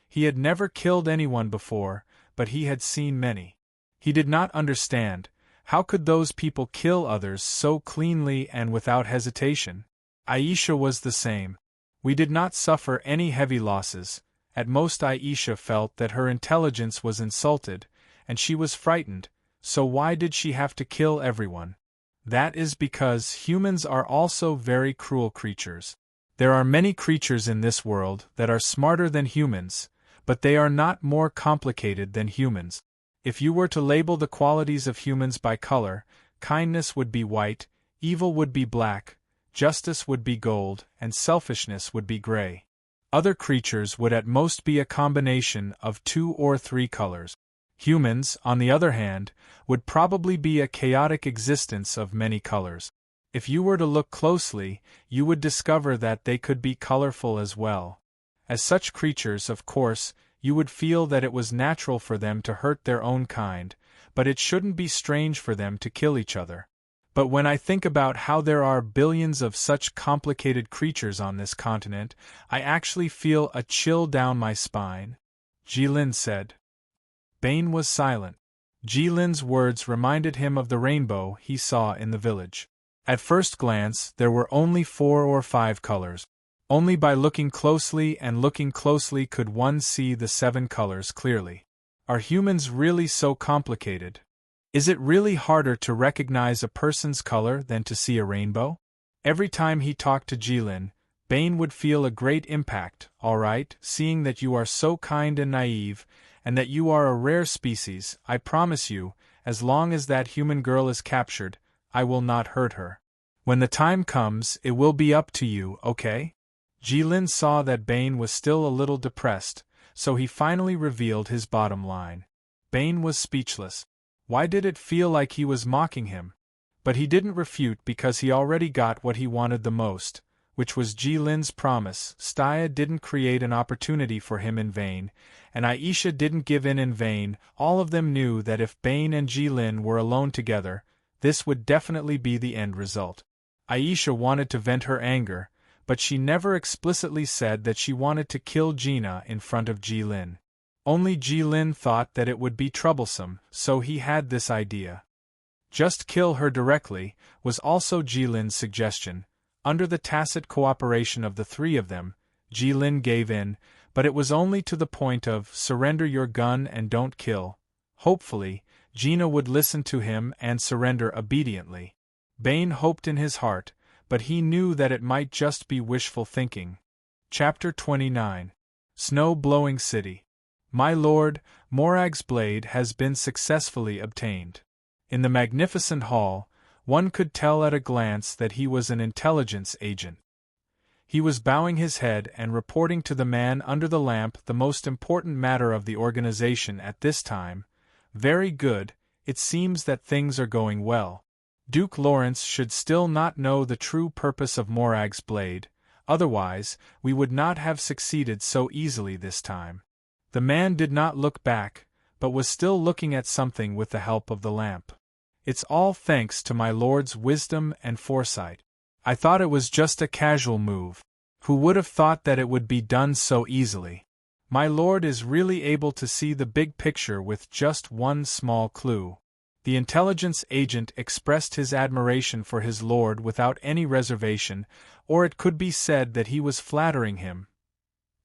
He had never killed anyone before, but he had seen many. He did not understand, how could those people kill others so cleanly and without hesitation? Aisha was the same. We did not suffer any heavy losses. At most Aisha felt that her intelligence was insulted, and she was frightened, so why did she have to kill everyone? That is because humans are also very cruel creatures. There are many creatures in this world that are smarter than humans, but they are not more complicated than humans. If you were to label the qualities of humans by color, kindness would be white, evil would be black, justice would be gold, and selfishness would be gray. Other creatures would at most be a combination of 2 or 3 colors. Humans, on the other hand, would probably be a chaotic existence of many colors. If you were to look closely, you would discover that they could be colorful as well. As such creatures, of course, you would feel that it was natural for them to hurt their own kind, but it shouldn't be strange for them to kill each other. But when I think about how there are billions of such complicated creatures on this continent, I actually feel a chill down my spine, Jilin said. Bane was silent. Jilin's words reminded him of the rainbow he saw in the village. At first glance, there were only 4 or 5 colors. Only by looking closely could one see the 7 colors clearly. Are humans really so complicated? Is it really harder to recognize a person's color than to see a rainbow? Every time he talked to Jilin, Bane would feel a great impact, all right, seeing that you are so kind and naive, and that you are a rare species. I promise you, as long as that human girl is captured, I will not hurt her. When the time comes, it will be up to you, okay? Jilin saw that Bane was still a little depressed, so he finally revealed his bottom line. Bane was speechless. Why did it feel like he was mocking him? But he didn't refute because he already got what he wanted the most, which was Jilin's promise. Staya didn't create an opportunity for him in vain, and Aisha didn't give in vain. All of them knew that if Bane and Jilin were alone together, this would definitely be the end result. Aisha wanted to vent her anger, but she never explicitly said that she wanted to kill Gina in front of Jilin. Only Jilin thought that it would be troublesome, so he had this idea. Just kill her directly, was also Jilin's suggestion. Under the tacit cooperation of the three of them, Jilin gave in, but it was only to the point of surrender your gun and don't kill. Hopefully, Gina would listen to him and surrender obediently. Bane hoped in his heart, but he knew that it might just be wishful thinking. Chapter 29. Snow-Blowing City. My lord, Morag's blade has been successfully obtained. In the magnificent hall, one could tell at a glance that he was an intelligence agent. He was bowing his head and reporting to the man under the lamp the most important matter of the organization at this time. Very good, it seems that things are going well. Duke Lawrence should still not know the true purpose of Morag's blade, otherwise, we would not have succeeded so easily this time. The man did not look back, but was still looking at something with the help of the lamp. It's all thanks to my lord's wisdom and foresight. I thought it was just a casual move. Who would have thought that it would be done so easily? My lord is really able to see the big picture with just one small clue. The intelligence agent expressed his admiration for his lord without any reservation, or it could be said that he was flattering him.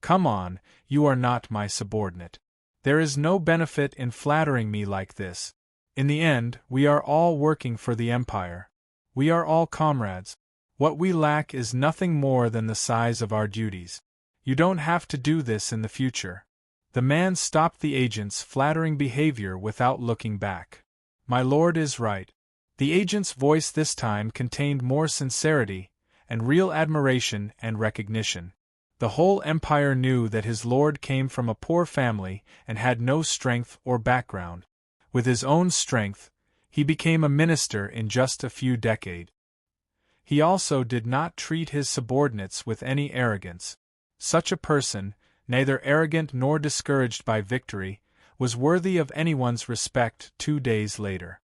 Come on, you are not my subordinate. There is no benefit in flattering me like this. In the end, we are all working for the Empire. We are all comrades. What we lack is nothing more than the size of our duties. You don't have to do this in the future. The man stopped the agent's flattering behavior without looking back. My lord is right. The agent's voice this time contained more sincerity, and real admiration and recognition. The whole empire knew that his lord came from a poor family and had no strength or background. With his own strength, he became a minister in just a few decades. He also did not treat his subordinates with any arrogance. Such a person, neither arrogant nor discouraged by victory, was worthy of anyone's respect 2 days later.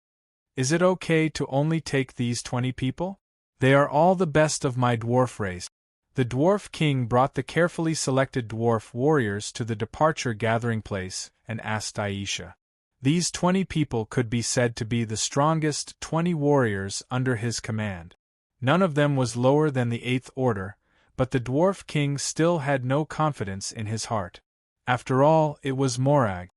Is it okay to only take these 20 people? They are all the best of my dwarf race. The dwarf king brought the carefully selected dwarf warriors to the departure gathering place and asked Aisha. These 20 people could be said to be the strongest 20 warriors under his command. None of them was lower than the 8th order, but the dwarf king still had no confidence in his heart. After all, it was Morag.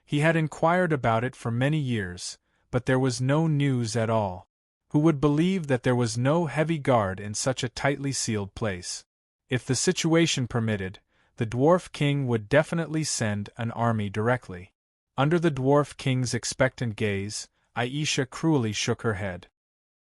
He had inquired about it for many years, but there was no news at all. Who would believe that there was no heavy guard in such a tightly sealed place? If the situation permitted, the dwarf king would definitely send an army directly. Under the dwarf king's expectant gaze, Aisha cruelly shook her head.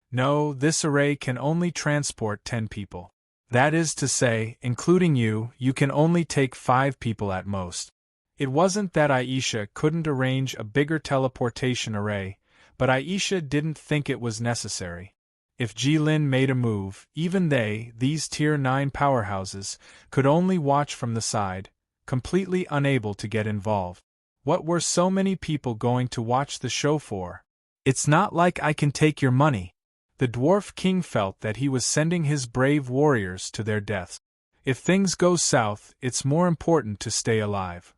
No, this array can only transport 10 people. That is to say, including you, you can only take 5 people at most. It wasn't that Aisha couldn't arrange a bigger teleportation array, but Aisha didn't think it was necessary. If Jilin made a move, even these Tier 9 powerhouses, could only watch from the side, completely unable to get involved. What were so many people going to watch the show for? It's not like I can take your money. The dwarf king felt that he was sending his brave warriors to their deaths. If things go south, it's more important to stay alive.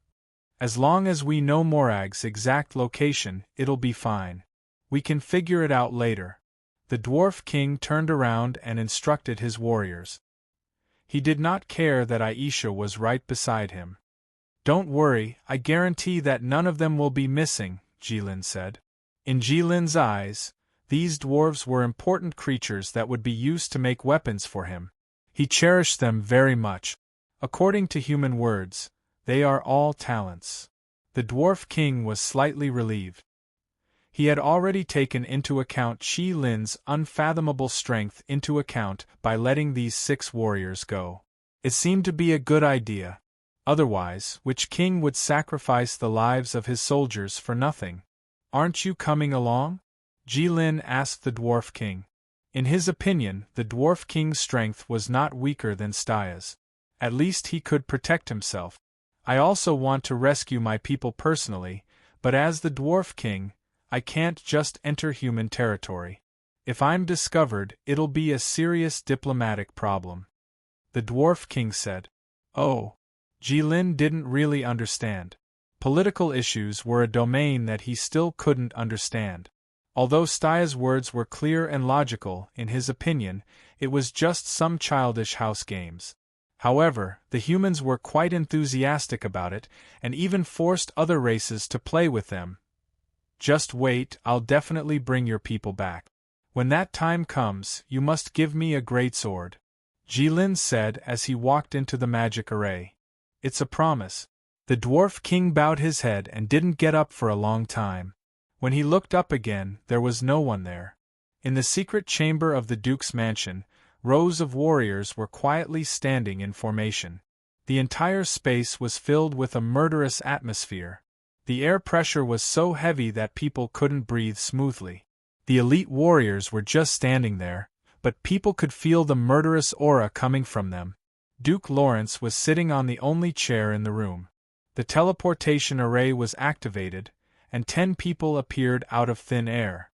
As long as we know Morag's exact location, it'll be fine. We can figure it out later. The dwarf king turned around and instructed his warriors. He did not care that Aisha was right beside him. Don't worry, I guarantee that none of them will be missing, Jilin said. In Jilin's eyes, these dwarves were important creatures that would be used to make weapons for him. He cherished them very much. According to human words, they are all talents. The dwarf king was slightly relieved. He had already taken into account Jilin's unfathomable strength into account by letting these 6 warriors go. It seemed to be a good idea. Otherwise, which king would sacrifice the lives of his soldiers for nothing? Aren't you coming along? Jilin asked the dwarf king. In his opinion, the Dwarf King's strength was not weaker than Stia's. At least he could protect himself. I also want to rescue my people personally, but as the Dwarf King, I can't just enter human territory. If I'm discovered, it'll be a serious diplomatic problem. The Dwarf King said. Oh. Jilin didn't really understand. Political issues were a domain that he still couldn't understand. Although Stia's words were clear and logical, in his opinion, it was just some childish house games. However, the humans were quite enthusiastic about it, and even forced other races to play with them. Just wait, I'll definitely bring your people back. When that time comes, you must give me a great sword, Jilin said as he walked into the magic array. It's a promise. The Dwarf King bowed his head and didn't get up for a long time. When he looked up again, there was no one there. In the secret chamber of the Duke's mansion, rows of warriors were quietly standing in formation. The entire space was filled with a murderous atmosphere. The air pressure was so heavy that people couldn't breathe smoothly. The elite warriors were just standing there, but people could feel the murderous aura coming from them. Duke Lawrence was sitting on the only chair in the room. The teleportation array was activated, and 10 people appeared out of thin air.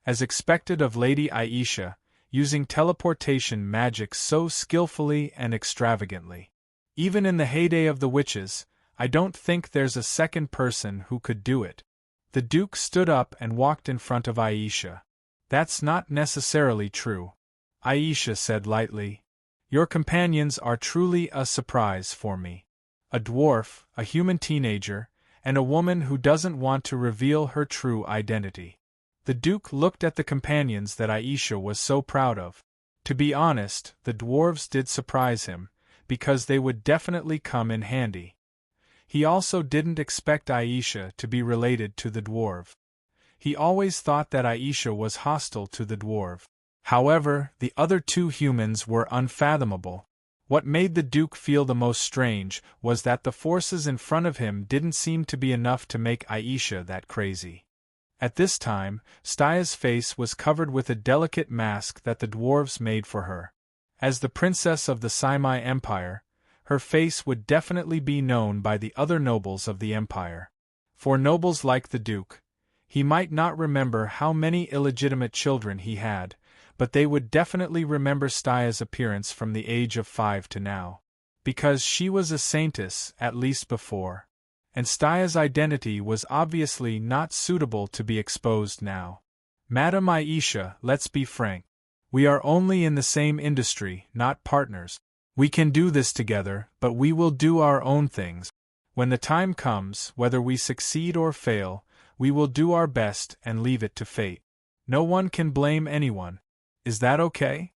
As expected of Lady Aisha, using teleportation magic so skillfully and extravagantly. Even in the heyday of the witches, I don't think there's a second person who could do it. The Duke stood up and walked in front of Aisha. That's not necessarily true, Aisha said lightly. Your companions are truly a surprise for me. A dwarf, a human teenager, and a woman who doesn't want to reveal her true identity. The Duke looked at the companions that Aisha was so proud of. To be honest, the dwarves did surprise him, because they would definitely come in handy. He also didn't expect Aisha to be related to the dwarf. He always thought that Aisha was hostile to the dwarf. However, the other 2 humans were unfathomable. What made the Duke feel the most strange was that the forces in front of him didn't seem to be enough to make Aisha that crazy. At this time, Stia's face was covered with a delicate mask that the dwarves made for her. As the princess of the Saimai Empire, her face would definitely be known by the other nobles of the empire. For nobles like the Duke, he might not remember how many illegitimate children he had, but they would definitely remember Stia's appearance from the age of 5 to now. Because she was a saintess, at least before. And Stia's identity was obviously not suitable to be exposed now. Madam Aisha, let's be frank. We are only in the same industry, not partners. We can do this together, but we will do our own things. When the time comes, whether we succeed or fail, we will do our best and leave it to fate. No one can blame anyone. Is that okay?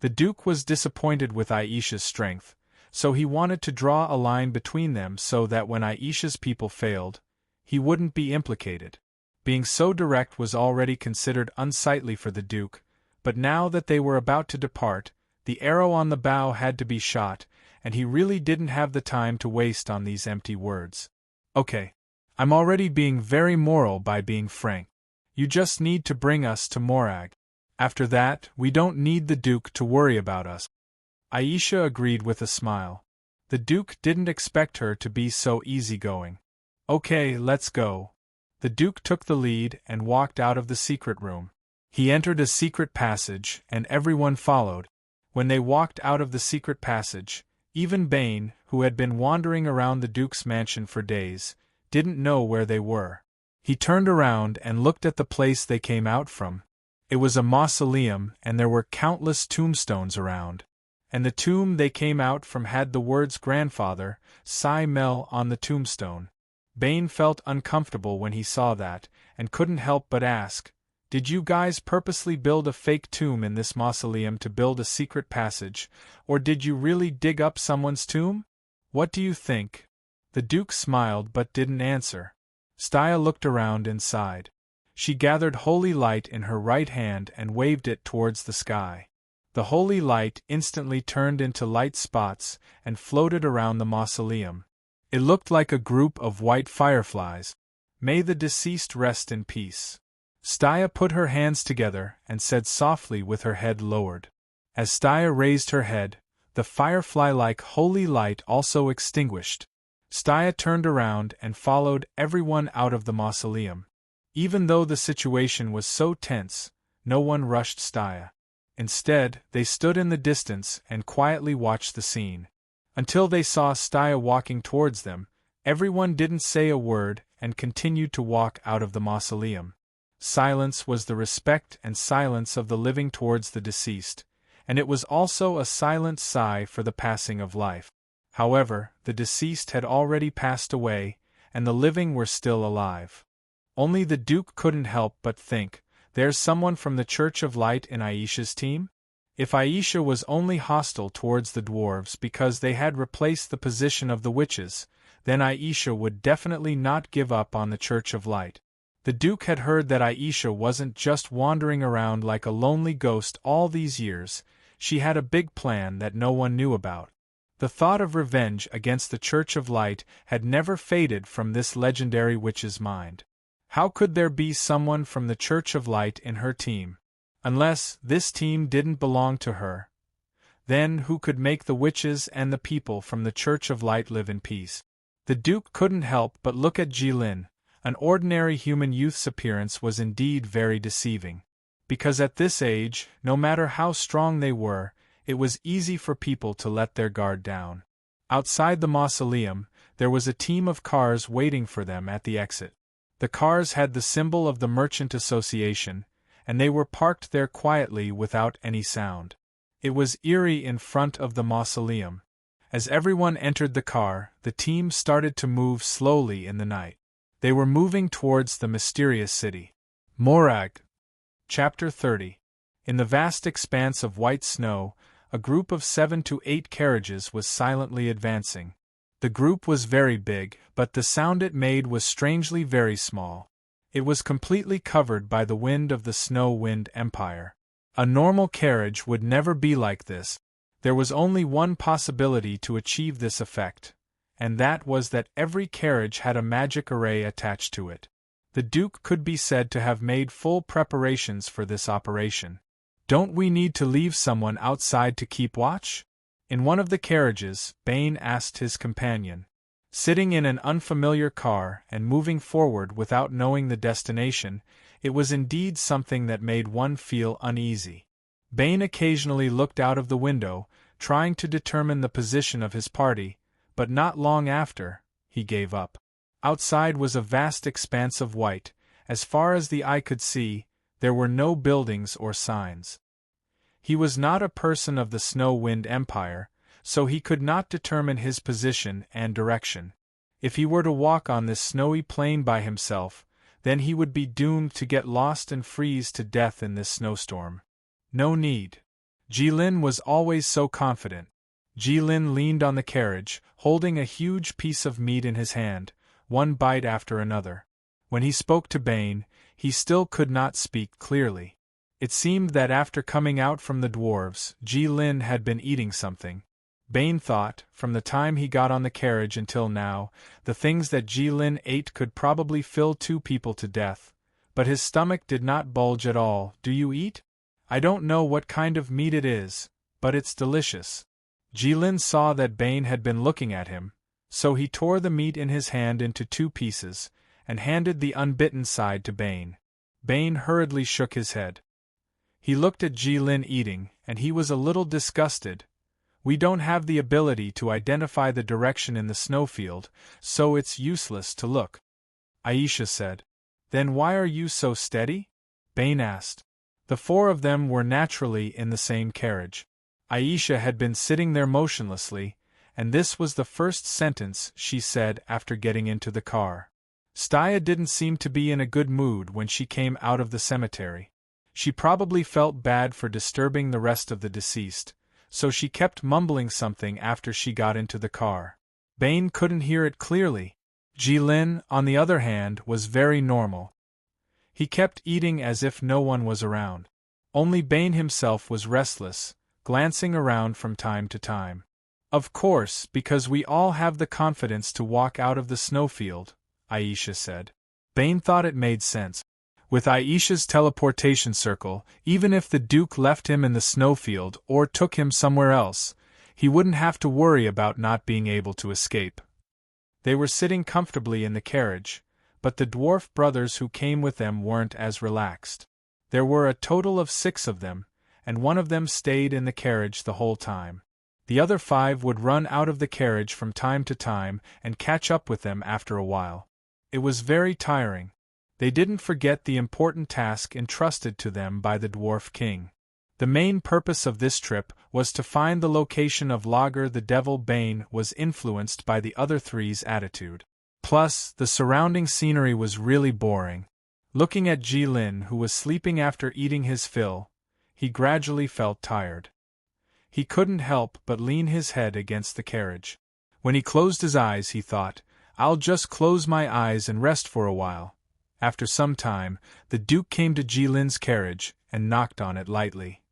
The Duke was disappointed with Aisha's strength, so he wanted to draw a line between them so that when Aisha's people failed, he wouldn't be implicated. Being so direct was already considered unsightly for the Duke, but now that they were about to depart, the arrow on the bow had to be shot, and he really didn't have the time to waste on these empty words. Okay. I'm already being very moral by being frank. You just need to bring us to Morag. After that, we don't need the Duke to worry about us. Aisha agreed with a smile. The Duke didn't expect her to be so easygoing. Okay, let's go. The Duke took the lead and walked out of the secret room. He entered a secret passage, and everyone followed. When they walked out of the secret passage, even Bane, who had been wandering around the Duke's mansion for days, didn't know where they were. He turned around and looked at the place they came out from. It was a mausoleum, and there were countless tombstones around. And the tomb they came out from had the words grandfather, Sai Mel on the tombstone. Bane felt uncomfortable when he saw that, and couldn't help but ask, did you guys purposely build a fake tomb in this mausoleum to build a secret passage, or did you really dig up someone's tomb? What do you think? The Duke smiled but didn't answer. Stia looked around and sighed. She gathered holy light in her right hand and waved it towards the sky. The holy light instantly turned into light spots and floated around the mausoleum. It looked like a group of white fireflies. May the deceased rest in peace. Staya put her hands together and said softly with her head lowered. As Staya raised her head, the firefly-like holy light also extinguished. Staya turned around and followed everyone out of the mausoleum. Even though the situation was so tense, no one rushed Staya. Instead, they stood in the distance and quietly watched the scene. Until they saw Staya walking towards them, everyone didn't say a word and continued to walk out of the mausoleum. Silence was the respect and silence of the living towards the deceased, and it was also a silent sigh for the passing of life. However, the deceased had already passed away, and the living were still alive. Only the Duke couldn't help but think, there's someone from the Church of Light in Aisha's team? If Aisha was only hostile towards the dwarves because they had replaced the position of the witches, then Aisha would definitely not give up on the Church of Light. The Duke had heard that Aisha wasn't just wandering around like a lonely ghost all these years, she had a big plan that no one knew about. The thought of revenge against the Church of Light had never faded from this legendary witch's mind. How could there be someone from the Church of Light in her team? Unless this team didn't belong to her. Then who could make the witches and the people from the Church of Light live in peace? The Duke couldn't help but look at Jilin. An ordinary human youth's appearance was indeed very deceiving. Because at this age, no matter how strong they were, it was easy for people to let their guard down. Outside the mausoleum, there was a team of cars waiting for them at the exit. The cars had the symbol of the Merchant Association, and they were parked there quietly without any sound. It was eerie in front of the mausoleum. As everyone entered the car, the team started to move slowly in the night. They were moving towards the mysterious city. Morag. Chapter 30. In the vast expanse of white snow, a group of 7 to 8 carriages was silently advancing. The group was very big, but the sound it made was strangely very small. It was completely covered by the wind of the Snow Wind Empire. A normal carriage would never be like this. There was only one possibility to achieve this effect, and that was that every carriage had a magic array attached to it. The Duke could be said to have made full preparations for this operation. "Don't we need to leave someone outside to keep watch?" In one of the carriages, Bane asked his companion. Sitting in an unfamiliar car and moving forward without knowing the destination, it was indeed something that made one feel uneasy. Bane occasionally looked out of the window, trying to determine the position of his party, but not long after, he gave up. Outside was a vast expanse of white. As far as the eye could see, there were no buildings or signs. He was not a person of the Snow Wind Empire, so he could not determine his position and direction. If he were to walk on this snowy plain by himself, then he would be doomed to get lost and freeze to death in this snowstorm. No need. Jilin was always so confident. Jilin leaned on the carriage, holding a huge piece of meat in his hand, one bite after another. When he spoke to Bane, he still could not speak clearly. It seemed that after coming out from the dwarves, Jilin had been eating something. Bane thought, from the time he got on the carriage until now, the things that Jilin ate could probably fill 2 people to death, but his stomach did not bulge at all. "Do you eat?" "I don't know what kind of meat it is, but it's delicious." Jilin saw that Bane had been looking at him, so he tore the meat in his hand into 2 pieces, and handed the unbitten side to Bane. Bane hurriedly shook his head. He looked at Jilin eating, and he was a little disgusted. "We don't have the ability to identify the direction in the snowfield, so it's useless to look," Aisha said. "Then why are you so steady?" Bane asked. The 4 of them were naturally in the same carriage. Aisha had been sitting there motionlessly, and this was the first sentence she said after getting into the car. Staya didn't seem to be in a good mood when she came out of the cemetery. She probably felt bad for disturbing the rest of the deceased, so she kept mumbling something after she got into the car. Bane couldn't hear it clearly. Jilin, on the other hand, was very normal. He kept eating as if no one was around. Only Bane himself was restless, glancing around from time to time. "Of course, because we all have the confidence to walk out of the snowfield," Aisha said. Bane thought it made sense. With Aisha's teleportation circle, even if the Duke left him in the snowfield or took him somewhere else, he wouldn't have to worry about not being able to escape. They were sitting comfortably in the carriage, but the dwarf brothers who came with them weren't as relaxed. There were a total of 6 of them, and one of them stayed in the carriage the whole time. The other 5 would run out of the carriage from time to time and catch up with them after a while. It was very tiring. They didn't forget the important task entrusted to them by the Dwarf King. The main purpose of this trip was to find the location of Lager the Devil. Bane was influenced by the other 3's attitude. Plus, the surrounding scenery was really boring. Looking at Jilin, who was sleeping after eating his fill, he gradually felt tired. He couldn't help but lean his head against the carriage. When he closed his eyes, he thought, "I'll just close my eyes and rest for a while." After some time, the Duke came to Jilin's carriage and knocked on it lightly.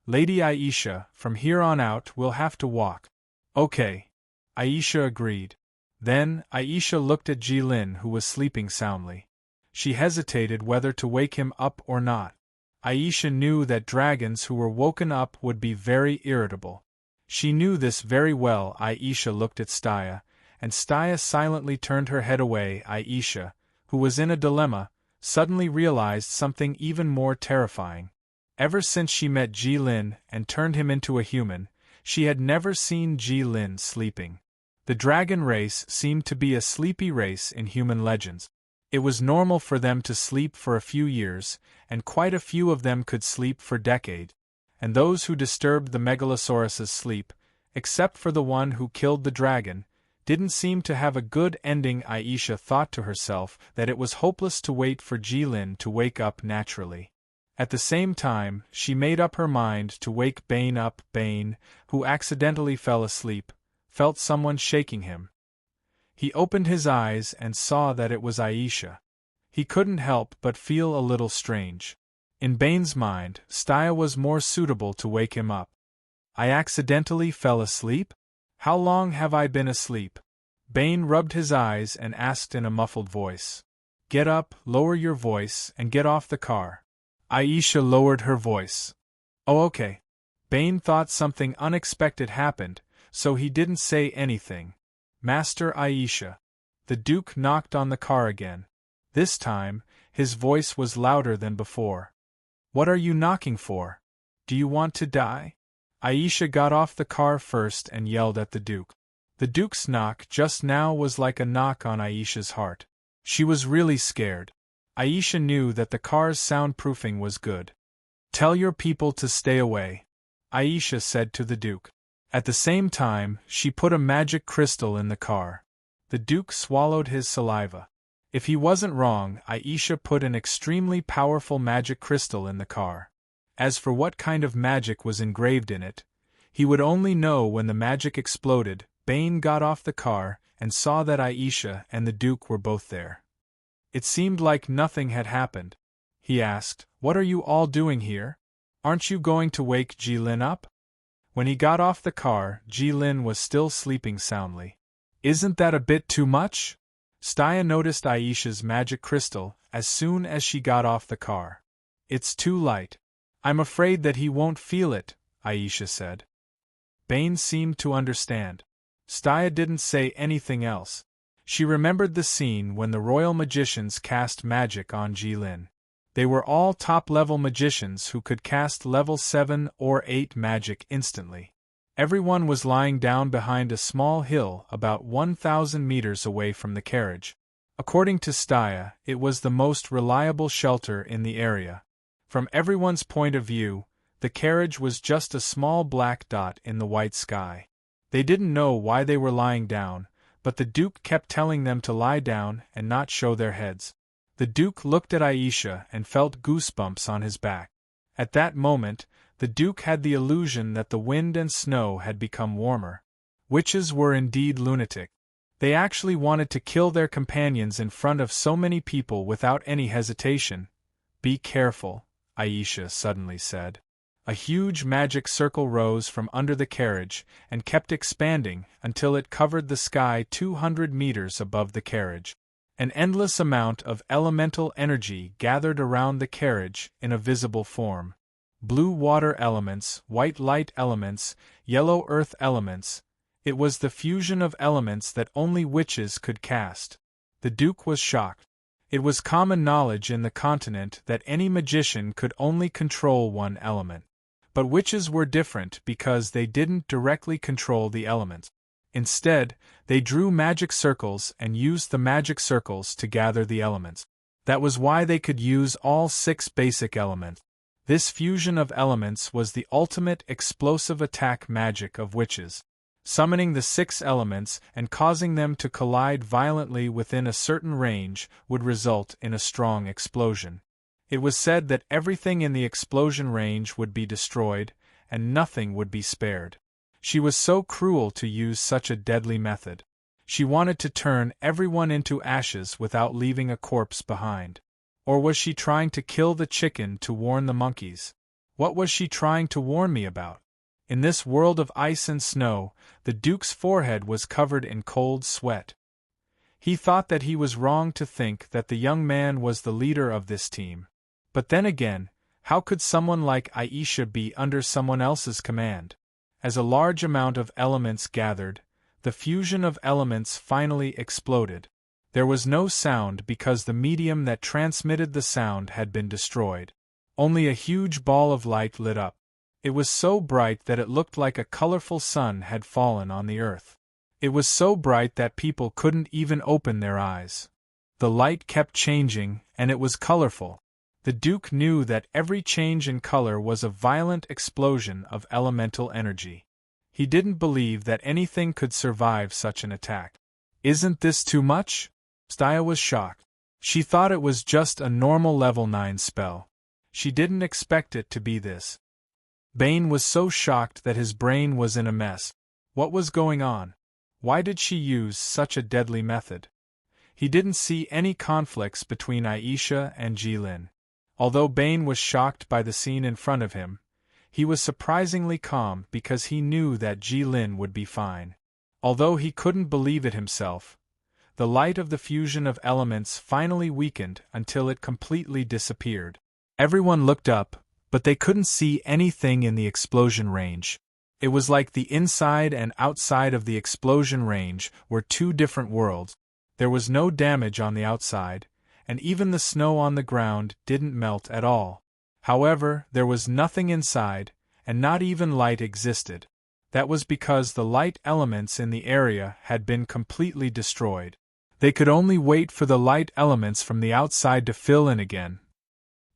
"Lady Aisha, from here on out we'll have to walk." "Okay." Aisha agreed. Then, Aisha looked at Jilin, who was sleeping soundly. She hesitated whether to wake him up or not. Aisha knew that dragons who were woken up would be very irritable. She knew this very well. Aisha looked at Staya, and Staya silently turned her head away. Aisha, who was in a dilemma, suddenly realized something even more terrifying. Ever since she met Jilin and turned him into a human, she had never seen Jilin sleeping. The dragon race seemed to be a sleepy race in human legends. It was normal for them to sleep for a few years, and quite a few of them could sleep for decades. And those who disturbed the Megalosaurus's sleep, except for the one who killed the dragon, didn't seem to have a good ending. Aisha thought to herself that it was hopeless to wait for Jilin to wake up naturally. At the same time, she made up her mind to wake Bane up. Bane, who accidentally fell asleep, felt someone shaking him. He opened his eyes and saw that it was Aisha. He couldn't help but feel a little strange. In Bane's mind, Staya was more suitable to wake him up. "I accidentally fell asleep? How long have I been asleep?" Bane rubbed his eyes and asked in a muffled voice. "Get up, lower your voice, and get off the car." Aisha lowered her voice. "Oh, okay." Bane thought something unexpected happened, so he didn't say anything. "Master Aisha." The Duke knocked on the car again. This time, his voice was louder than before. "What are you knocking for? Do you want to die?" Aisha got off the car first and yelled at the Duke. The Duke's knock just now was like a knock on Aisha's heart. She was really scared. Aisha knew that the car's soundproofing was good. "Tell your people to stay away," Aisha said to the Duke. At the same time, she put a magic crystal in the car. The Duke swallowed his saliva. If he wasn't wrong, Aisha put an extremely powerful magic crystal in the car. As for what kind of magic was engraved in it, he would only know when the magic exploded. Bane got off the car and saw that Aisha and the Duke were both there. It seemed like nothing had happened. He asked, "What are you all doing here? Aren't you going to wake Jilin up?" When he got off the car, Jilin was still sleeping soundly. "Isn't that a bit too much?" Staya noticed Aisha's magic crystal as soon as she got off the car. "It's too light. I'm afraid that he won't feel it," Aisha said. Bane seemed to understand. Staya didn't say anything else. She remembered the scene when the royal magicians cast magic on Jilin. They were all top-level magicians who could cast level 7 or 8 magic instantly. Everyone was lying down behind a small hill about 1,000 meters away from the carriage. According to Staya, it was the most reliable shelter in the area. From everyone's point of view, the carriage was just a small black dot in the white sky. They didn't know why they were lying down, but the Duke kept telling them to lie down and not show their heads. The Duke looked at Aisha and felt goosebumps on his back. At that moment, the Duke had the illusion that the wind and snow had become warmer. Witches were indeed lunatic. They actually wanted to kill their companions in front of so many people without any hesitation. "Be careful," Aisha suddenly said. A huge magic circle rose from under the carriage and kept expanding until it covered the sky 200 meters above the carriage. An endless amount of elemental energy gathered around the carriage in a visible form. Blue water elements, white light elements, yellow earth elements. It was the fusion of elements that only witches could cast. The Duke was shocked. It was common knowledge in the continent that any magician could only control one element. But witches were different because they didn't directly control the elements. Instead, they drew magic circles and used the magic circles to gather the elements. That was why they could use all 6 basic elements. This fusion of elements was the ultimate explosive attack magic of witches. Summoning the 6 elements and causing them to collide violently within a certain range would result in a strong explosion. It was said that everything in the explosion range would be destroyed, and nothing would be spared. She was so cruel to use such a deadly method. She wanted to turn everyone into ashes without leaving a corpse behind. Or was she trying to kill the chicken to warn the monkeys? What was she trying to warn me about? In this world of ice and snow, the Duke's forehead was covered in cold sweat. He thought that he was wrong to think that the young man was the leader of this team. But then again, how could someone like Aisha be under someone else's command? As a large amount of elements gathered, the fusion of elements finally exploded. There was no sound because the medium that transmitted the sound had been destroyed. Only a huge ball of light lit up. It was so bright that it looked like a colorful sun had fallen on the earth. It was so bright that people couldn't even open their eyes. The light kept changing, and it was colorful. The Duke knew that every change in color was a violent explosion of elemental energy. He didn't believe that anything could survive such an attack. Isn't this too much? Stia was shocked. She thought it was just a normal level 9 spell. She didn't expect it to be this. Bane was so shocked that his brain was in a mess. What was going on? Why did she use such a deadly method? He didn't see any conflicts between Aisha and Jilin. Although Bane was shocked by the scene in front of him, he was surprisingly calm because he knew that Jilin would be fine. Although he couldn't believe it himself, the light of the fusion of elements finally weakened until it completely disappeared. Everyone looked up, but they couldn't see anything in the explosion range. It was like the inside and outside of the explosion range were 2 different worlds. There was no damage on the outside, and even the snow on the ground didn't melt at all. However, there was nothing inside, and not even light existed. That was because the light elements in the area had been completely destroyed. They could only wait for the light elements from the outside to fill in again.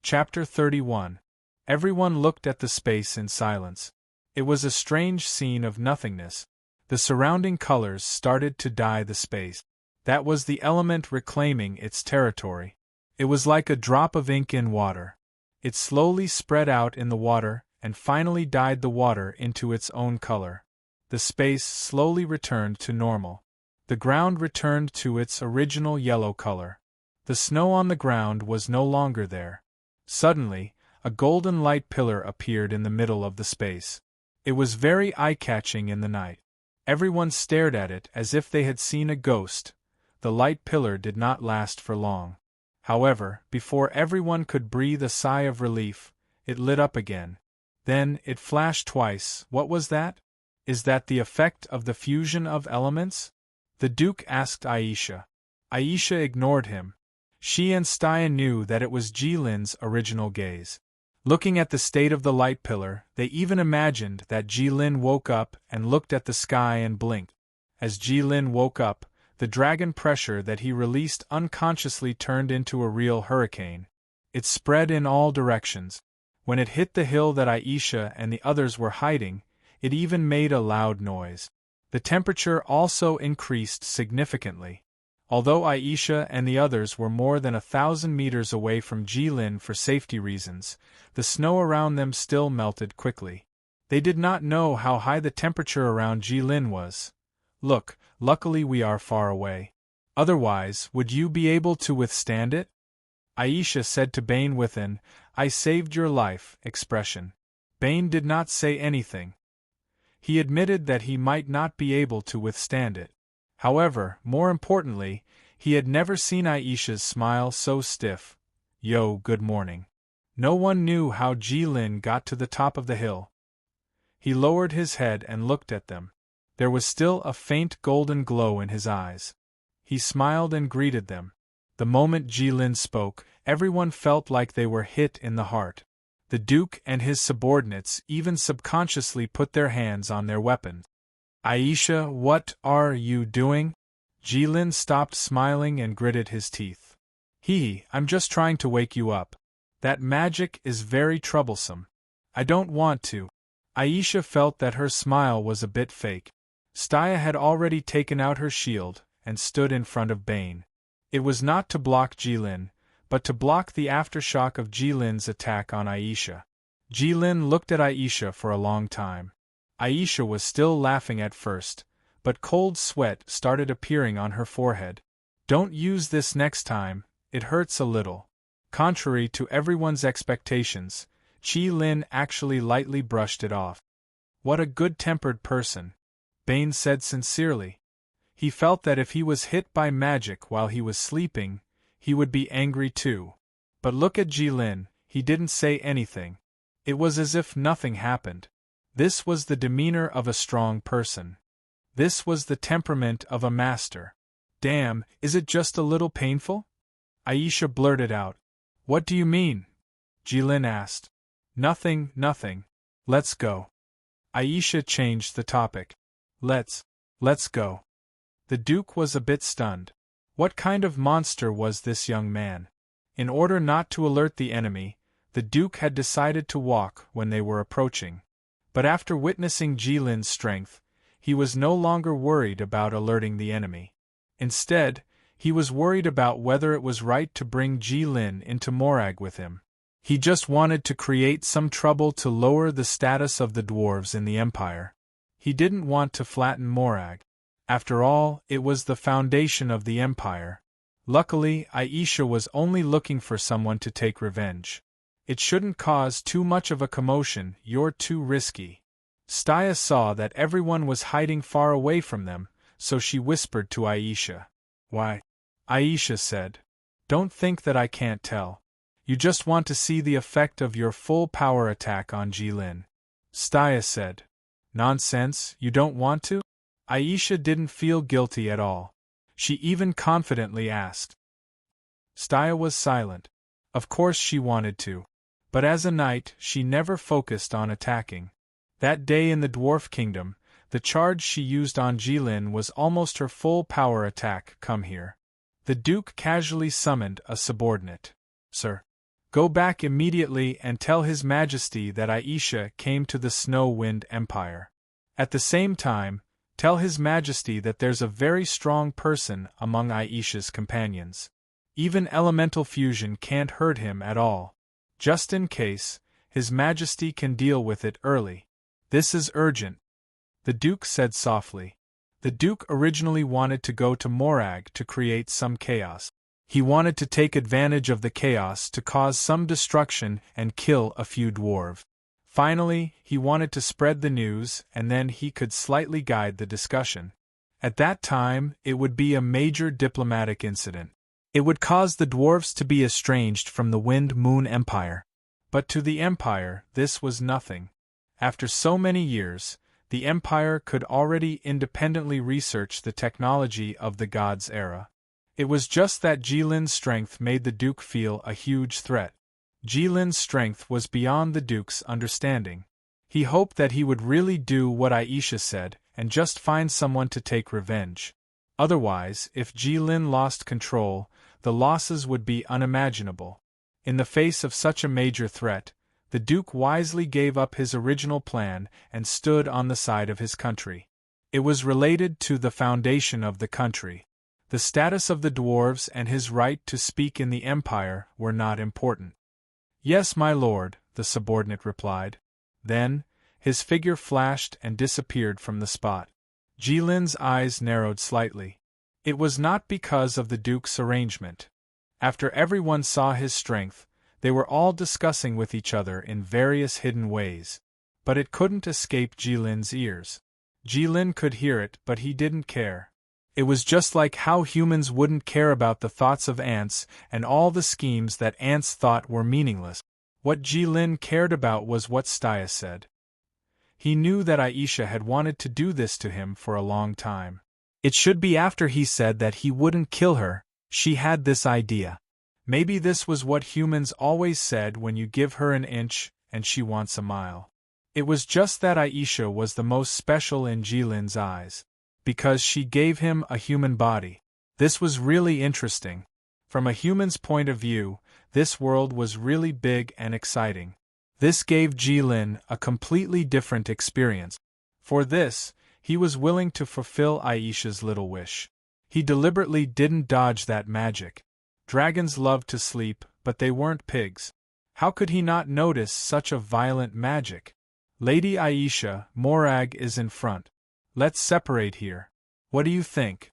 Chapter 31. Everyone looked at the space in silence. It was a strange scene of nothingness. The surrounding colors started to dye the space. That was the element reclaiming its territory. It was like a drop of ink in water. It slowly spread out in the water and finally dyed the water into its own color. The space slowly returned to normal. The ground returned to its original yellow color. The snow on the ground was no longer there. Suddenly, a golden light pillar appeared in the middle of the space. It was very eye-catching in the night. Everyone stared at it as if they had seen a ghost. The light pillar did not last for long. However, before everyone could breathe a sigh of relief, it lit up again. Then, it flashed twice. What was that? Is that the effect of the fusion of elements? The Duke asked Aisha. Aisha ignored him. She and Stia knew that it was Jilin's original gaze. Looking at the state of the light pillar, they even imagined that Jilin woke up and looked at the sky and blinked. As Jilin woke up, the dragon pressure that he released unconsciously turned into a real hurricane. It spread in all directions. When it hit the hill that Aisha and the others were hiding, it even made a loud noise. The temperature also increased significantly. Although Aisha and the others were more than 1,000 meters away from Jilin for safety reasons, the snow around them still melted quickly. They did not know how high the temperature around Jilin was. Look, luckily we are far away. Otherwise, would you be able to withstand it? Aisha said to Bane with an "I saved your life" expression. Bane did not say anything. He admitted that he might not be able to withstand it. However, more importantly, He had never seen Aisha's smile so stiff. "Yo, good morning." No one knew how Jilin got to the top of the hill. He lowered his head and looked at them. There was still a faint golden glow in his eyes. He smiled and greeted them. The moment Jilin spoke, everyone felt like they were hit in the heart. The Duke and his subordinates even subconsciously put their hands on their weapons. "Aisha, what are you doing?" Jilin stopped smiling and gritted his teeth. I'm just trying to wake you up. That magic is very troublesome. I don't want to." Aisha felt that her smile was a bit fake. Staya had already taken out her shield and stood in front of Bane. It was not to block Jilin, but to block the aftershock of Jilin's attack on Aisha. Jilin looked at Aisha for a long time. Aisha was still laughing at first, but cold sweat started appearing on her forehead. "Don't use this next time, it hurts a little." Contrary to everyone's expectations, Jilin actually lightly brushed it off. "What a good-tempered person," Bane said sincerely. He felt that if he was hit by magic while he was sleeping, he would be angry too. But look at Jilin, he didn't say anything. It was as if nothing happened. This was the demeanor of a strong person. This was the temperament of a master. "Damn, is it just a little painful?" Aisha blurted out. "What do you mean?" Jilin asked. Nothing. Let's go." Aisha changed the topic. Let's go." The Duke was a bit stunned. What kind of monster was this young man? In order not to alert the enemy, the Duke had decided to walk when they were approaching. But after witnessing Jilin's strength, he was no longer worried about alerting the enemy. Instead, he was worried about whether it was right to bring Jilin into Morag with him. He just wanted to create some trouble to lower the status of the dwarves in the Empire. He didn't want to flatten Morag. After all, it was the foundation of the Empire. Luckily, Aisha was only looking for someone to take revenge. "It shouldn't cause too much of a commotion, you're too risky." Staya saw that everyone was hiding far away from them, so she whispered to Aisha. "Why?" Aisha said. "Don't think that I can't tell. You just want to see the effect of your full power attack on Jilin." Staya said. "Nonsense, you don't want to?" Aisha didn't feel guilty at all. She even confidently asked. Staya was silent. Of course she wanted to. But as a knight, she never focused on attacking. That day in the Dwarf Kingdom, the charge she used on Jilin was almost her full power attack. "Come here." The Duke casually summoned a subordinate. "Sir, go back immediately and tell His Majesty that Aisha came to the Snow Wind Empire. At the same time, tell His Majesty that there's a very strong person among Aisha's companions. Even elemental fusion can't hurt him at all. Just in case, His Majesty can deal with it early. This is urgent," the Duke said softly. The Duke originally wanted to go to Morag to create some chaos. He wanted to take advantage of the chaos to cause some destruction and kill a few dwarves. Finally, he wanted to spread the news and then he could slightly guide the discussion. At that time, it would be a major diplomatic incident. It would cause the dwarves to be estranged from the Wind Moon Empire. But to the Empire, this was nothing. After so many years, the Empire could already independently research the technology of the Gods' era. It was just that Jilin's strength made the Duke feel a huge threat. Jilin's strength was beyond the Duke's understanding. He hoped that he would really do what Aisha said and just find someone to take revenge. Otherwise, if Jilin lost control, the losses would be unimaginable. In the face of such a major threat, the Duke wisely gave up his original plan and stood on the side of his country. It was related to the foundation of the country. The status of the dwarves and his right to speak in the Empire were not important. "Yes, my lord," the subordinate replied. Then, his figure flashed and disappeared from the spot. Jilin's eyes narrowed slightly. It was not because of the Duke's arrangement. After everyone saw his strength, they were all discussing with each other in various hidden ways. But it couldn't escape Jilin's ears. Jilin could hear it, but he didn't care. It was just like how humans wouldn't care about the thoughts of ants and all the schemes that ants thought were meaningless. What Jilin cared about was what Staya said. He knew that Aisha had wanted to do this to him for a long time. It should be after he said that he wouldn't kill her, she had this idea. Maybe this was what humans always said when you give her an inch and she wants a mile. It was just that Aisha was the most special in Jilin's eyes. Because she gave him a human body. This was really interesting. From a human's point of view, this world was really big and exciting. This gave Jilin a completely different experience. For this, he was willing to fulfill Aisha's little wish. He deliberately didn't dodge that magic. Dragons loved to sleep, but they weren't pigs. How could he not notice such a violent magic? Lady Aisha, Morag is in front. Let's separate here. What do you think?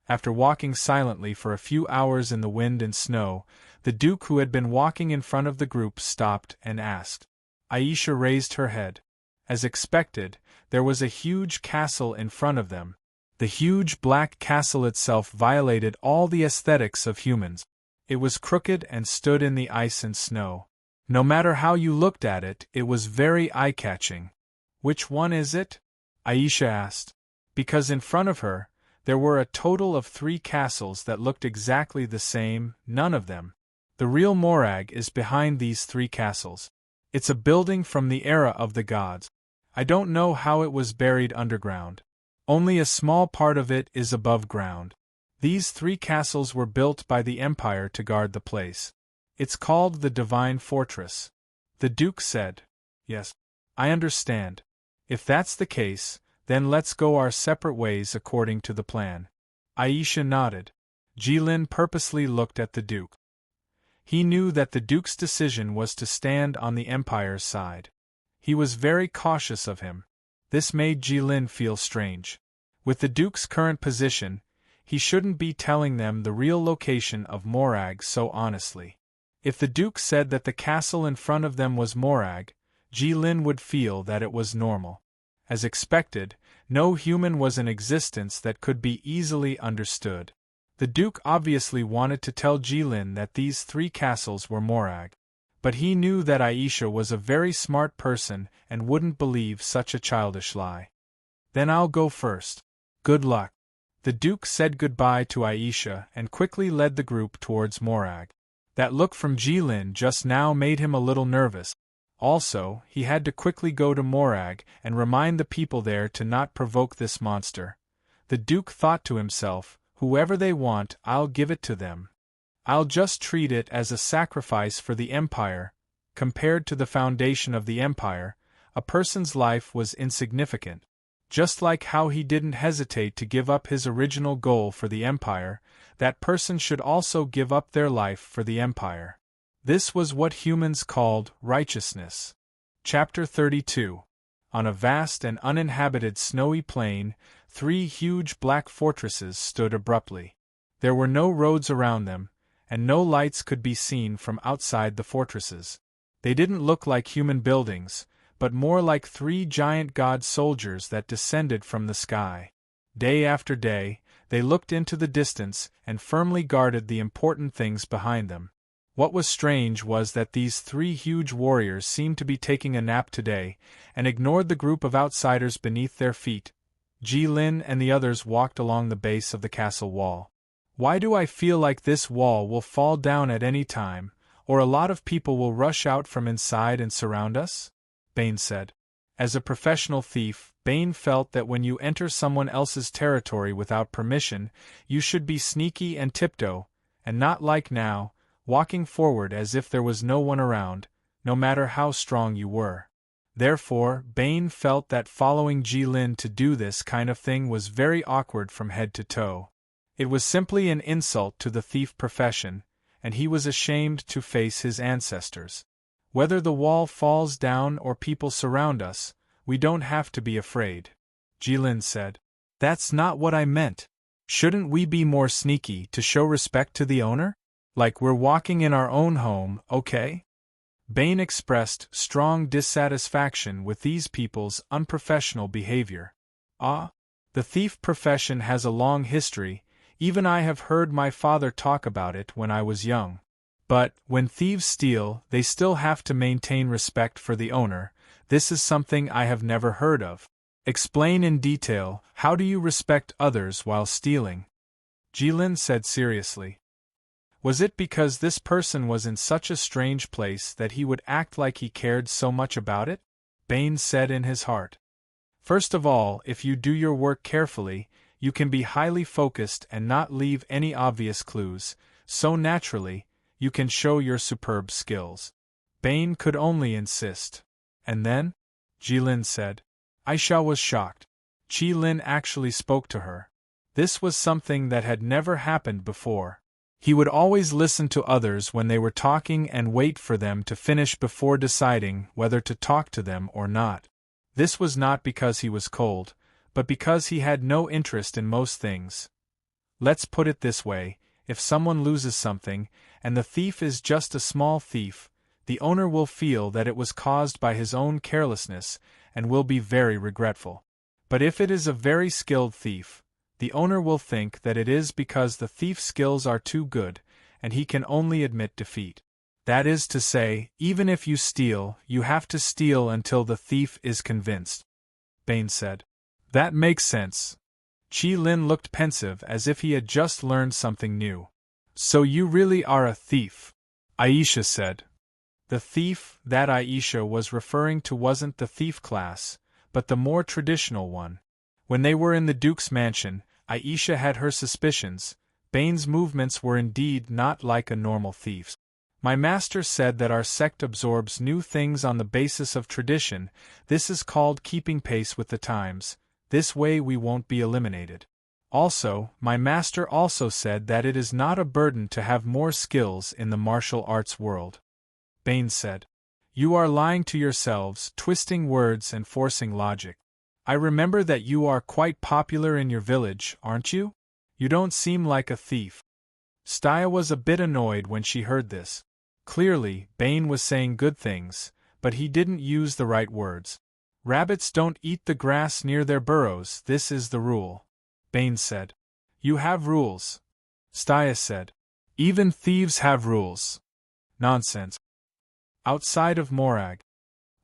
After walking silently for a few hours in the wind and snow, the Duke who had been walking in front of the group stopped and asked. Aisha raised her head. As expected, there was a huge castle in front of them. The huge black castle itself violated all the aesthetics of humans. It was crooked and stood in the ice and snow. No matter how you looked at it, it was very eye-catching. Which one is it? Aisha asked. Because in front of her, there were a total of 3 castles that looked exactly the same, none of them. The real Morag is behind these 3 castles. It's a building from the era of the gods. I don't know how it was buried underground. Only a small part of it is above ground. These 3 castles were built by the Empire to guard the place. It's called the Divine Fortress. The Duke said. Yes. I understand. If that's the case, then let's go our separate ways according to the plan. Aisha nodded. Jilin purposely looked at the Duke. He knew that the Duke's decision was to stand on the Empire's side. He was very cautious of him. This made Jilin feel strange. With the Duke's current position, he shouldn't be telling them the real location of Morag so honestly. If the Duke said that the castle in front of them was Morag, Jilin would feel that it was normal. As expected, no human was in existence that could be easily understood. The Duke obviously wanted to tell Jilin that these 3 castles were Morag. But he knew that Aisha was a very smart person and wouldn't believe such a childish lie. Then I'll go first. Good luck. The Duke said goodbye to Aisha and quickly led the group towards Morag. That look from Jilin just now made him a little nervous. Also, he had to quickly go to Morag and remind the people there to not provoke this monster. The Duke thought to himself, whoever they want, I'll give it to them. I'll just treat it as a sacrifice for the Empire. Compared to the foundation of the Empire, a person's life was insignificant. Just like how he didn't hesitate to give up his original goal for the Empire, that person should also give up their life for the Empire. This was what humans called righteousness. Chapter 32. On a vast and uninhabited snowy plain, 3 huge black fortresses stood abruptly. There were no roads around them, and no lights could be seen from outside the fortresses. They didn't look like human buildings, but more like 3 giant god soldiers that descended from the sky. Day after day, they looked into the distance and firmly guarded the important things behind them. What was strange was that these 3 huge warriors seemed to be taking a nap today, and ignored the group of outsiders beneath their feet. Jilin and the others walked along the base of the castle wall. Why do I feel like this wall will fall down at any time, or a lot of people will rush out from inside and surround us? Bane said. As a professional thief, Bane felt that when you enter someone else's territory without permission, you should be sneaky and tiptoe, and not like now, walking forward as if there was no one around, no matter how strong you were. Therefore, Bane felt that following Jilin to do this kind of thing was very awkward from head to toe. It was simply an insult to the thief profession, and he was ashamed to face his ancestors. Whether the wall falls down or people surround us, we don't have to be afraid. Jilin said. That's not what I meant. Shouldn't we be more sneaky to show respect to the owner? Like we're walking in our own home, okay? Bane expressed strong dissatisfaction with these people's unprofessional behavior. Ah? The thief profession has a long history, even I have heard my father talk about it when I was young. But, when thieves steal, they still have to maintain respect for the owner. This is something I have never heard of. Explain in detail, how do you respect others while stealing? Jilin said seriously. Was it because this person was in such a strange place that he would act like he cared so much about it? Bane said in his heart. First of all, if you do your work carefully, you can be highly focused and not leave any obvious clues, so naturally, you can show your superb skills. Bane could only insist. And then? Jilin said. Aisha was shocked. Jilin actually spoke to her. This was something that had never happened before. He would always listen to others when they were talking and wait for them to finish before deciding whether to talk to them or not. This was not because he was cold, but because he had no interest in most things. Let's put it this way, if someone loses something, and the thief is just a small thief, the owner will feel that it was caused by his own carelessness, and will be very regretful. But if it is a very skilled thief, the owner will think that it is because the thief's skills are too good, and he can only admit defeat. That is to say, even if you steal, you have to steal until the thief is convinced. Bane said. That makes sense. Jilin looked pensive as if he had just learned something new. So you really are a thief, Aisha said. The thief that Aisha was referring to wasn't the thief class, but the more traditional one. When they were in the Duke's mansion, Aisha had her suspicions. Bane's movements were indeed not like a normal thief's. My master said that our sect absorbs new things on the basis of tradition. This is called keeping pace with the times. This way we won't be eliminated. Also, my master also said that it is not a burden to have more skills in the martial arts world. Bane said. You are lying to yourselves, twisting words and forcing logic. I remember that you are quite popular in your village, aren't you? You don't seem like a thief. Staya was a bit annoyed when she heard this. Clearly, Bane was saying good things, but he didn't use the right words. Rabbits don't eat the grass near their burrows, this is the rule. Bane said. You have rules. Staya said. Even thieves have rules. Nonsense. Outside of Morag.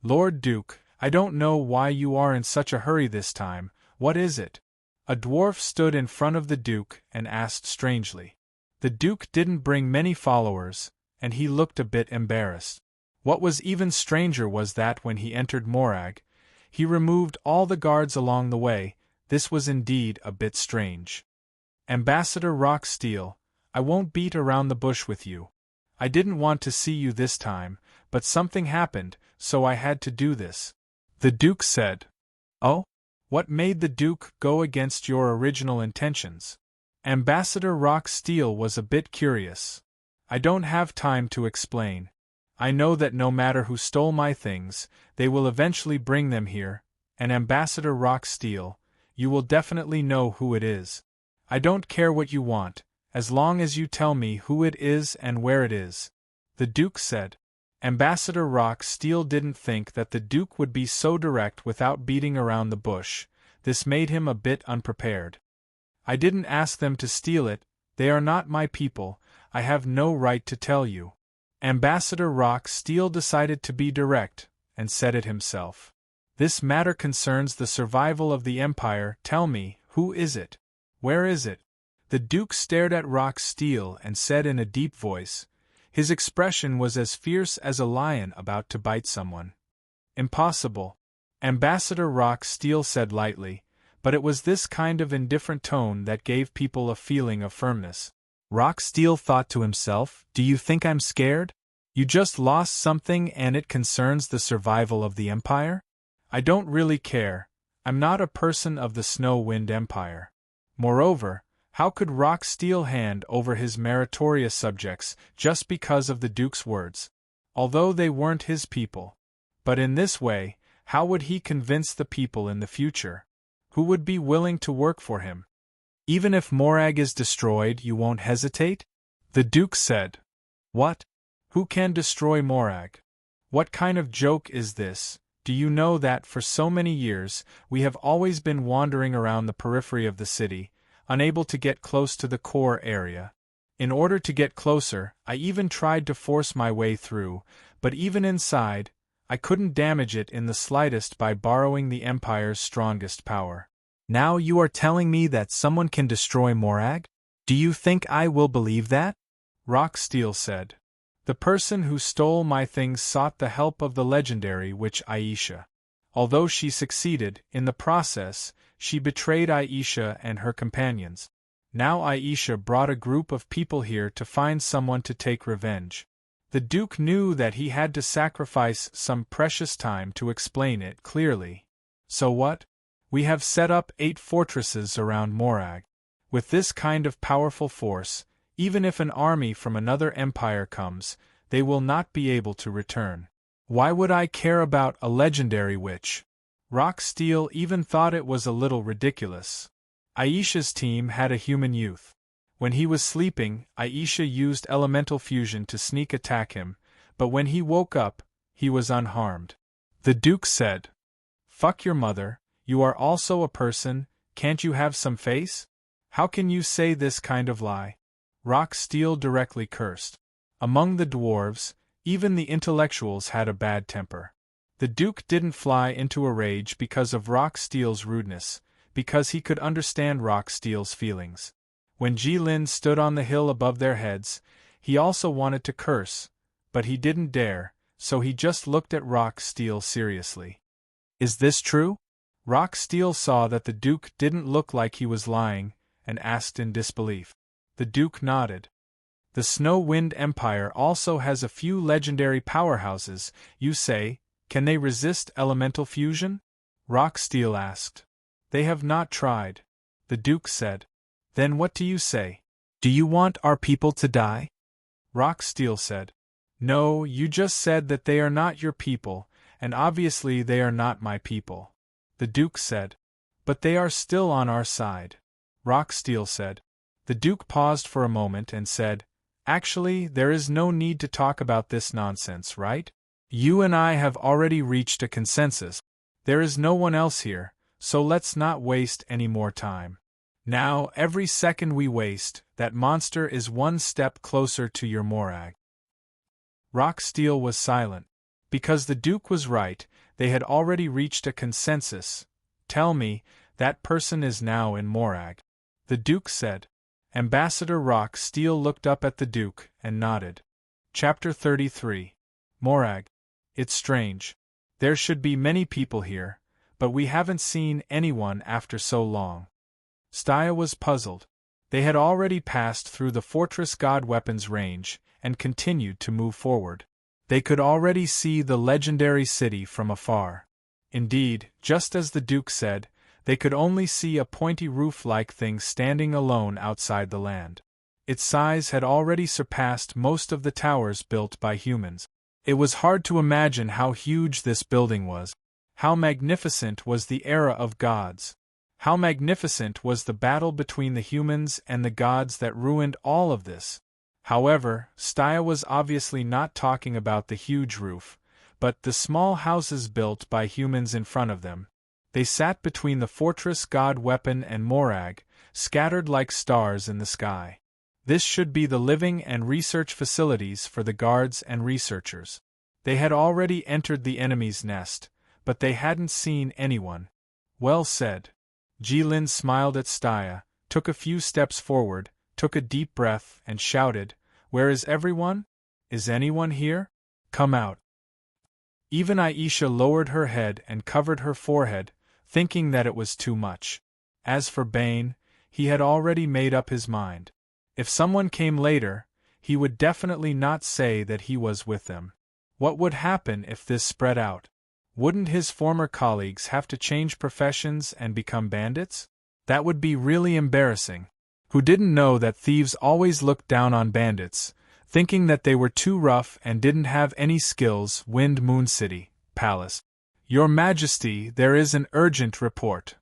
Lord Duke, I don't know why you are in such a hurry this time, what is it? A dwarf stood in front of the Duke and asked strangely. The Duke didn't bring many followers, and he looked a bit embarrassed. What was even stranger was that when he entered Morag, he removed all the guards along the way. This was indeed a bit strange. Ambassador Rocksteel, I won't beat around the bush with you. I didn't want to see you this time, but something happened, so I had to do this. The Duke said. Oh? What made the Duke go against your original intentions? Ambassador Rocksteel was a bit curious. I don't have time to explain. I know that no matter who stole my things, they will eventually bring them here, and Ambassador Rocksteel, you will definitely know who it is. I don't care what you want, as long as you tell me who it is and where it is. The Duke said. Ambassador Rocksteel didn't think that the Duke would be so direct without beating around the bush. This made him a bit unprepared. I didn't ask them to steal it, they are not my people, I have no right to tell you. Ambassador Rocksteel decided to be direct, and said it himself. This matter concerns the survival of the Empire, tell me, who is it? Where is it? The Duke stared at Rocksteel and said in a deep voice. His expression was as fierce as a lion about to bite someone. Impossible. Ambassador Rocksteel said lightly, but it was this kind of indifferent tone that gave people a feeling of firmness. Rocksteel thought to himself, do you think I'm scared? You just lost something and it concerns the survival of the Empire? I don't really care, I'm not a person of the Snow Wind Empire. Moreover, how could Rocksteel hand over his meritorious subjects just because of the Duke's words? Although they weren't his people. But in this way, how would he convince the people in the future? Who would be willing to work for him? Even if Morag is destroyed, you won't hesitate? The Duke said. What? Who can destroy Morag? What kind of joke is this? Do you know that for so many years, we have always been wandering around the periphery of the city, unable to get close to the core area? In order to get closer, I even tried to force my way through, but even inside, I couldn't damage it in the slightest by borrowing the Empire's strongest power. Now you are telling me that someone can destroy Morag? Do you think I will believe that? Rocksteel said. The person who stole my things sought the help of the legendary witch Aisha. Although she succeeded, in the process, she betrayed Aisha and her companions. Now Aisha brought a group of people here to find someone to take revenge. The Duke knew that he had to sacrifice some precious time to explain it clearly. So what? We have set up 8 fortresses around Morag. With this kind of powerful force, even if an army from another empire comes, they will not be able to return. Why would I care about a legendary witch? Rocksteel even thought it was a little ridiculous. Aisha's team had a human youth. When he was sleeping, Aisha used elemental fusion to sneak attack him, but when he woke up, he was unharmed. The Duke said, "Fuck your mother, you are also a person, can't you have some face? How can you say this kind of lie?" Rocksteel directly cursed. Among the dwarves, even the intellectuals had a bad temper. The Duke didn't fly into a rage because of Rocksteel's rudeness, because he could understand Rocksteel's feelings. When Jilin stood on the hill above their heads, he also wanted to curse, but he didn't dare, so he just looked at Rocksteel seriously. "Is this true?" Rocksteel saw that the Duke didn't look like he was lying, and asked in disbelief. The Duke nodded. "The Snow Wind Empire also has a few legendary powerhouses, you say. Can they resist elemental fusion?" Rocksteel asked. "They have not tried," the Duke said. "Then what do you say? Do you want our people to die?" Rocksteel said. "No, you just said that they are not your people, and obviously they are not my people." The Duke said. "But they are still on our side," Rocksteel said. The Duke paused for a moment and said, "Actually, there is no need to talk about this nonsense, right? You and I have already reached a consensus. There is no one else here, so let's not waste any more time. Now, every second we waste, that monster is one step closer to your Morag." Rocksteel was silent. Because the Duke was right, they had already reached a consensus. "Tell me, that person is now in Morag," the Duke said. Ambassador Rocksteel looked up at the Duke and nodded. Chapter 33. Morag. It's strange. There should be many people here, but we haven't seen anyone after so long. Staya was puzzled. They had already passed through the fortress god weapons range, and continued to move forward. They could already see the legendary city from afar. Indeed, just as the Duke said, they could only see a pointy roof-like thing standing alone outside the land. Its size had already surpassed most of the towers built by humans. It was hard to imagine how huge this building was. How magnificent was the era of gods. How magnificent was the battle between the humans and the gods that ruined all of this. However, Staya was obviously not talking about the huge roof, but the small houses built by humans in front of them. They sat between the fortress god weapon and Morag, scattered like stars in the sky. This should be the living and research facilities for the guards and researchers. They had already entered the enemy's nest, but they hadn't seen anyone. Well said. Jilin smiled at Staya, took a few steps forward, took a deep breath, and shouted, "Where is everyone? Is anyone here? Come out." Even Aisha lowered her head and covered her forehead, thinking that it was too much. As for Bane, he had already made up his mind. If someone came later, he would definitely not say that he was with them. What would happen if this spread out? Wouldn't his former colleagues have to change professions and become bandits? That would be really embarrassing. Who didn't know that thieves always looked down on bandits, thinking that they were too rough and didn't have any skills? Wind Moon City, Palace. Your Majesty, there is an urgent report.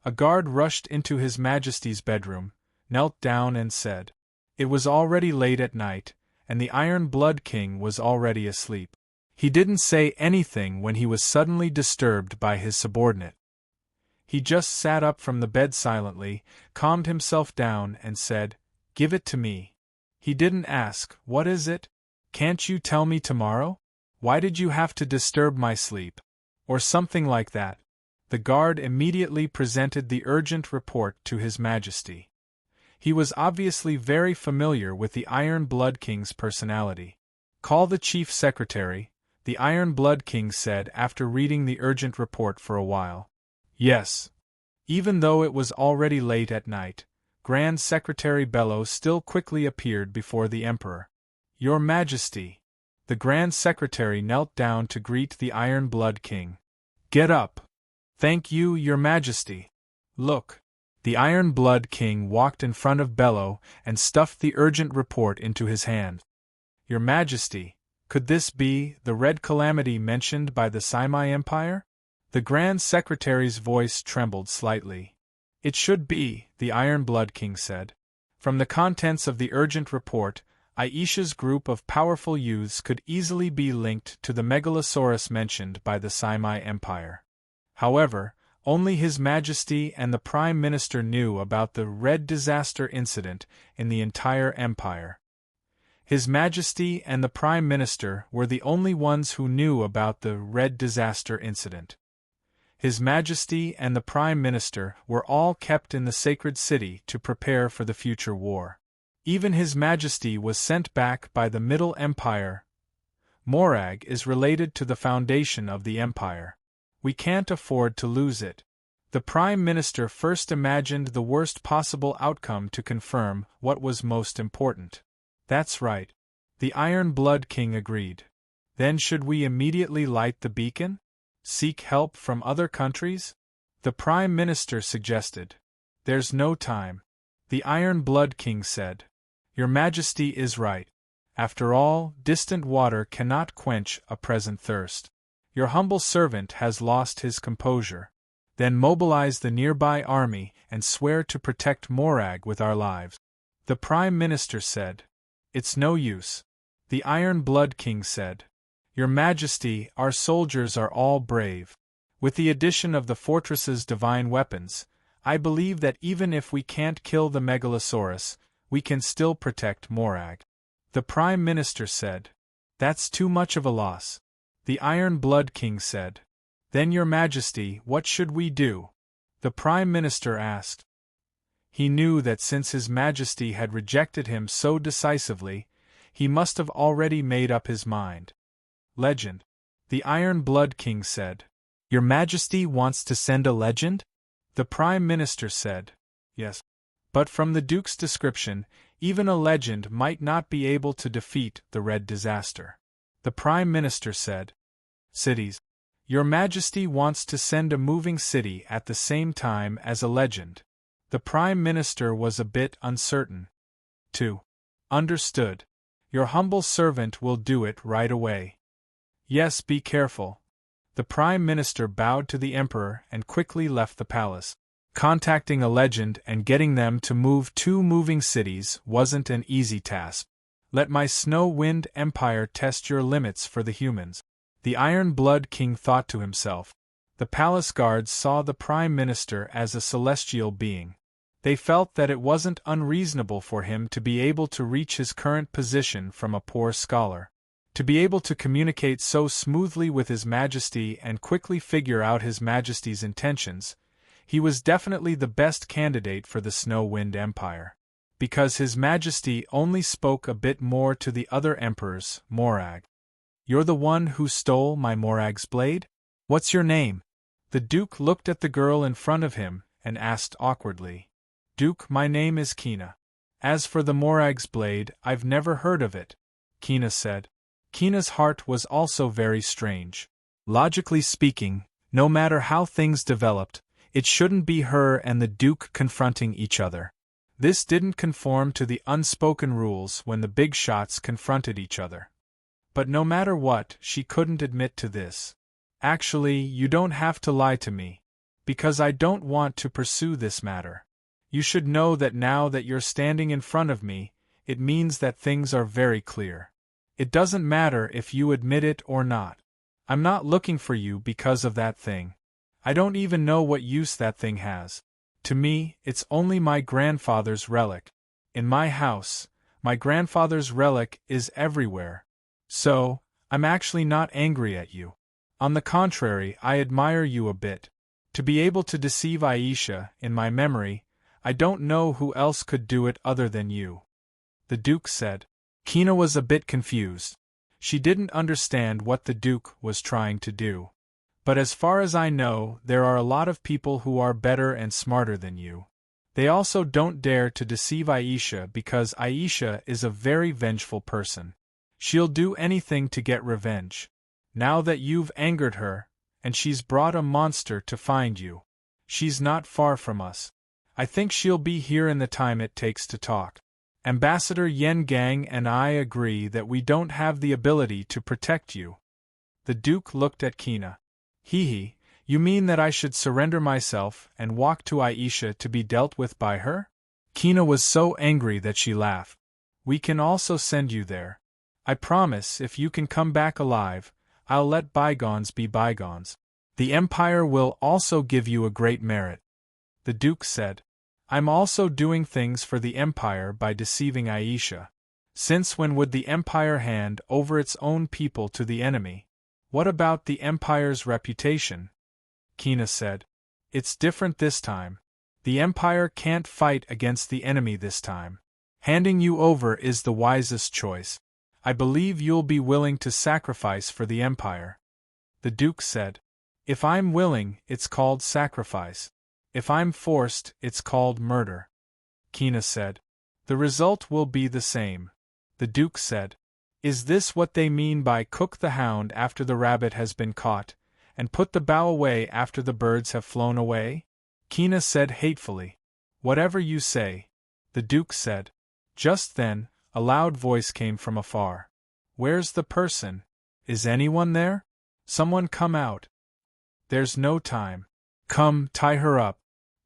A guard rushed into His Majesty's bedroom, knelt down and said. It was already late at night, and the Iron Blood King was already asleep. He didn't say anything when he was suddenly disturbed by his subordinate. He just sat up from the bed silently, calmed himself down, and said, "Give it to me." He didn't ask, "What is it? Can't you tell me tomorrow? Why did you have to disturb my sleep?" or something like that. The guard immediately presented the urgent report to His Majesty. He was obviously very familiar with the Iron Blood King's personality. "Call the Chief Secretary," the Iron Blood King said after reading the urgent report for a while. Yes. Even though it was already late at night, Grand Secretary Bello still quickly appeared before the Emperor. "Your Majesty." The Grand Secretary knelt down to greet the Iron Blood King. "Get up." "Thank you, Your Majesty." "Look." The Iron Blood King walked in front of Bello and stuffed the urgent report into his hand. "Your Majesty, could this be the Red Calamity mentioned by the Saimai Empire?" The Grand Secretary's voice trembled slightly. "It should be," the Iron Blood King said. From the contents of the urgent report, Aisha's group of powerful youths could easily be linked to the Megalosaurus mentioned by the Saimai Empire. However, only His Majesty and the Prime Minister knew about the Red Disaster incident in the entire empire. His Majesty and the Prime Minister were the only ones who knew about the Red Disaster incident. His Majesty and the Prime Minister were all kept in the sacred city to prepare for the future war. Even His Majesty was sent back by the Middle Empire. Morag is related to the foundation of the empire. We can't afford to lose it. The Prime Minister first imagined the worst possible outcome to confirm what was most important. "That's right." The Iron Blood King agreed. "Then should we immediately light the beacon? Seek help from other countries?" the Prime Minister suggested. "There's no time." The Iron Blood King said. "Your Majesty is right. After all, distant water cannot quench a present thirst. Your humble servant has lost his composure. Then mobilize the nearby army and swear to protect Morag with our lives." The Prime Minister said. "It's no use." The Iron Blood King said. "Your Majesty, our soldiers are all brave. With the addition of the fortress's divine weapons, I believe that even if we can't kill the Megalosaurus, we can still protect Morag." The Prime Minister said. "That's too much of a loss." The Iron Blood King said. "Then, Your Majesty, what should we do?" the Prime Minister asked. He knew that since His Majesty had rejected him so decisively, he must have already made up his mind. "Legend." The Iron Blood King said. "Your Majesty wants to send a legend?" the Prime Minister said. "Yes. But from the Duke's description, even a legend might not be able to defeat the Red Disaster." The Prime Minister said. "Cities. Your Majesty wants to send a moving city at the same time as a legend." The Prime Minister was a bit uncertain. "2. Understood. Your humble servant will do it right away." "Yes, be careful." The Prime Minister bowed to the Emperor and quickly left the palace. Contacting a legend and getting them to move 2 moving cities wasn't an easy task. "Let my Snow-Wind Empire test your limits for the humans," the Iron Blood King thought to himself. The palace guards saw the Prime Minister as a celestial being. They felt that it wasn't unreasonable for him to be able to reach his current position from a poor scholar. To be able to communicate so smoothly with His Majesty and quickly figure out His Majesty's intentions, he was definitely the best candidate for the Snow-Wind Empire. Because His Majesty only spoke a bit more to the other emperors, Morag. "You're the one who stole my Morag's blade? What's your name?" The Duke looked at the girl in front of him and asked awkwardly. "Duke, my name is Kina. As for the Morag's blade, I've never heard of it," Kina said. Kina's heart was also very strange. Logically speaking, no matter how things developed, it shouldn't be her and the Duke confronting each other. This didn't conform to the unspoken rules when the big shots confronted each other. But no matter what, she couldn't admit to this. "Actually, you don't have to lie to me. Because I don't want to pursue this matter. You should know that now that you're standing in front of me, it means that things are very clear. It doesn't matter if you admit it or not. I'm not looking for you because of that thing. I don't even know what use that thing has. To me, it's only my grandfather's relic. In my house, my grandfather's relic is everywhere. So, I'm actually not angry at you. On the contrary, I admire you a bit. To be able to deceive Aisha, in my memory, I don't know who else could do it other than you. The Duke said. Kina was a bit confused. She didn't understand what the Duke was trying to do. But as far as I know, there are a lot of people who are better and smarter than you. They also don't dare to deceive Aisha because Aisha is a very vengeful person. She'll do anything to get revenge. Now that you've angered her, and she's brought a monster to find you. She's not far from us. I think she'll be here in the time it takes to talk. Ambassador Yen Gang and I agree that we don't have the ability to protect you. The Duke looked at Kina. Hee, you mean that I should surrender myself and walk to Aisha to be dealt with by her? Kina was so angry that she laughed. We can also send you there. I promise if you can come back alive, I'll let bygones be bygones. The Empire will also give you a great merit. The Duke said. I'm also doing things for the Empire by deceiving Aisha. Since when would the Empire hand over its own people to the enemy? What about the Empire's reputation? Kina said. It's different this time. The Empire can't fight against the enemy this time. Handing you over is the wisest choice. I believe you'll be willing to sacrifice for the Empire. The Duke said. If I'm willing, it's called sacrifice. If I'm forced, it's called murder. Kina said. The result will be the same. The Duke said. Is this what they mean by cook the hound after the rabbit has been caught, and put the bow away after the birds have flown away? Kina said hatefully. Whatever you say. The Duke said. Just then, a loud voice came from afar. Where's the person? Is anyone there? Someone come out. There's no time. Come, tie her up.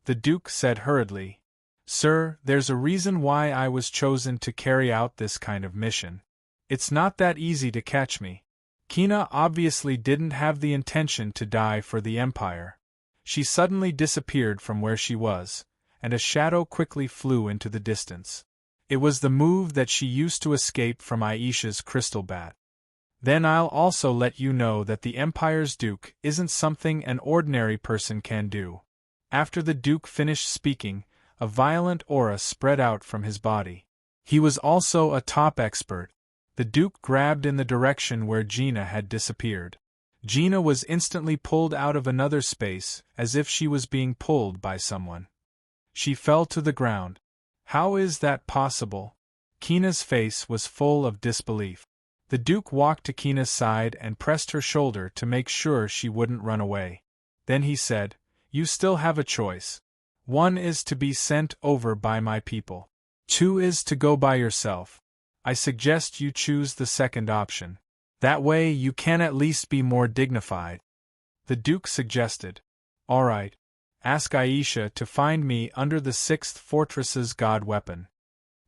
The Duke said hurriedly. Sir, there's a reason why I was chosen to carry out this kind of mission. It's not that easy to catch me. Kina obviously didn't have the intention to die for the Empire. She suddenly disappeared from where she was, and a shadow quickly flew into the distance. It was the move that she used to escape from Aisha's crystal bat. Then I'll also let you know that the Empire's Duke isn't something an ordinary person can do. After the Duke finished speaking, a violent aura spread out from his body. He was also a top expert. The Duke grabbed in the direction where Gina had disappeared. Gina was instantly pulled out of another space, as if she was being pulled by someone. She fell to the ground. How is that possible? Kina's face was full of disbelief. The Duke walked to Kina's side and pressed her shoulder to make sure she wouldn't run away. Then he said, You still have a choice. 1 is to be sent over by my people. 2 is to go by yourself. I suggest you choose the second option. That way you can at least be more dignified. The Duke suggested. All right. Ask Aisha to find me under the 6th fortress's god weapon.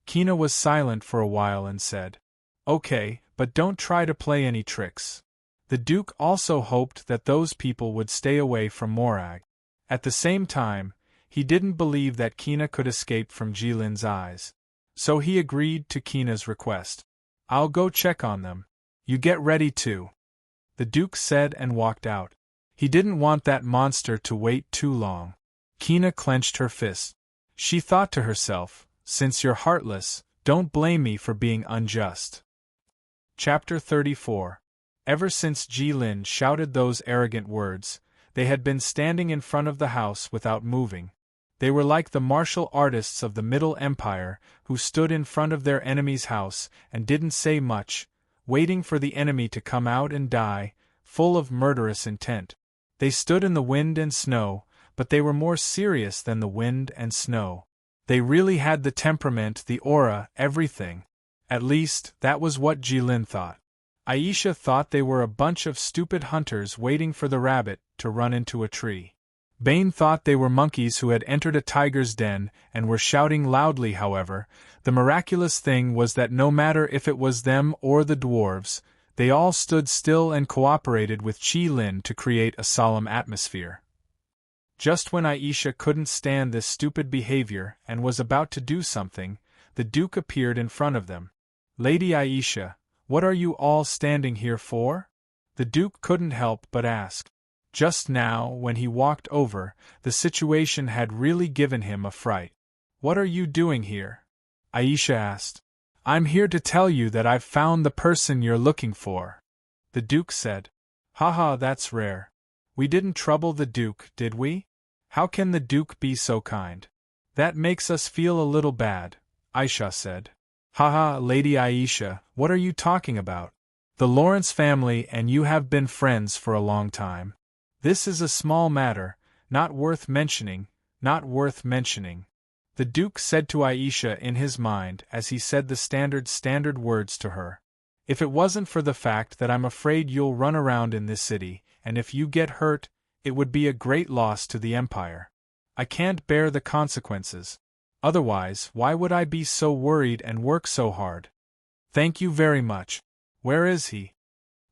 Kina was silent for a while and said, Okay, but don't try to play any tricks. The Duke also hoped that those people would stay away from Morag. At the same time, he didn't believe that Kina could escape from Jilin's eyes. So he agreed to Kina's request. I'll go check on them. You get ready too. The Duke said and walked out. He didn't want that monster to wait too long. Kina clenched her fist. She thought to herself, Since you're heartless, don't blame me for being unjust. Chapter 34. Ever since Jilin shouted those arrogant words, they had been standing in front of the house without moving. They were like the martial artists of the Middle Empire who stood in front of their enemy's house and didn't say much, waiting for the enemy to come out and die, full of murderous intent. They stood in the wind and snow, but they were more serious than the wind and snow. They really had the temperament, the aura, everything. At least, that was what Jilin thought. Aisha thought they were a bunch of stupid hunters waiting for the rabbit to run into a tree. Bane thought they were monkeys who had entered a tiger's den and were shouting loudly. However, the miraculous thing was that no matter if it was them or the dwarves, they all stood still and cooperated with Qi Lin to create a solemn atmosphere. Just when Aisha couldn't stand this stupid behavior and was about to do something, the Duke appeared in front of them. "Lady Aisha, what are you all standing here for?" The Duke couldn't help but ask. Just now, when he walked over, the situation had really given him a fright. "What are you doing here?" Aisha asked. "I'm here to tell you that I've found the person you're looking for," the Duke said. "Haha, that's rare. We didn't trouble the Duke, did we? How can the Duke be so kind?" "That makes us feel a little bad," Aisha said. "Haha, Lady Aisha, what are you talking about? The Lawrence family and you have been friends for a long time. This is a small matter, not worth mentioning, not worth mentioning," the Duke said to Aisha in his mind as he said the standard words to her. "If it wasn't for the fact that I'm afraid you'll run around in this city, and if you get hurt, it would be a great loss to the Empire. I can't bear the consequences. Otherwise, why would I be so worried and work so hard?" "Thank you very much. Where is he?"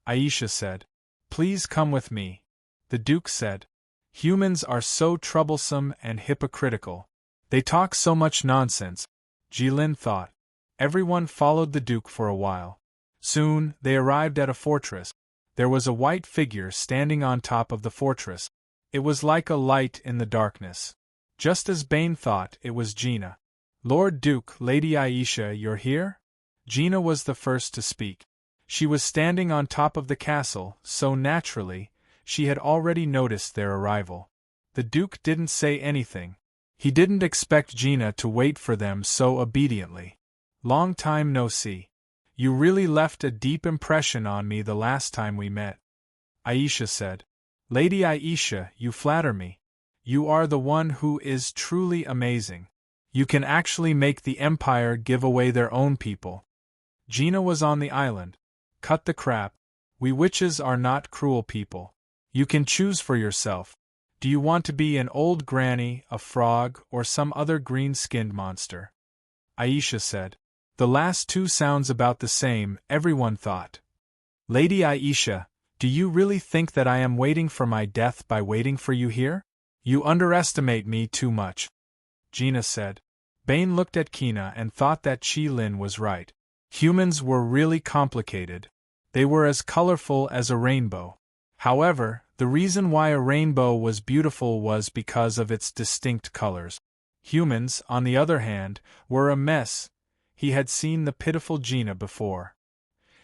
Aisha said. "Please come with me," the Duke said. "Humans are so troublesome and hypocritical. They talk so much nonsense," Jilin thought. Everyone followed the Duke for a while. Soon, they arrived at a fortress. There was a white figure standing on top of the fortress. It was like a light in the darkness. Just as Bane thought, it was Gina. "Lord Duke, Lady Aisha, you're here?" Gina was the first to speak. She was standing on top of the castle, so naturally, she had already noticed their arrival. The Duke didn't say anything. He didn't expect Gina to wait for them so obediently. "Long time no see. You really left a deep impression on me the last time we met," Aisha said. "Lady Aisha, you flatter me. You are the one who is truly amazing. You can actually make the Empire give away their own people." Gina was on the island. "Cut the crap. We witches are not cruel people. You can choose for yourself. Do you want to be an old granny, a frog, or some other green-skinned monster?" Aisha said. The last two sounds about the same, everyone thought. "Lady Aisha, do you really think that I am waiting for my death by waiting for you here? You underestimate me too much," Gina said. Bane looked at Kina and thought that Qi Lin was right. Humans were really complicated. They were as colorful as a rainbow. However, the reason why a rainbow was beautiful was because of its distinct colors. Humans, on the other hand, were a mess. He had seen the pitiful Gina before.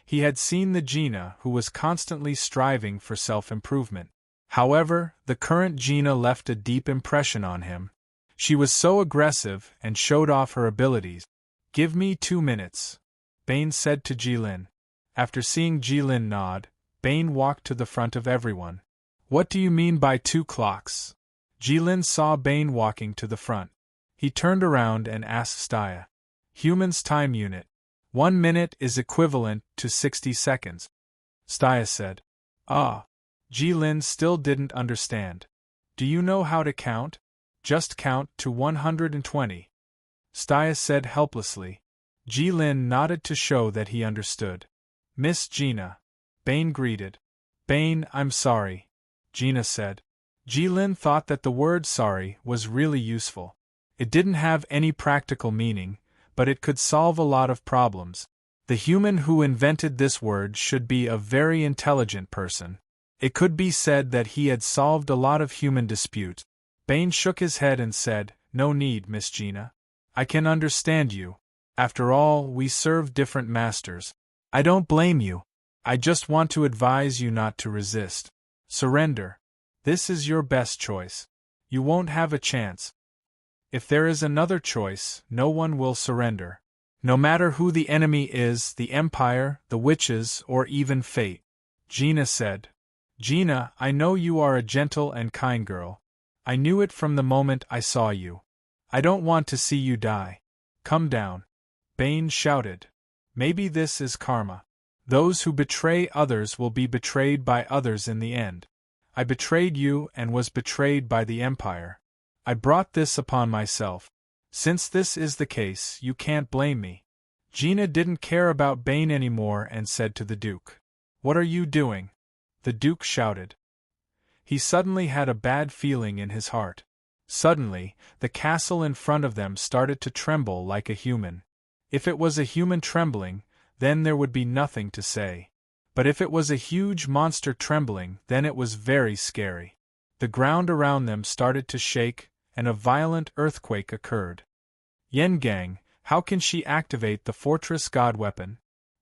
He had seen the Gina who was constantly striving for self-improvement. However, the current Gina left a deep impression on him. She was so aggressive and showed off her abilities. "Give me 2 minutes," Bane said to Jilin. After seeing Jilin nod, Bane walked to the front of everyone. "What do you mean by 2 clocks?" Jilin saw Bane walking to the front. He turned around and asked Staya. "Humans' time unit. 1 minute is equivalent to 60 seconds. Staya said. "Ah." Jilin still didn't understand. "Do you know how to count?" "Just count to 120. Staya said helplessly. Jilin nodded to show that he understood. "Miss Gina," Bane greeted. "Bane, I'm sorry," Gina said. Jilin thought that the word sorry was really useful. It didn't have any practical meaning, but it could solve a lot of problems. The human who invented this word should be a very intelligent person. It could be said that he had solved a lot of human disputes. Bane shook his head and said, "No need, Miss Gina. I can understand you. After all, we serve different masters. I don't blame you. I just want to advise you not to resist. Surrender. This is your best choice. You won't have a chance. If there is another choice, no one will surrender. No matter who the enemy is, the Empire, the witches, or even fate," Gina said. "Gina, I know you are a gentle and kind girl. I knew it from the moment I saw you. I don't want to see you die. Come down." Bane shouted. "Maybe this is karma. Those who betray others will be betrayed by others in the end." I betrayed you and was betrayed by the Empire. I brought this upon myself. Since this is the case, you can't blame me." Gina didn't care about Bane anymore and said to the Duke, "What are you doing?" The Duke shouted. He suddenly had a bad feeling in his heart. Suddenly, the castle in front of them started to tremble like a human. If it was a human trembling, then there would be nothing to say. But if it was a huge monster trembling, then it was very scary. The ground around them started to shake, and a violent earthquake occurred. "Yengang, how can she activate the fortress god weapon?"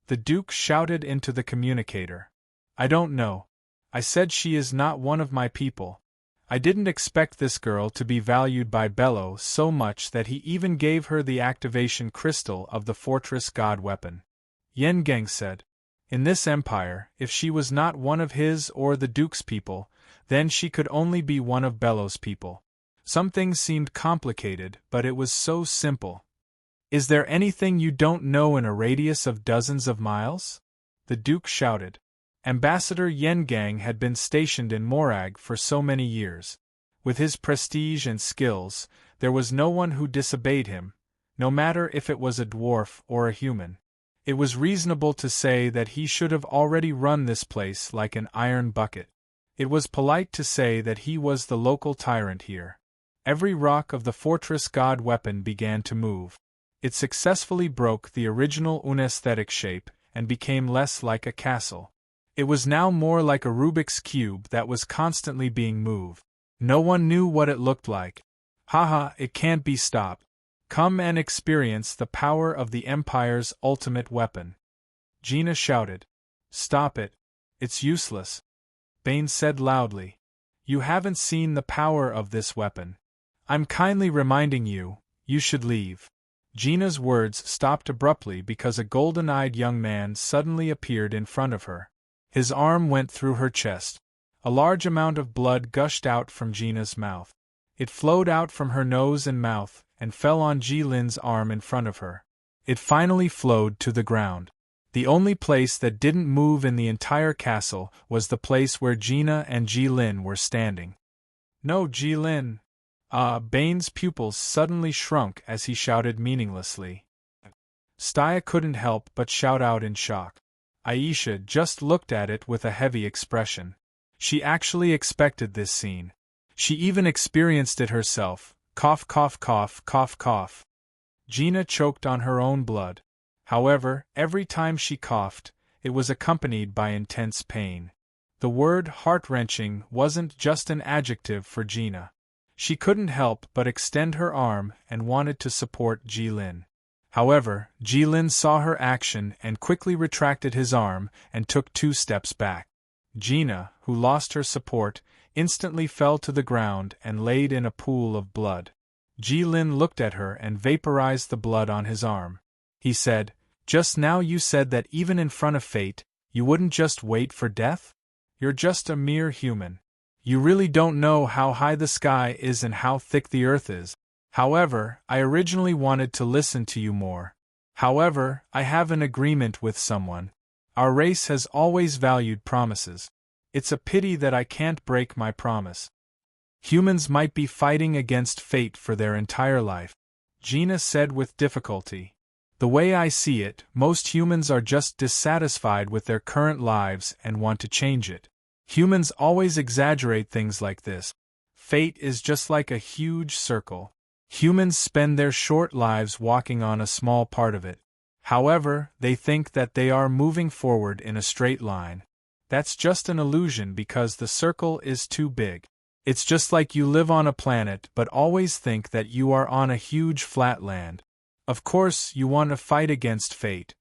The Duke shouted into the communicator. "I don't know. I said she is not one of my people. I didn't expect this girl to be valued by Bello so much that he even gave her the activation crystal of the fortress god weapon." Yengang said, "In this empire, if she was not one of his or the Duke's people, then she could only be one of Bello's people. Some things seemed complicated, but it was so simple. Is there anything you don't know in a radius of dozens of miles?" The Duke shouted. Ambassador Yengang had been stationed in Morag for so many years. With his prestige and skills, there was no one who disobeyed him, no matter if it was a dwarf or a human. It was reasonable to say that he should have already run this place like an iron bucket. It was polite to say that he was the local tyrant here. Every rock of the fortress god weapon began to move. It successfully broke the original unesthetic shape and became less like a castle. It was now more like a Rubik's cube that was constantly being moved. No one knew what it looked like. "Haha, it can't be stopped. Come and experience the power of the Empire's ultimate weapon." Gina shouted. "Stop it. It's useless," Bane said loudly. "You haven't seen the power of this weapon. I'm kindly reminding you, you should leave." Gina's words stopped abruptly because a golden-eyed young man suddenly appeared in front of her. His arm went through her chest. A large amount of blood gushed out from Gina's mouth. It flowed out from her nose and mouth, and fell on Jilin's arm in front of her. It finally flowed to the ground. The only place that didn't move in the entire castle was the place where Gina and Jilin were standing. "No, Jilin!" Bane's pupils suddenly shrunk as he shouted meaninglessly. Staya couldn't help but shout out in shock. Aisha just looked at it with a heavy expression. She actually expected this scene. She even experienced it herself. Cough, cough, cough, cough, cough. Gina choked on her own blood. However, every time she coughed, it was accompanied by intense pain. The word heart-wrenching wasn't just an adjective for Gina. She couldn't help but extend her arm and wanted to support Jilin. However, Jilin saw her action and quickly retracted his arm and took 2 steps back. Gina, who lost her support, instantly fell to the ground and laid in a pool of blood. Jilin looked at her and vaporized the blood on his arm. He said, "Just now you said that even in front of fate, you wouldn't just wait for death? You're just a mere human. You really don't know how high the sky is and how thick the earth is. However, I originally wanted to listen to you more. However, I have an agreement with someone. Our race has always valued promises. It's a pity that I can't break my promise. Humans might be fighting against fate for their entire life," Gina said with difficulty. "The way I see it, most humans are just dissatisfied with their current lives and want to change it. Humans always exaggerate things like this. Fate is just like a huge circle. Humans spend their short lives walking on a small part of it. However, they think that they are moving forward in a straight line. That's just an illusion because the circle is too big. It's just like you live on a planet but always think that you are on a huge flat land. Of course, you want to fight against fate.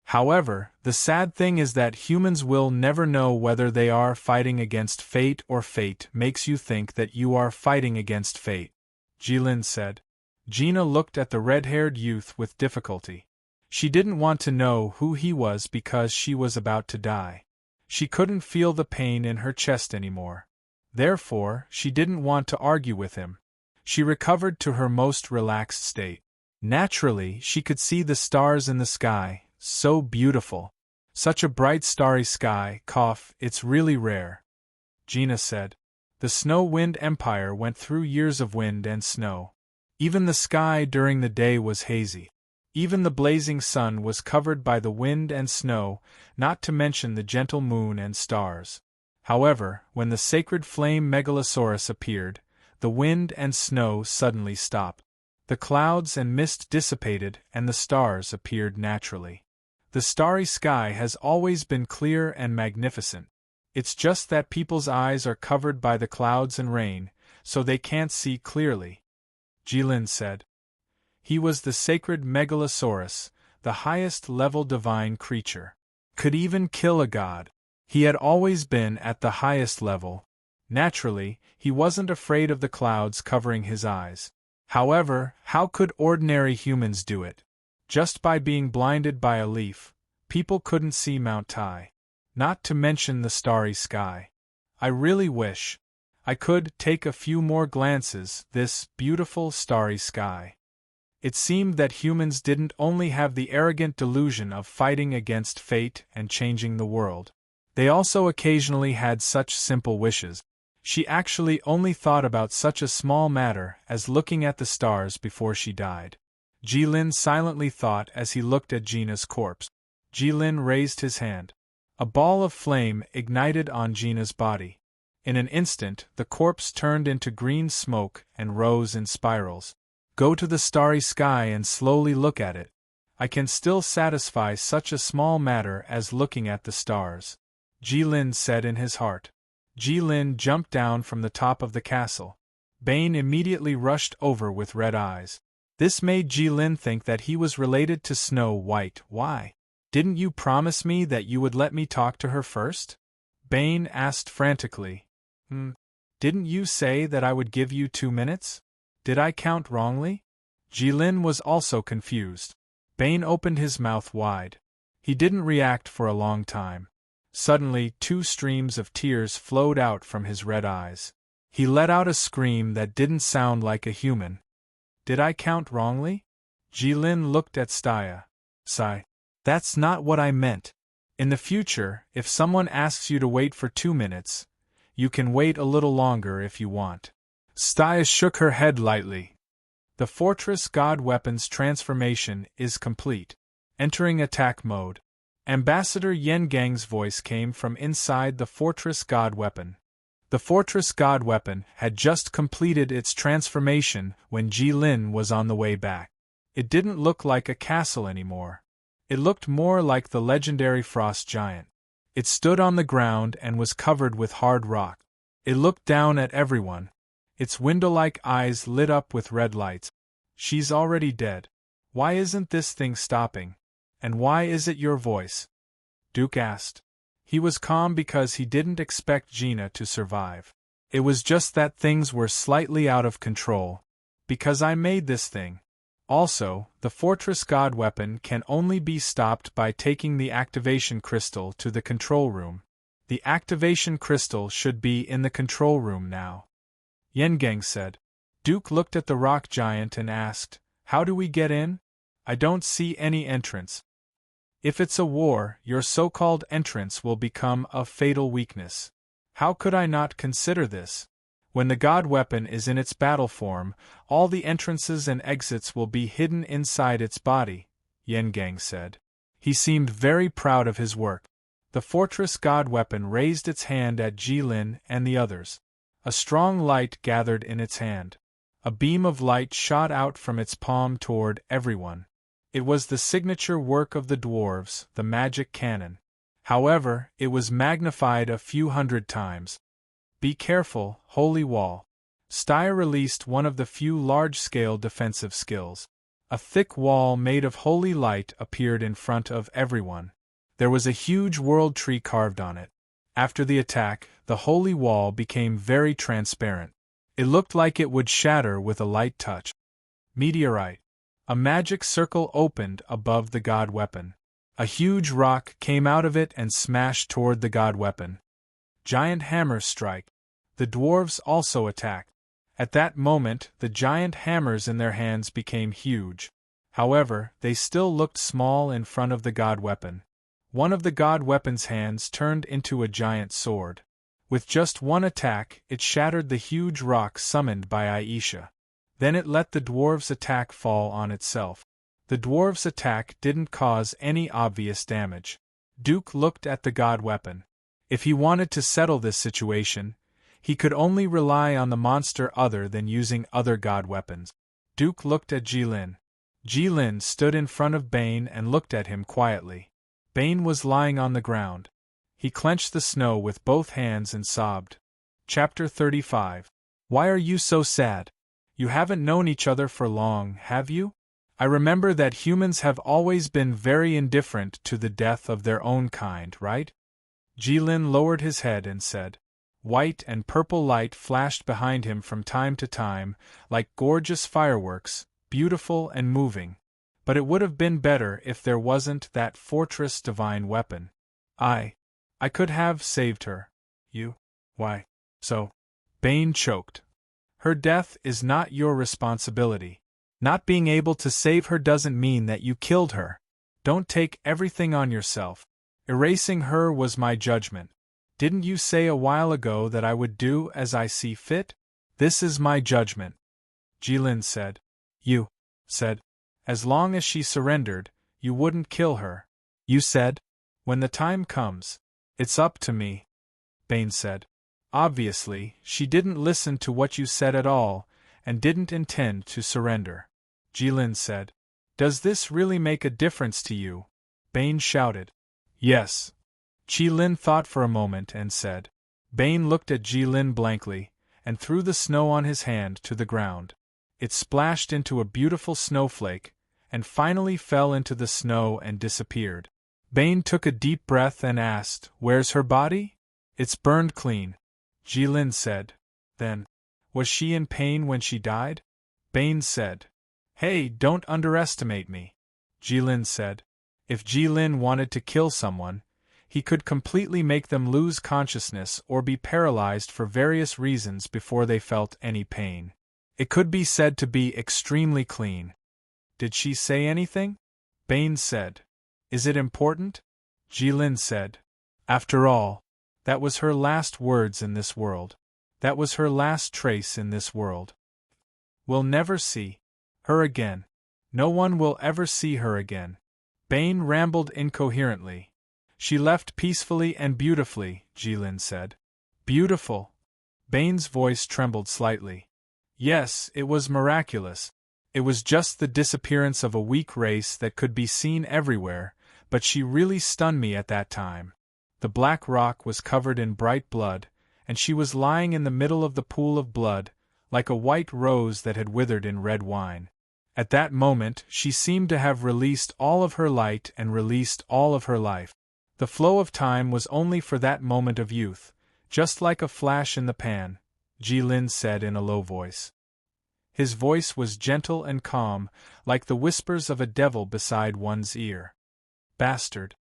However, the sad thing is that humans will never know whether they are fighting against fate or fate makes you think that you are fighting against fate," Jilin said. Gina looked at the red-haired youth with difficulty. She didn't want to know who he was because she was about to die. She couldn't feel the pain in her chest anymore. Therefore, she didn't want to argue with him. She recovered to her most relaxed state. Naturally, she could see the stars in the sky, so beautiful. Such a bright starry sky, it's really rare. Gina said. The snow-wind empire went through years of wind and snow. Even the sky during the day was hazy. Even the blazing sun was covered by the wind and snow, not to mention the gentle moon and stars. However, when the sacred flame megalosaurus appeared, the wind and snow suddenly stopped. The clouds and mist dissipated and the stars appeared naturally. The starry sky has always been clear and magnificent. It's just that people's eyes are covered by the clouds and rain, so they can't see clearly, Jilin said. He was the sacred megalosaurus, the highest-level divine creature. Could even kill a god. He had always been at the highest level. Naturally, he wasn't afraid of the clouds covering his eyes. However, how could ordinary humans do it? Just by being blinded by a leaf, people couldn't see Mount Tai. Not to mention the starry sky. I really wish I could take a few more glances this beautiful starry sky. It seemed that humans didn't only have the arrogant delusion of fighting against fate and changing the world. They also occasionally had such simple wishes. She actually only thought about such a small matter as looking at the stars before she died. Jilin silently thought as he looked at Gina's corpse. Jilin raised his hand. A ball of flame ignited on Gina's body. In an instant, the corpse turned into green smoke and rose in spirals. Go to the starry sky and slowly look at it. I can still satisfy such a small matter as looking at the stars, Jilin said in his heart. Jilin jumped down from the top of the castle. Bane immediately rushed over with red eyes. This made Jilin think that he was related to Snow White. Why? Didn't you promise me that you would let me talk to her first? Bane asked frantically. Didn't you say that I would give you 2 minutes? Did I count wrongly? Jilin was also confused. Bane opened his mouth wide. He didn't react for a long time. Suddenly, 2 streams of tears flowed out from his red eyes. He let out a scream that didn't sound like a human. Did I count wrongly? Jilin looked at Staya. Sigh. That's not what I meant. In the future, if someone asks you to wait for 2 minutes, you can wait a little longer if you want. Staya shook her head lightly. The Fortress God Weapon's transformation is complete. Entering attack mode. Ambassador Yengang's voice came from inside the Fortress God Weapon. The Fortress God Weapon had just completed its transformation when Jilin was on the way back. It didn't look like a castle anymore. It looked more like the legendary frost giant. It stood on the ground and was covered with hard rock. It looked down at everyone. Its window-like eyes lit up with red lights. She's already dead. Why isn't this thing stopping? And why is it your voice? Duke asked. He was calm because he didn't expect Gina to survive. It was just that things were slightly out of control. Because I made this thing. Also, the Fortress God Weapon can only be stopped by taking the activation crystal to the control room. The activation crystal should be in the control room now. Yengang said. Duke looked at the rock giant and asked, How do we get in? I don't see any entrance. If it's a war, your so-called entrance will become a fatal weakness. How could I not consider this? When the God Weapon is in its battle form, all the entrances and exits will be hidden inside its body, Yengang said. He seemed very proud of his work. The Fortress God Weapon raised its hand at Jilin and the others. A strong light gathered in its hand. A beam of light shot out from its palm toward everyone. It was the signature work of the dwarves, the magic cannon. However, it was magnified a few hundred times. Be careful, Holy Wall. Staya released one of the few large-scale defensive skills. A thick wall made of holy light appeared in front of everyone. There was a huge world tree carved on it. After the attack, the holy wall became very transparent. It looked like it would shatter with a light touch. Meteorite. A magic circle opened above the God Weapon. A huge rock came out of it and smashed toward the God Weapon. Giant hammers strike. The dwarves also attacked. At that moment, the giant hammers in their hands became huge. However, they still looked small in front of the God Weapon. One of the God Weapon's hands turned into a giant sword. With just one attack, it shattered the huge rock summoned by Aisha. Then it let the dwarves' attack fall on itself. The dwarves' attack didn't cause any obvious damage. Duke looked at the god weapon. If he wanted to settle this situation, he could only rely on the monster other than using other god weapons. Duke looked at Jilin. Jilin stood in front of Bane and looked at him quietly. Bane was lying on the ground. He clenched the snow with both hands and sobbed. Chapter 35. Why are you so sad? You haven't known each other for long, have you? I remember that humans have always been very indifferent to the death of their own kind, right? Jilin lowered his head and said. White and purple light flashed behind him from time to time, like gorgeous fireworks, beautiful and moving. But it would have been better if there wasn't that fortress divine weapon. I could have saved her. You? Why? So. Bane choked. Her death is not your responsibility. Not being able to save her doesn't mean that you killed her. Don't take everything on yourself. Erasing her was my judgment. Didn't you say a while ago that I would do as I see fit? This is my judgment. Jilin said. You said. As long as she surrendered, you wouldn't kill her. You said. When the time comes. It's up to me. Bane said. Obviously, she didn't listen to what you said at all, and didn't intend to surrender. Jilin said. Does this really make a difference to you? Bane shouted. Yes. Jilin thought for a moment and said. Bane looked at Jilin blankly, and threw the snow on his hand to the ground. It splashed into a beautiful snowflake, and finally fell into the snow and disappeared. Bane took a deep breath and asked, Where's her body? It's burned clean. Jilin said. Then, was she in pain when she died? Bane said. Hey, don't underestimate me. Jilin said. If Jilin wanted to kill someone, he could completely make them lose consciousness or be paralyzed for various reasons before they felt any pain. It could be said to be extremely clean. Did she say anything? Bane said. Is it important? Jilin said. After all, that was her last words in this world. That was her last trace in this world. We'll never see her again. No one will ever see her again. Bane rambled incoherently. She left peacefully and beautifully, Jilin said. Beautiful. Bane's voice trembled slightly. Yes, it was miraculous. It was just the disappearance of a weak race that could be seen everywhere, but she really stunned me at that time. The black rock was covered in bright blood, and she was lying in the middle of the pool of blood, like a white rose that had withered in red wine. At that moment she seemed to have released all of her light and released all of her life. The flow of time was only for that moment of youth, just like a flash in the pan, Jilin said in a low voice. His voice was gentle and calm, like the whispers of a devil beside one's ear. Bastard.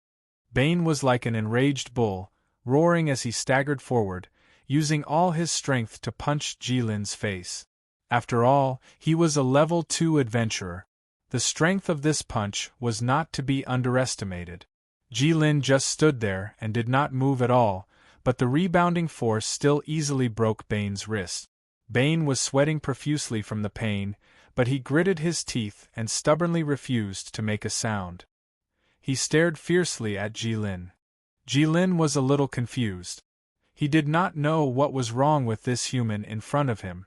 Bane was like an enraged bull, roaring as he staggered forward, using all his strength to punch Jilin's face. After all, he was a level 2 adventurer. The strength of this punch was not to be underestimated. Jilin just stood there and did not move at all, but the rebounding force still easily broke Bane's wrist. Bane was sweating profusely from the pain, but he gritted his teeth and stubbornly refused to make a sound. He stared fiercely at Jilin. Jilin was a little confused. He did not know what was wrong with this human in front of him.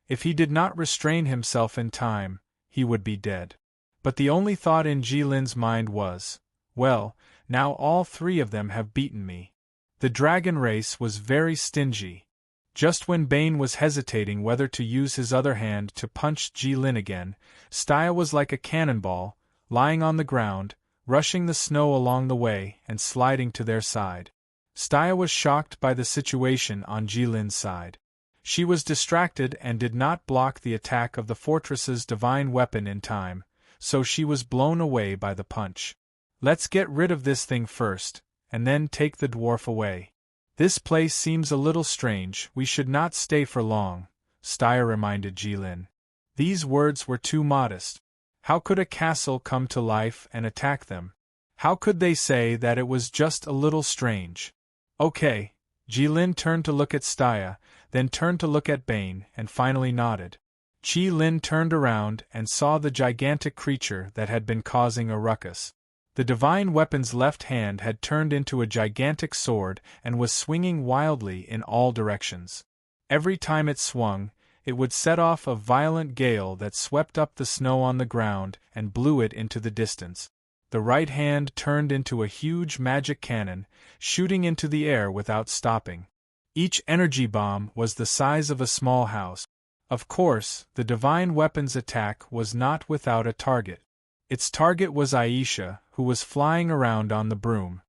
If he did not restrain himself in time, he would be dead. But the only thought in Jilin's mind was, well, now all three of them have beaten me. The dragon race was very stingy. Just when Bane was hesitating whether to use his other hand to punch Jilin again, Stya was like a cannonball, lying on the ground, rushing the snow along the way and sliding to their side. Stya was shocked by the situation on Jilin's side. She was distracted and did not block the attack of the fortress's divine weapon in time, so she was blown away by the punch. Let's get rid of this thing first, and then take the dwarf away. This place seems a little strange, we should not stay for long, Stya reminded Jilin. These words were too modest. How could a castle come to life and attack them? How could they say that it was just a little strange? Okay, Jilin turned to look at Staya, then turned to look at Bane, and finally nodded. Jilin turned around and saw the gigantic creature that had been causing a ruckus. The divine weapon's left hand had turned into a gigantic sword and was swinging wildly in all directions. Every time it swung, it would set off a violent gale that swept up the snow on the ground and blew it into the distance. The right hand turned into a huge magic cannon, shooting into the air without stopping. Each energy bomb was the size of a small house. Of course, the divine weapon's attack was not without a target. Its target was Aisha, who was flying around on the broom.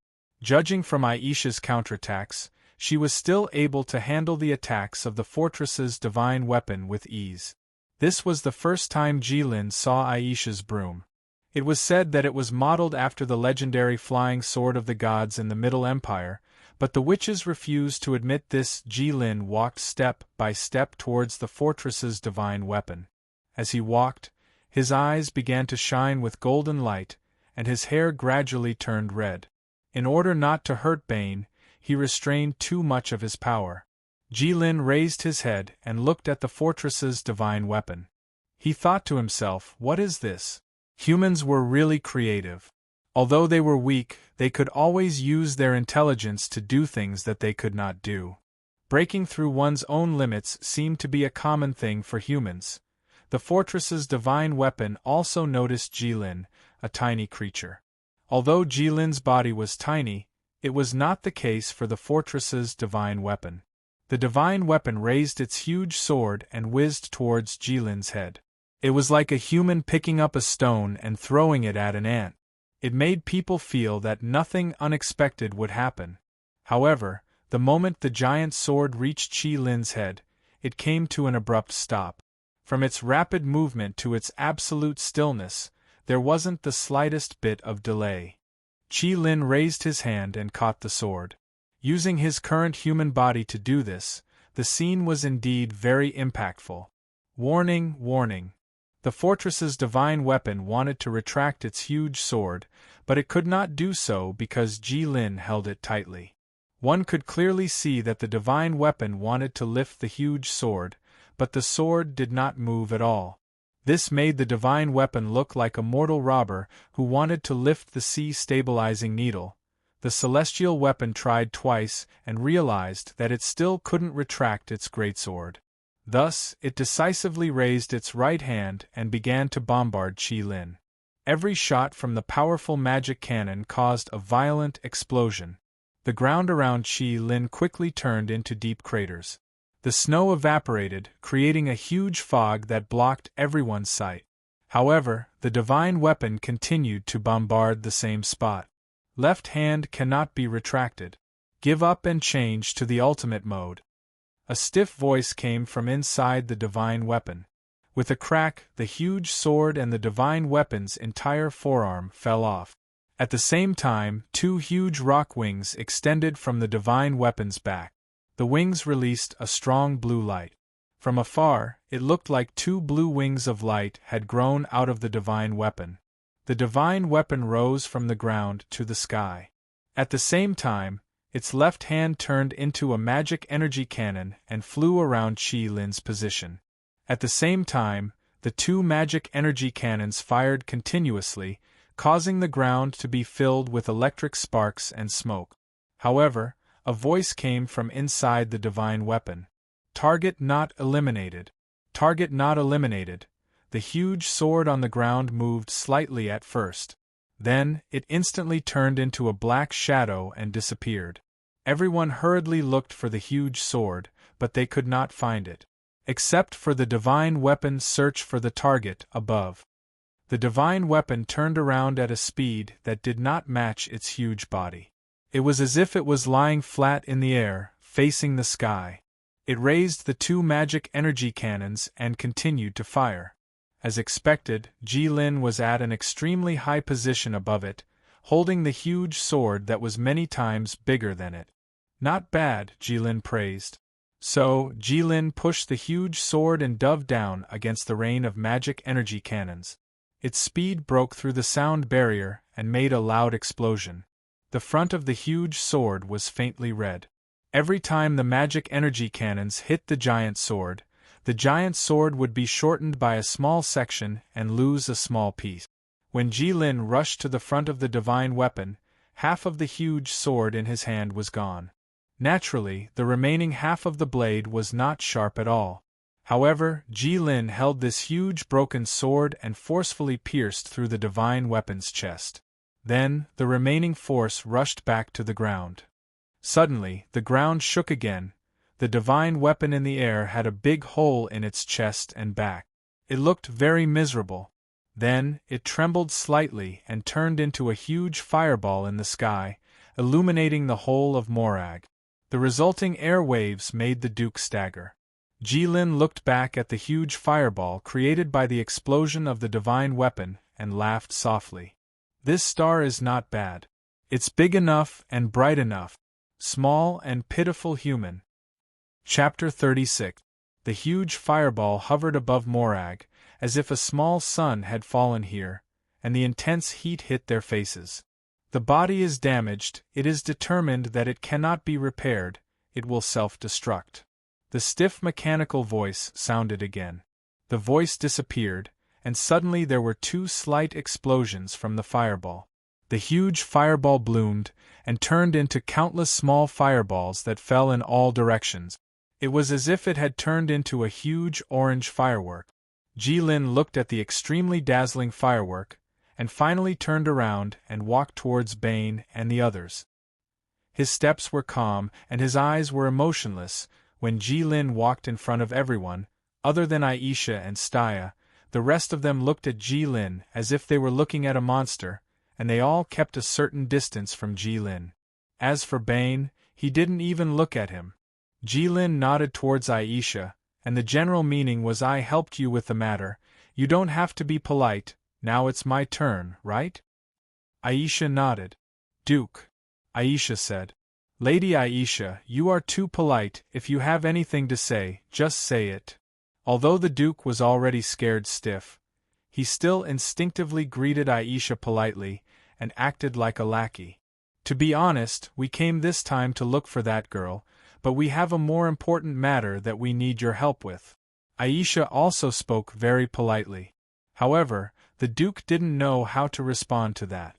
Judging from Aisha's counterattacks, she was still able to handle the attacks of the fortress's divine weapon with ease. This was the first time Jilin saw Aisha's broom. It was said that it was modeled after the legendary flying sword of the gods in the Middle Empire, but the witches refused to admit this. Jilin walked step by step towards the fortress's divine weapon. As he walked, his eyes began to shine with golden light, and his hair gradually turned red. In order not to hurt Bane, he restrained too much of his power. Jilin raised his head and looked at the fortress's divine weapon. He thought to himself, what is this? Humans were really creative. Although they were weak, they could always use their intelligence to do things that they could not do. Breaking through one's own limits seemed to be a common thing for humans. The fortress's divine weapon also noticed Jilin, a tiny creature. Although Jilin's body was tiny, it was not the case for the fortress's divine weapon. The divine weapon raised its huge sword and whizzed towards Jilin's head. It was like a human picking up a stone and throwing it at an ant. It made people feel that nothing unexpected would happen. However, the moment the giant sword reached Jilin's head, it came to an abrupt stop. From its rapid movement to its absolute stillness, there wasn't the slightest bit of delay. Jilin raised his hand and caught the sword. Using his current human body to do this, the scene was indeed very impactful. Warning, warning. The fortress's divine weapon wanted to retract its huge sword, but it could not do so because Jilin held it tightly. One could clearly see that the divine weapon wanted to lift the huge sword, but the sword did not move at all. This made the divine weapon look like a mortal robber who wanted to lift the sea-stabilizing needle. The celestial weapon tried twice and realized that it still couldn't retract its greatsword. Thus, it decisively raised its right hand and began to bombard Jilin. Every shot from the powerful magic cannon caused a violent explosion. The ground around Jilin quickly turned into deep craters. The snow evaporated, creating a huge fog that blocked everyone's sight. However, the divine weapon continued to bombard the same spot. Left hand cannot be retracted. Give up and change to the ultimate mode. A stiff voice came from inside the divine weapon. With a crack, the huge sword and the divine weapon's entire forearm fell off. At the same time, two huge rock wings extended from the divine weapon's back. The wings released a strong blue light. From afar, it looked like two blue wings of light had grown out of the divine weapon. The divine weapon rose from the ground to the sky. At the same time, its left hand turned into a magic energy cannon and flew around Jilin's position. At the same time, the two magic energy cannons fired continuously, causing the ground to be filled with electric sparks and smoke. However, a voice came from inside the divine weapon. Target not eliminated. Target not eliminated. The huge sword on the ground moved slightly at first. Then, it instantly turned into a black shadow and disappeared. Everyone hurriedly looked for the huge sword, but they could not find it. Except for the divine weapon's search for the target above. The divine weapon turned around at a speed that did not match its huge body. It was as if it was lying flat in the air, facing the sky. It raised the two magic energy cannons and continued to fire. As expected, Jilin was at an extremely high position above it, holding the huge sword that was many times bigger than it. Not bad, Jilin praised. So, Jilin pushed the huge sword and dove down against the rain of magic energy cannons. Its speed broke through the sound barrier and made a loud explosion. The front of the huge sword was faintly red. Every time the magic energy cannons hit the giant sword would be shortened by a small section and lose a small piece. When Jilin rushed to the front of the divine weapon, half of the huge sword in his hand was gone. Naturally, the remaining half of the blade was not sharp at all. However, Jilin held this huge broken sword and forcefully pierced through the divine weapon's chest. Then, the remaining force rushed back to the ground. Suddenly, the ground shook again. The divine weapon in the air had a big hole in its chest and back. It looked very miserable. Then, it trembled slightly and turned into a huge fireball in the sky, illuminating the whole of Morag. The resulting air waves made the Duke stagger. Jilin looked back at the huge fireball created by the explosion of the divine weapon and laughed softly. This star is not bad. It's big enough and bright enough. Small and pitiful human. Chapter 36. The huge fireball hovered above Morag, as if a small sun had fallen here, and the intense heat hit their faces. The body is damaged, it is determined that it cannot be repaired, it will self-destruct. The stiff mechanical voice sounded again. The voice disappeared, and suddenly there were two slight explosions from the fireball. The huge fireball bloomed, and turned into countless small fireballs that fell in all directions. It was as if it had turned into a huge orange firework. Jilin looked at the extremely dazzling firework, and finally turned around and walked towards Bane and the others. His steps were calm and his eyes were emotionless. When Jilin walked in front of everyone, other than Aisha and Staya, the rest of them looked at Jilin as if they were looking at a monster, and they all kept a certain distance from Jilin. As for Bane, he didn't even look at him. Jilin nodded towards Aisha, and the general meaning was, I helped you with the matter, you don't have to be polite, now it's my turn, right? Aisha nodded. Duke, Aisha said. Lady Aisha, you are too polite, if you have anything to say, just say it. Although the Duke was already scared stiff, he still instinctively greeted Aisha politely, and acted like a lackey. To be honest, we came this time to look for that girl, but we have a more important matter that we need your help with. Aisha also spoke very politely. However, the Duke didn't know how to respond to that.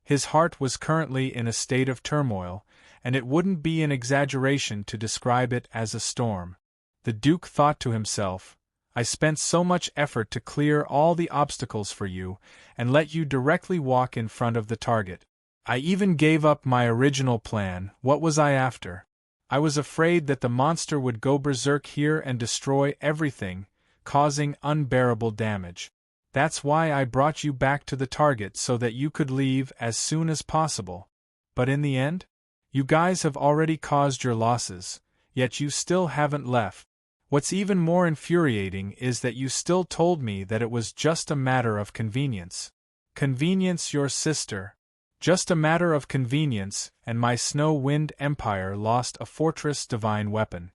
His heart was currently in a state of turmoil, and it wouldn't be an exaggeration to describe it as a storm. The Duke thought to himself, I spent so much effort to clear all the obstacles for you, and let you directly walk in front of the target. I even gave up my original plan. What was I after? I was afraid that the monster would go berserk here and destroy everything, causing unbearable damage. That's why I brought you back to the target so that you could leave as soon as possible. But in the end? You guys have already caused your losses, yet you still haven't left. What's even more infuriating is that you still told me that it was just a matter of convenience. Convenience, your sister. Just a matter of convenience, and my Snow-Wind Empire lost a fortress divine weapon.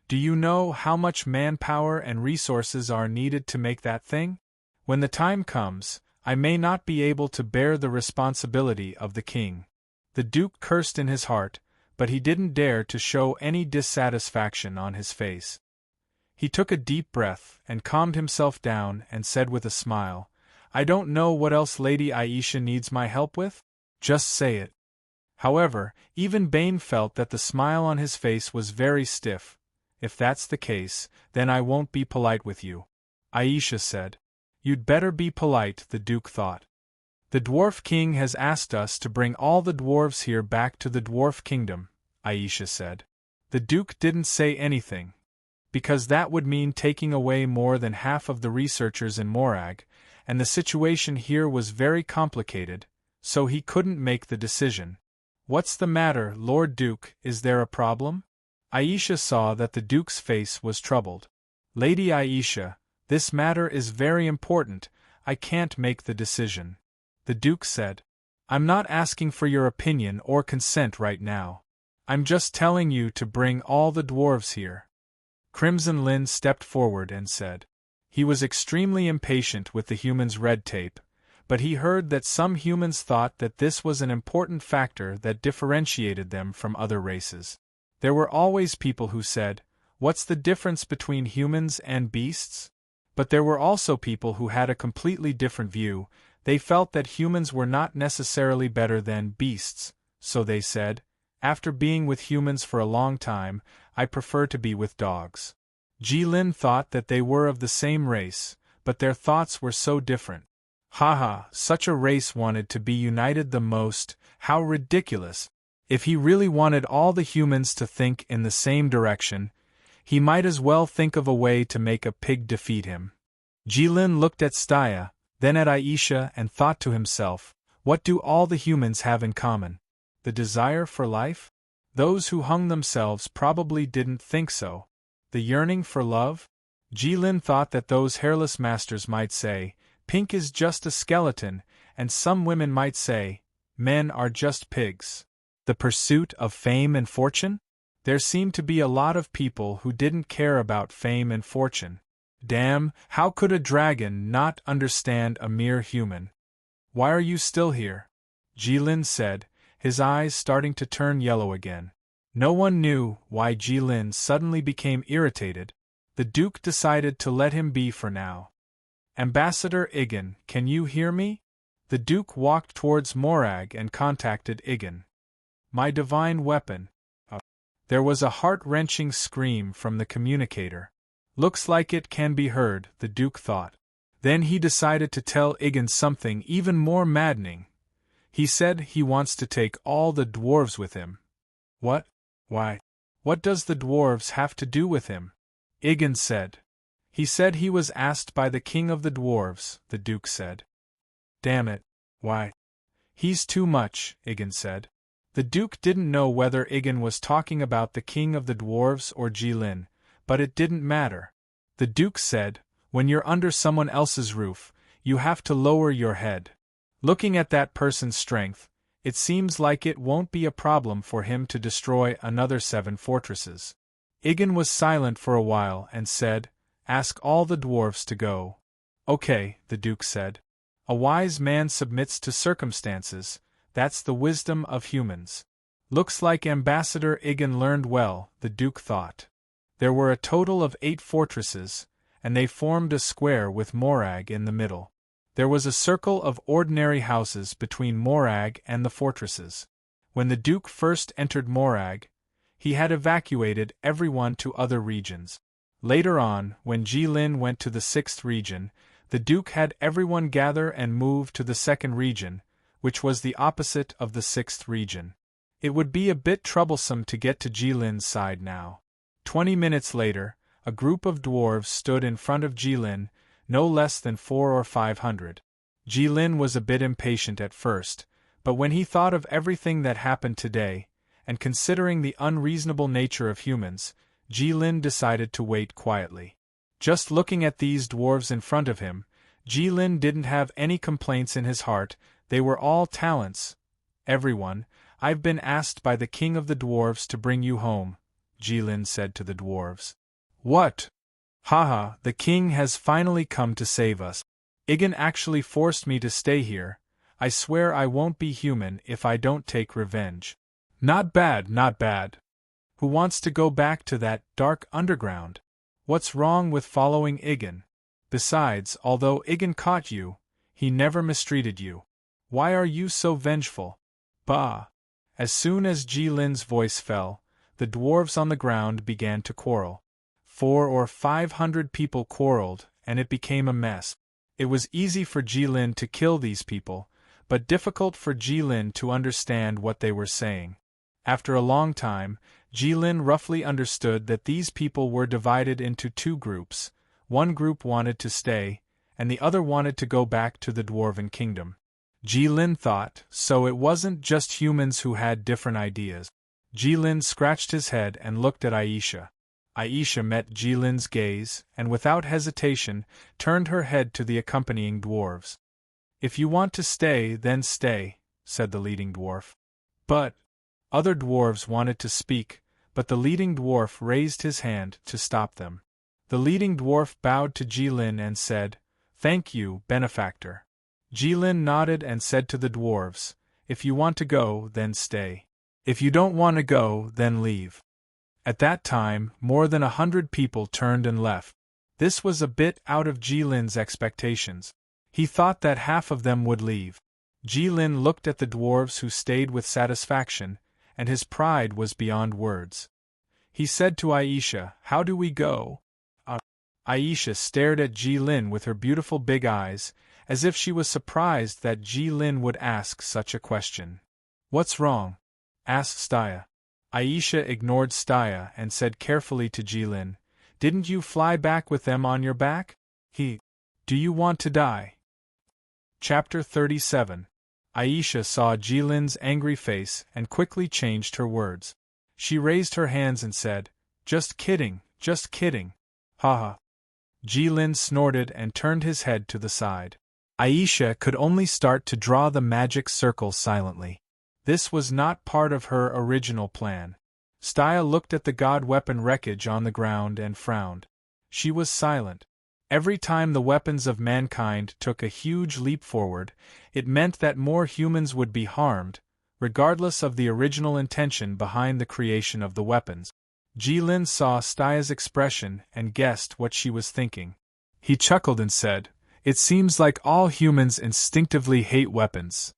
Do you know how much manpower and resources are needed to make that thing? When the time comes, I may not be able to bear the responsibility of the king. The Duke cursed in his heart, but he didn't dare to show any dissatisfaction on his face. He took a deep breath and calmed himself down and said with a smile, I don't know what else Lady Aisha needs my help with. Just say it. However, even Bane felt that the smile on his face was very stiff. If that's the case, then I won't be polite with you. Aisha said. You'd better be polite, the Duke thought. The Dwarf King has asked us to bring all the dwarves here back to the Dwarf Kingdom, Aisha said. The Duke didn't say anything, because that would mean taking away more than half of the researchers in Morag, and the situation here was very complicated, so he couldn't make the decision. What's the matter, Lord Duke, is there a problem? Aisha saw that the Duke's face was troubled. Lady Aisha, this matter is very important, I can't make the decision. The Duke said. I'm not asking for your opinion or consent right now. I'm just telling you to bring all the dwarves here. Crimson Lynn stepped forward and said. He was extremely impatient with the humans' red tape, but he heard that some humans thought that this was an important factor that differentiated them from other races. There were always people who said, "What's the difference between humans and beasts?" But there were also people who had a completely different view. They felt that humans were not necessarily better than beasts, so they said, "After being with humans for a long time, I prefer to be with dogs." Jilin thought that they were of the same race, but their thoughts were so different. Haha, such a race wanted to be united the most, how ridiculous! If he really wanted all the humans to think in the same direction, he might as well think of a way to make a pig defeat him. Jilin looked at Staya, then at Aisha and thought to himself, what do all the humans have in common? The desire for life? Those who hung themselves probably didn't think so. The yearning for love? Jilin thought that those hairless masters might say, "Pink is just a skeleton," and some women might say, "Men are just pigs." The pursuit of fame and fortune? There seemed to be a lot of people who didn't care about fame and fortune. Damn, how could a dragon not understand a mere human? "Why are you still here?" Jilin said, his eyes starting to turn yellow again. No one knew why Jilin suddenly became irritated. The Duke decided to let him be for now. "Ambassador Igan, can you hear me?" The Duke walked towards Morag and contacted Igan. "My divine weapon." There was a heart-wrenching scream from the communicator. Looks like it can be heard, the Duke thought. Then he decided to tell Igan something even more maddening. He said he wants to take all the dwarves with him. What? Why? What does the dwarves have to do with him? Igan said. He said he was asked by the king of the dwarves, the Duke said. Damn it. Why? He's too much, Igan said. The Duke didn't know whether Igan was talking about the king of the dwarves or Jilin, but it didn't matter. The Duke said, when you're under someone else's roof, you have to lower your head. Looking at that person's strength, it seems like it won't be a problem for him to destroy another 7 fortresses. Igan was silent for a while and said, "Ask all the dwarves to go." "Okay," the Duke said. "A wise man submits to circumstances, that's the wisdom of humans." Looks like Ambassador Igan learned well, the Duke thought. There were a total of 8 fortresses, and they formed a square with Morag in the middle. There was a circle of ordinary houses between Morag and the fortresses. When the Duke first entered Morag, he had evacuated everyone to other regions. Later on, when Jilin went to the 6th region, the Duke had everyone gather and move to the 2nd region, which was the opposite of the 6th region. It would be a bit troublesome to get to Jilin's side now. 20 minutes later, a group of dwarves stood in front of Jilin, no less than 400 or 500. Jilin was a bit impatient at first, but when he thought of everything that happened today, and considering the unreasonable nature of humans, Jilin decided to wait quietly. Just looking at these dwarves in front of him, Jilin didn't have any complaints in his heart. They were all talents. "Everyone, I've been asked by the king of the dwarves to bring you home," Jilin said to the dwarves. "What? Haha, the king has finally come to save us. Igan actually forced me to stay here. I swear I won't be human if I don't take revenge." "Not bad, not bad. Who wants to go back to that dark underground? What's wrong with following Igan? Besides, although Igan caught you, he never mistreated you. Why are you so vengeful? Bah!" As soon as Jilin's voice fell, the dwarves on the ground began to quarrel. 400 or 500 people quarreled, and it became a mess. It was easy for Jilin to kill these people, but difficult for Jilin to understand what they were saying. After a long time, Jilin roughly understood that these people were divided into 2 groups. One group wanted to stay, and the other wanted to go back to the Dwarven Kingdom. Jilin thought, so it wasn't just humans who had different ideas. Jilin scratched his head and looked at Aisha. Aisha met Jilin's gaze, and without hesitation, turned her head to the accompanying dwarves. "If you want to stay, then stay," said the leading dwarf. "But..." Other dwarves wanted to speak, but the leading dwarf raised his hand to stop them. The leading dwarf bowed to Jilin and said, "Thank you, benefactor." Jilin nodded and said to the dwarves, "If you want to go, then stay. If you don't want to go, then leave." At that time, more than 100 people turned and left. This was a bit out of Jilin's expectations. He thought that half of them would leave. Jilin looked at the dwarves who stayed with satisfaction, and his pride was beyond words. He said to Aisha, "How do we go?" Aisha stared at Jilin with her beautiful big eyes, as if she was surprised that Jilin would ask such a question. "What's wrong?" asked Staya. Aisha ignored Staya and said carefully to Jilin, "Didn't you fly back with them on your back? Do you want to die?" Chapter 37. Aisha saw Jilin's angry face and quickly changed her words. She raised her hands and said, "Just kidding, just kidding. Haha." Jilin snorted and turned his head to the side. Aisha could only start to draw the magic circle silently. This was not part of her original plan. Staya looked at the god weapon wreckage on the ground and frowned. She was silent. Every time the weapons of mankind took a huge leap forward, it meant that more humans would be harmed, regardless of the original intention behind the creation of the weapons. Jilin saw Staya's expression and guessed what she was thinking. He chuckled and said, "It seems like all humans instinctively hate weapons.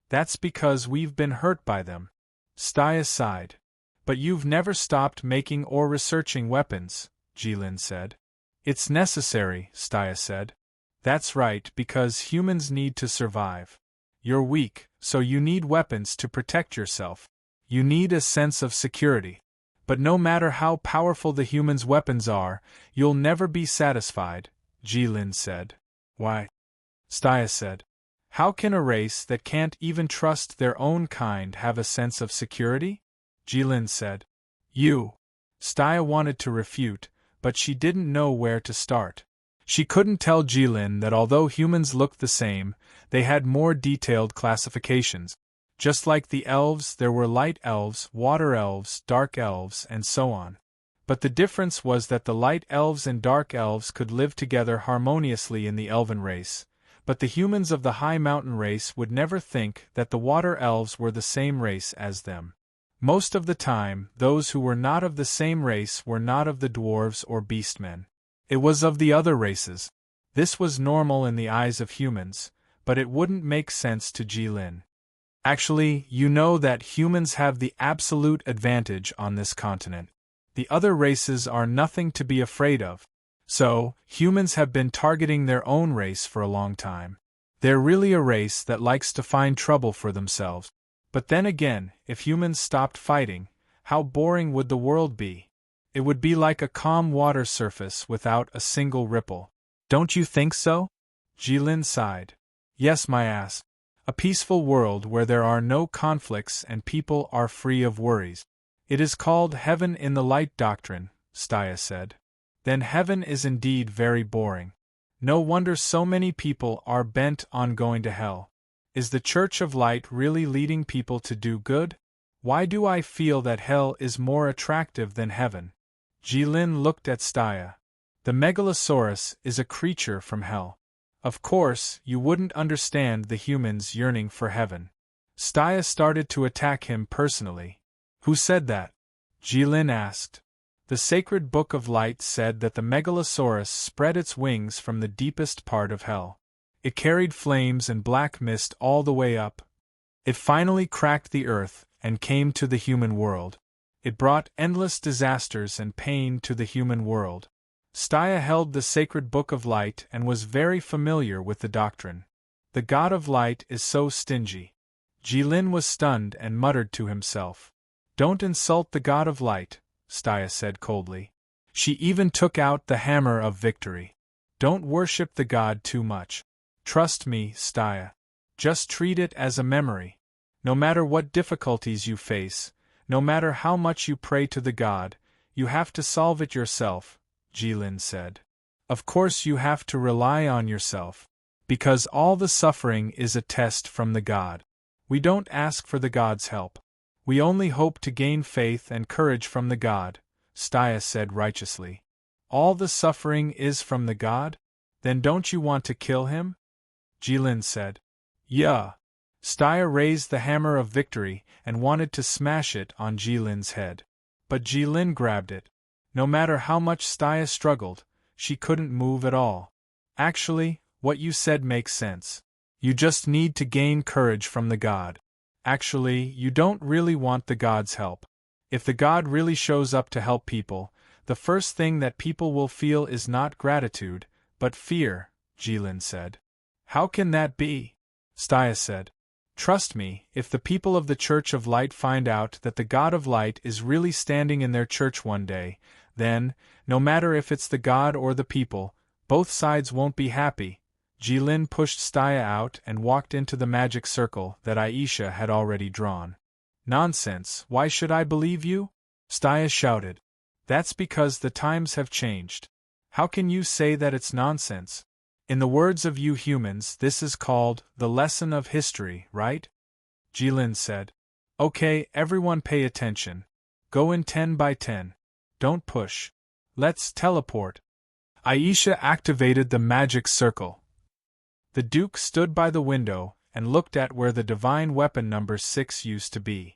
That's because we've been hurt by them." Staya sighed. "But you've never stopped making or researching weapons," Jilin said. "It's necessary," Staya said. "That's right, because humans need to survive. You're weak, so you need weapons to protect yourself. You need a sense of security. But no matter how powerful the humans' weapons are, you'll never be satisfied," Jilin said. "Why?" Staya said. "How can a race that can't even trust their own kind have a sense of security?" Jilin said. "You." Staya wanted to refute, but she didn't know where to start. She couldn't tell Jilin that although humans looked the same, they had more detailed classifications. Just like the elves, there were light elves, water elves, dark elves, and so on. But the difference was that the light elves and dark elves could live together harmoniously in the elven race, but the humans of the high mountain race would never think that the water elves were the same race as them. Most of the time, those who were not of the same race were not of the dwarves or beastmen. It was of the other races. This was normal in the eyes of humans, but it wouldn't make sense to Jilin. Actually, you know that humans have the absolute advantage on this continent. The other races are nothing to be afraid of. So, humans have been targeting their own race for a long time. They're really a race that likes to find trouble for themselves. But then again, if humans stopped fighting, how boring would the world be? It would be like a calm water surface without a single ripple. Don't you think so? Jilin sighed. Yes, my ass. A peaceful world where there are no conflicts and people are free of worries. It is called heaven in the light doctrine, Staya said. Then heaven is indeed very boring. No wonder so many people are bent on going to hell. Is the Church of Light really leading people to do good? Why do I feel that hell is more attractive than heaven? Jilin looked at Staya. The Megalosaurus is a creature from hell. Of course, you wouldn't understand the humans yearning for heaven. Staya started to attack him personally. Who said that? Jilin asked. The sacred Book of Light said that the Megalosaurus spread its wings from the deepest part of hell. It carried flames and black mist all the way up. It finally cracked the earth and came to the human world. It brought endless disasters and pain to the human world. Staya held the sacred Book of Light and was very familiar with the doctrine. The God of Light is so stingy. Jilin was stunned and muttered to himself. Don't insult the God of Light, Staya said coldly. She even took out the hammer of victory. Don't worship the God too much. Trust me, Staya. Just treat it as a memory. No matter what difficulties you face, no matter how much you pray to the God, you have to solve it yourself, Jilin said. Of course you have to rely on yourself. Because all the suffering is a test from the God. We don't ask for the God's help. We only hope to gain faith and courage from the God, Staya said righteously. All the suffering is from the God? Then don't you want to kill him? Jilin said. Yeah. Staya raised the hammer of victory and wanted to smash it on Jilin's head. But Jilin grabbed it. No matter how much Staya struggled, she couldn't move at all. Actually, what you said makes sense. You just need to gain courage from the god. Actually, you don't really want the god's help. If the god really shows up to help people, the first thing that people will feel is not gratitude, but fear, Jilin said. How can that be? Staya said. Trust me, if the people of the Church of Light find out that the God of Light is really standing in their church one day, then, no matter if it's the God or the people, both sides won't be happy. Jilin pushed Staya out and walked into the magic circle that Aisha had already drawn. Nonsense, why should I believe you? Staya shouted. That's because the times have changed. How can you say that it's nonsense? In the words of you humans, this is called the lesson of history, right? Jilin said. Okay, everyone pay attention. Go in 10 by 10. Don't push. Let's teleport. Aisha activated the magic circle. The Duke stood by the window and looked at where the divine weapon number 6 used to be.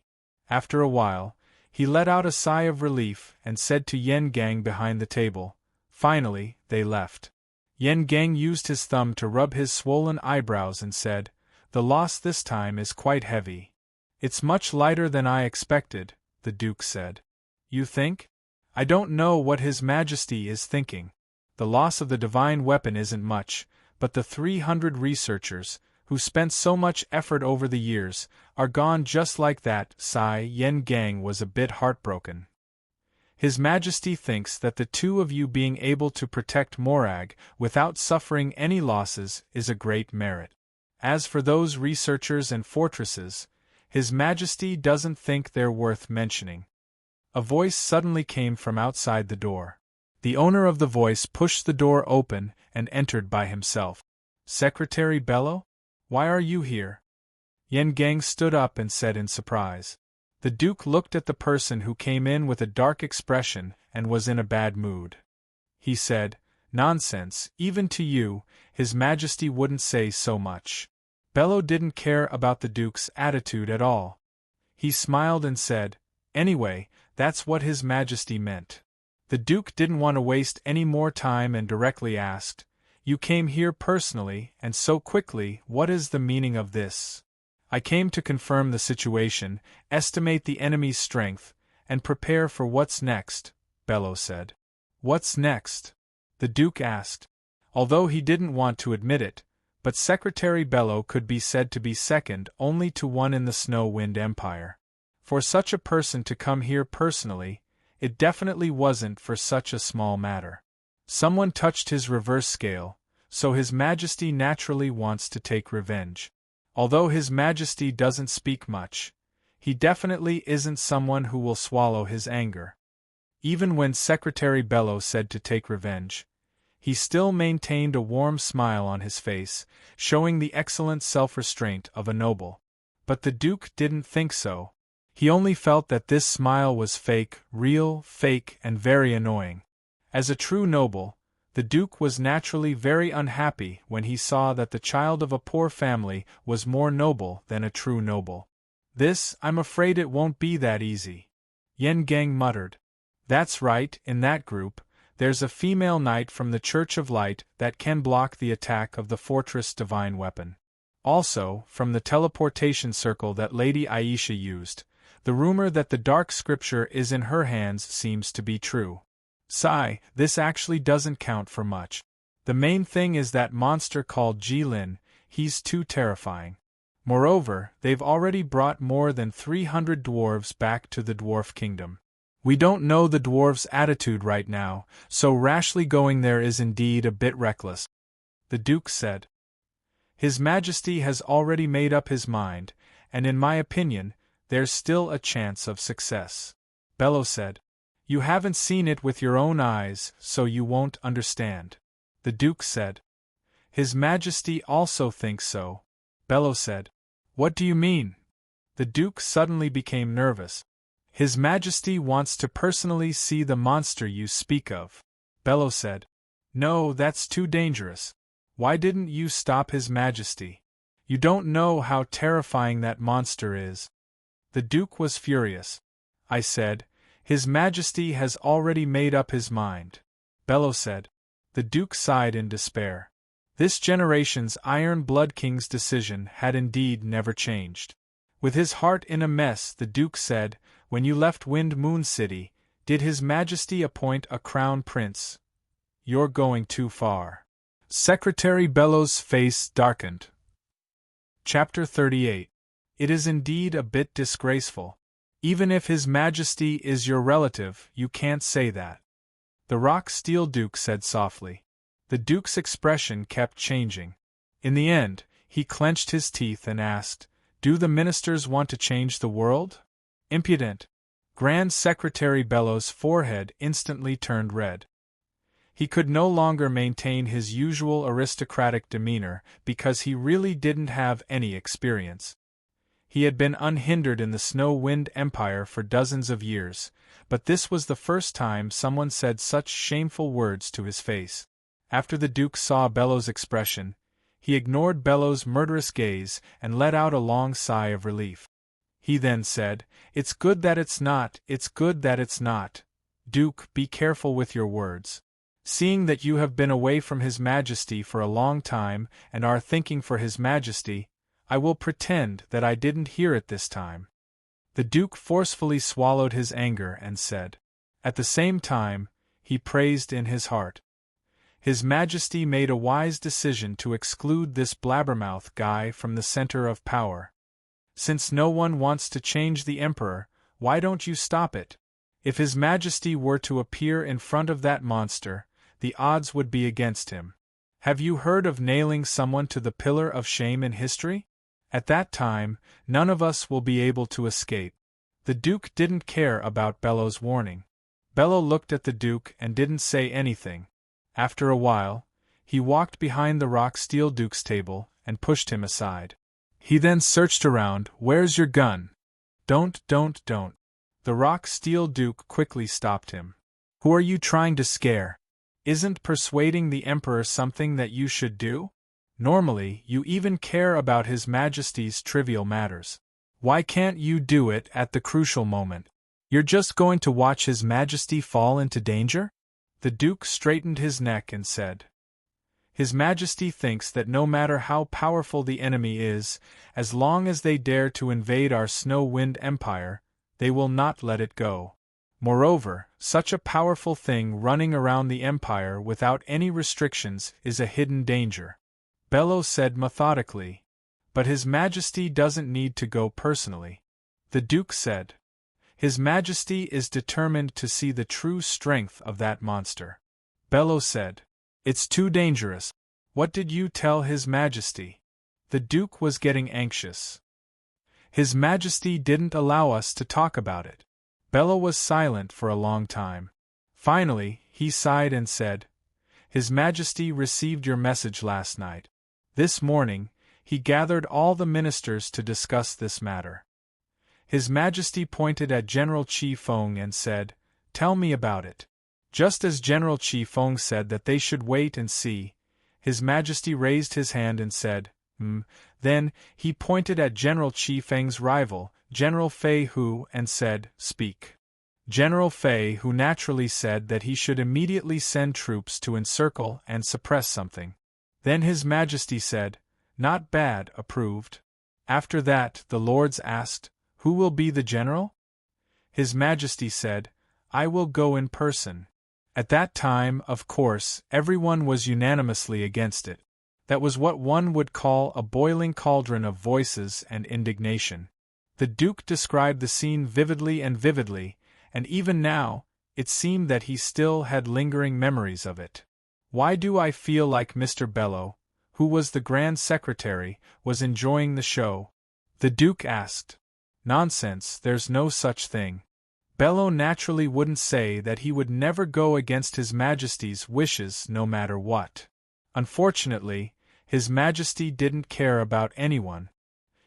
After a while, he let out a sigh of relief and said to Yen Gang behind the table, finally, they left. Yen Gang used his thumb to rub his swollen eyebrows and said, the loss this time is quite heavy. It's much lighter than I expected, the Duke said. You think? I don't know what His Majesty is thinking. The loss of the divine weapon isn't much, but the 300 researchers, who spent so much effort over the years, are gone just like that. Yen Gang was a bit heartbroken. His Majesty thinks that the two of you being able to protect Morag without suffering any losses is a great merit. As for those researchers and fortresses, His Majesty doesn't think they're worth mentioning. A voice suddenly came from outside the door. The owner of the voice pushed the door open and entered by himself. Secretary Bello? Why are you here? Yen Gang stood up and said in surprise. The Duke looked at the person who came in with a dark expression and was in a bad mood. He said, nonsense, even to you, His Majesty wouldn't say so much. Bello didn't care about the Duke's attitude at all. He smiled and said, anyway, that's what His Majesty meant. The Duke didn't want to waste any more time and directly asked, you came here personally and so quickly, what is the meaning of this? I came to confirm the situation, estimate the enemy's strength, and prepare for what's next, Bello said. What's next? The Duke asked. Although he didn't want to admit it, but Secretary Bello could be said to be second only to one in the Snow Wind Empire. For such a person to come here personally, it definitely wasn't for such a small matter. Someone touched his reverse scale, so His Majesty naturally wants to take revenge. Although His Majesty doesn't speak much, he definitely isn't someone who will swallow his anger. Even when Secretary Bello said to take revenge, he still maintained a warm smile on his face, showing the excellent self-restraint of a noble. But the Duke didn't think so. He only felt that this smile was fake, real, fake, and very annoying. As a true noble, the Duke was naturally very unhappy when he saw that the child of a poor family was more noble than a true noble. This, I'm afraid it won't be that easy. Yen Gang muttered. That's right, in that group, there's a female knight from the Church of Light that can block the attack of the fortress divine weapon. Also, from the teleportation circle that Lady Aisha used, the rumor that the dark scripture is in her hands seems to be true. This actually doesn't count for much. The main thing is that monster called Jilin, he's too terrifying. Moreover, they've already brought more than 300 dwarves back to the dwarf kingdom. We don't know the dwarves' attitude right now, so rashly going there is indeed a bit reckless. The Duke said. His Majesty has already made up his mind, and in my opinion, there's still a chance of success. Bello said. You haven't seen it with your own eyes, so you won't understand. The Duke said. His Majesty also thinks so. Bello said. What do you mean? The Duke suddenly became nervous. His Majesty wants to personally see the monster you speak of. Bello said. No, that's too dangerous. Why didn't you stop His Majesty? You don't know how terrifying that monster is. The Duke was furious. I said, His Majesty has already made up his mind, Bello said. The Duke sighed in despair. This generation's Iron Blood King's decision had indeed never changed. With his heart in a mess, the Duke said, "When you left Wind Moon City, did His Majesty appoint a crown prince? You're going too far." Secretary Bello's face darkened. Chapter 38. It is indeed a bit disgraceful. Even if His Majesty is your relative, you can't say that. The Rock Steel Duke said softly. The Duke's expression kept changing. In the end, he clenched his teeth and asked, "Do the ministers want to change the world?" Impudent! Grand Secretary Bello's forehead instantly turned red. He could no longer maintain his usual aristocratic demeanor because he really didn't have any experience. He had been unhindered in the Snow Wind Empire for dozens of years, but this was the first time someone said such shameful words to his face. After the Duke saw Bello's expression, he ignored Bello's murderous gaze and let out a long sigh of relief. He then said, "It's good that it's not, it's good that it's not. Duke, be careful with your words. Seeing that you have been away from His Majesty for a long time and are thinking for His Majesty, I will pretend that I didn't hear it this time." The Duke forcefully swallowed his anger and said. At the same time, he praised in his heart. His Majesty made a wise decision to exclude this blabbermouth guy from the center of power. Since no one wants to change the Emperor, why don't you stop it? If His Majesty were to appear in front of that monster, the odds would be against him. Have you heard of nailing someone to the pillar of shame in history? At that time, none of us will be able to escape. The Duke didn't care about Bello's warning. Bello looked at the Duke and didn't say anything. After a while, he walked behind the Rock Steel Duke's table and pushed him aside. He then searched around. "Where's your gun?" Don't. The Rock Steel Duke quickly stopped him. "Who are you trying to scare? Isn't persuading the Emperor something that you should do? Normally, you even care about His Majesty's trivial matters. Why can't you do it at the crucial moment? You're just going to watch His Majesty fall into danger?" The Duke straightened his neck and said, "His Majesty thinks that no matter how powerful the enemy is, as long as they dare to invade our Snow Wind Empire, they will not let it go. Moreover, such a powerful thing running around the Empire without any restrictions is a hidden danger." Bello said methodically, "But His Majesty doesn't need to go personally." The Duke said, "His Majesty is determined to see the true strength of that monster." Bello said, "It's too dangerous. What did you tell His Majesty?" The Duke was getting anxious. "His Majesty didn't allow us to talk about it." Bello was silent for a long time. Finally, he sighed and said, "His Majesty received your message last night. This morning, he gathered all the ministers to discuss this matter. His Majesty pointed at General Chi Feng and said, 'Tell me about it.' Just as General Chi Feng said that they should wait and see, His Majesty raised his hand and said, 'Hmm.' Then, he pointed at General Chi Feng's rival, General Fei Hu, and said, 'Speak.' General Fei Hu naturally said that he should immediately send troops to encircle and suppress something. Then His Majesty said, 'Not bad,' approved. After that, the lords asked, 'Who will be the general?' His Majesty said, 'I will go in person.' At that time, of course, everyone was unanimously against it. That was what one would call a boiling cauldron of voices and indignation. The Duke described the scene vividly, and even now, it seemed that he still had lingering memories of it. Why do I feel like Mr. Bello, who was the Grand Secretary, was enjoying the show?" the Duke asked. "Nonsense, there's no such thing. Bello naturally wouldn't say that he would never go against His Majesty's wishes no matter what. Unfortunately, His Majesty didn't care about anyone.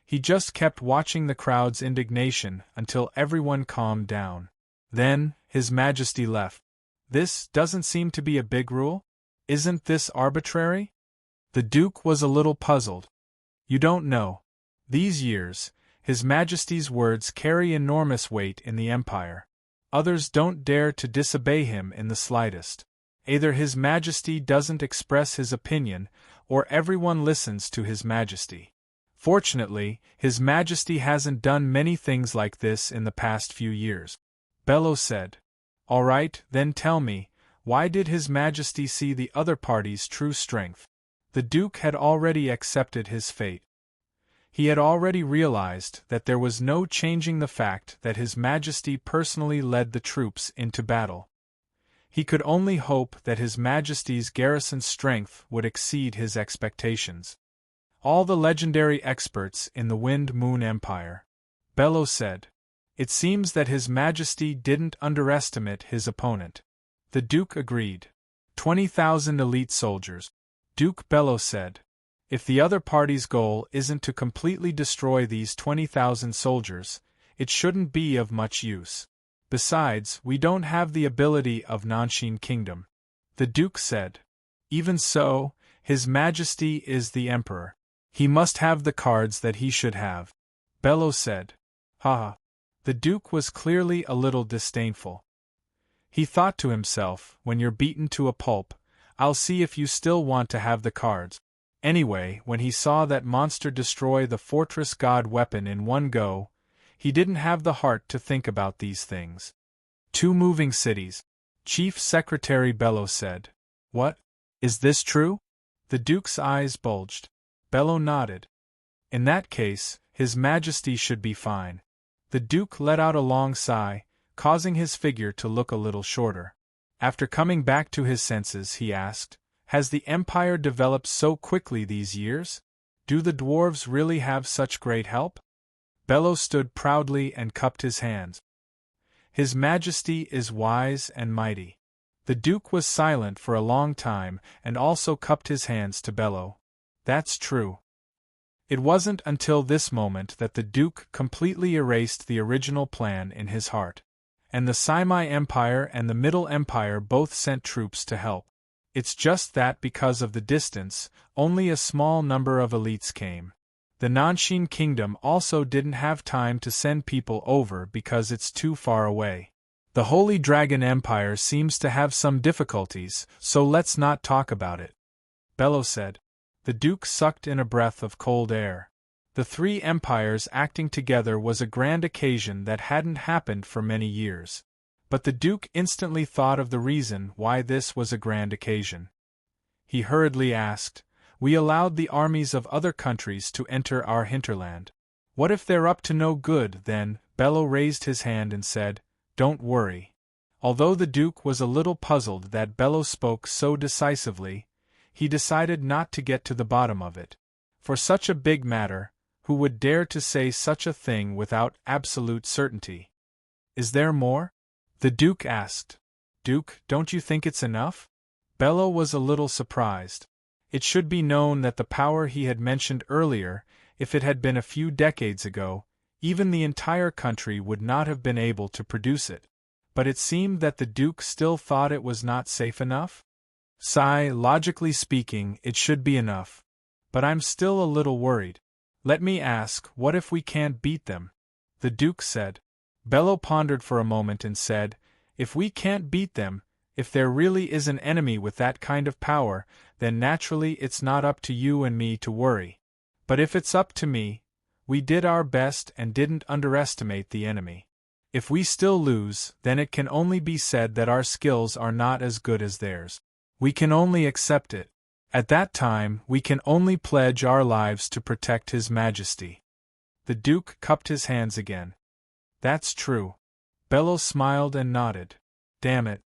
He just kept watching the crowd's indignation until everyone calmed down. Then, His Majesty left. This doesn't seem to be a big rule? Isn't this arbitrary?" The Duke was a little puzzled. "You don't know. These years, His Majesty's words carry enormous weight in the Empire. others don't dare to disobey him in the slightest. Either His Majesty doesn't express his opinion, or everyone listens to His Majesty. Fortunately, His Majesty hasn't done many things like this in the past few years. Bello said. All right, then tell me, why did His Majesty see the other party's true strength? The Duke had already accepted his fate. He had already realized that there was no changing the fact that His Majesty personally led the troops into battle. He could only hope that His Majesty's garrison's strength would exceed his expectations. All the legendary experts in the Wind-Moon Empire. Bello said. It seems that His Majesty didn't underestimate his opponent. The Duke agreed. 20,000 elite soldiers. Duke Bello said. If the other party's goal isn't to completely destroy these 20,000 soldiers, it shouldn't be of much use. Besides, we don't have the ability of Nanshin Kingdom. The Duke said. Even so, His Majesty is the Emperor. He must have the cards that he should have. Bello said. Ha! The Duke was clearly a little disdainful. He thought to himself, when you're beaten to a pulp, I'll see if you still want to have the cards. Anyway, when he saw that monster destroy the Fortress God weapon in one go, he didn't have the heart to think about these things. 2 moving cities. Chief Secretary Bello said. What? Is this true? The Duke's eyes bulged. Bello nodded. In that case, His Majesty should be fine. The Duke let out a long sigh, causing his figure to look a little shorter. After coming back to his senses, he asked, Has the Empire developed so quickly these years? Do the dwarves really have such great help? Bello stood proudly and cupped his hands. His Majesty is wise and mighty. The Duke was silent for a long time and also cupped his hands to Bello. That's true. It wasn't until this moment that the Duke completely erased the original plan in his heart. And the Saimai Empire and the Middle Empire both sent troops to help. It's just that because of the distance, only a small number of elites came. The Nanshin Kingdom also didn't have time to send people over because it's too far away. The Holy Dragon Empire seems to have some difficulties, so let's not talk about it. Bello said. The Duke sucked in a breath of cold air. The 3 empires acting together was a grand occasion that hadn't happened for many years. But the Duke instantly thought of the reason why this was a grand occasion. He hurriedly asked, We allowed the armies of other countries to enter our hinterland. What if they're up to no good then? Bello raised his hand and said, Don't worry. Although the Duke was a little puzzled that Bello spoke so decisively, he decided not to get to the bottom of it. For such a big matter, who would dare to say such a thing without absolute certainty? Is there more? The Duke asked. Duke, don't you think it's enough? Bello was a little surprised. It should be known that the power he had mentioned earlier, if it had been a few decades ago, even the entire country would not have been able to produce it. But it seemed that the Duke still thought it was not safe enough? Sigh, logically speaking, it should be enough. But I'm still a little worried. Let me ask, what if we can't beat them? The Duke said. Bello pondered for a moment and said, If we can't beat them, if there really is an enemy with that kind of power, then naturally it's not up to you and me to worry. But if it's up to me, we did our best and didn't underestimate the enemy. If we still lose, then it can only be said that our skills are not as good as theirs. We can only accept it. At that time, we can only pledge our lives to protect His Majesty. The Duke cupped his hands again. That's true. Bello smiled and nodded. Damn it.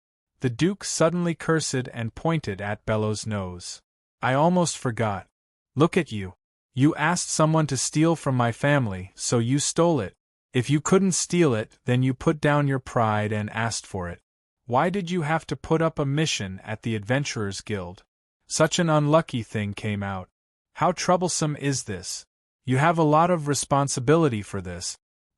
The Duke suddenly cursed and pointed at Bello's nose. I almost forgot. Look at you. You asked someone to steal from my family, so you stole it. If you couldn't steal it, then you put down your pride and asked for it. Why did you have to put up a mission at the Adventurers Guild? Such an unlucky thing came out. How troublesome is this? You have a lot of responsibility for this.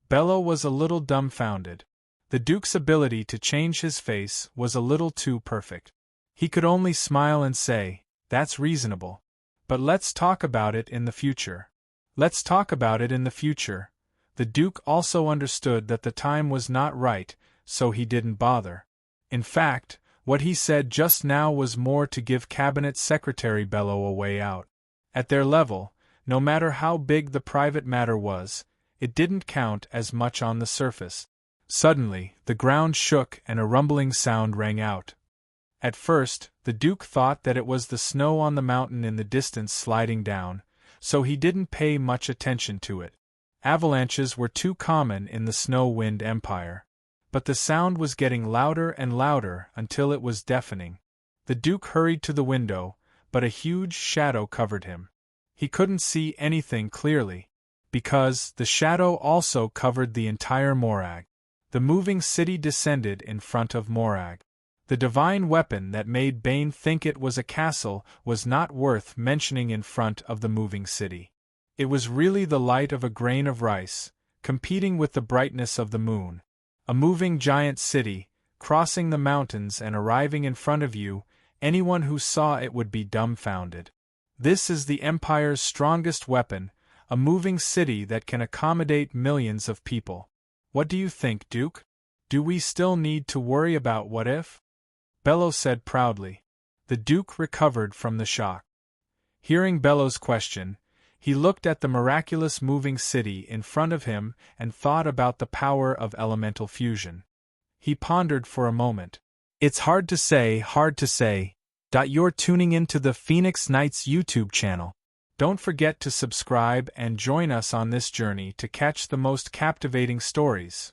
Bello was a little dumbfounded. The Duke's ability to change his face was a little too perfect. He could only smile and say, That's reasonable. But let's talk about it in the future. Let's talk about it in the future. The Duke also understood that the time was not right, so he didn't bother. In fact, what he said just now was more to give Cabinet Secretary Bello a way out. At their level, no matter how big the private matter was, it didn't count as much on the surface. Suddenly, the ground shook and a rumbling sound rang out. At first, the Duke thought that it was the snow on the mountain in the distance sliding down, so he didn't pay much attention to it. Avalanches were too common in the Snow-Wind Empire. But the sound was getting louder and louder until it was deafening. The Duke hurried to the window, but a huge shadow covered him. He couldn't see anything clearly, because the shadow also covered the entire Morag. The moving city descended in front of Morag. The divine weapon that made Bane think it was a castle was not worth mentioning in front of the moving city. It was really the light of a grain of rice, competing with the brightness of the moon. A moving giant city, crossing the mountains and arriving in front of you, anyone who saw it would be dumbfounded. This is the Empire's strongest weapon, a moving city that can accommodate millions of people. What do you think, Duke? Do we still need to worry about what if? Bello said proudly. The Duke recovered from the shock. Hearing Bello's question, he looked at the miraculous moving city in front of him and thought about the power of elemental fusion. He pondered for a moment. It's hard to say. You're tuning into the Phoenix Knights YouTube channel. Don't forget to subscribe and join us on this journey to catch the most captivating stories.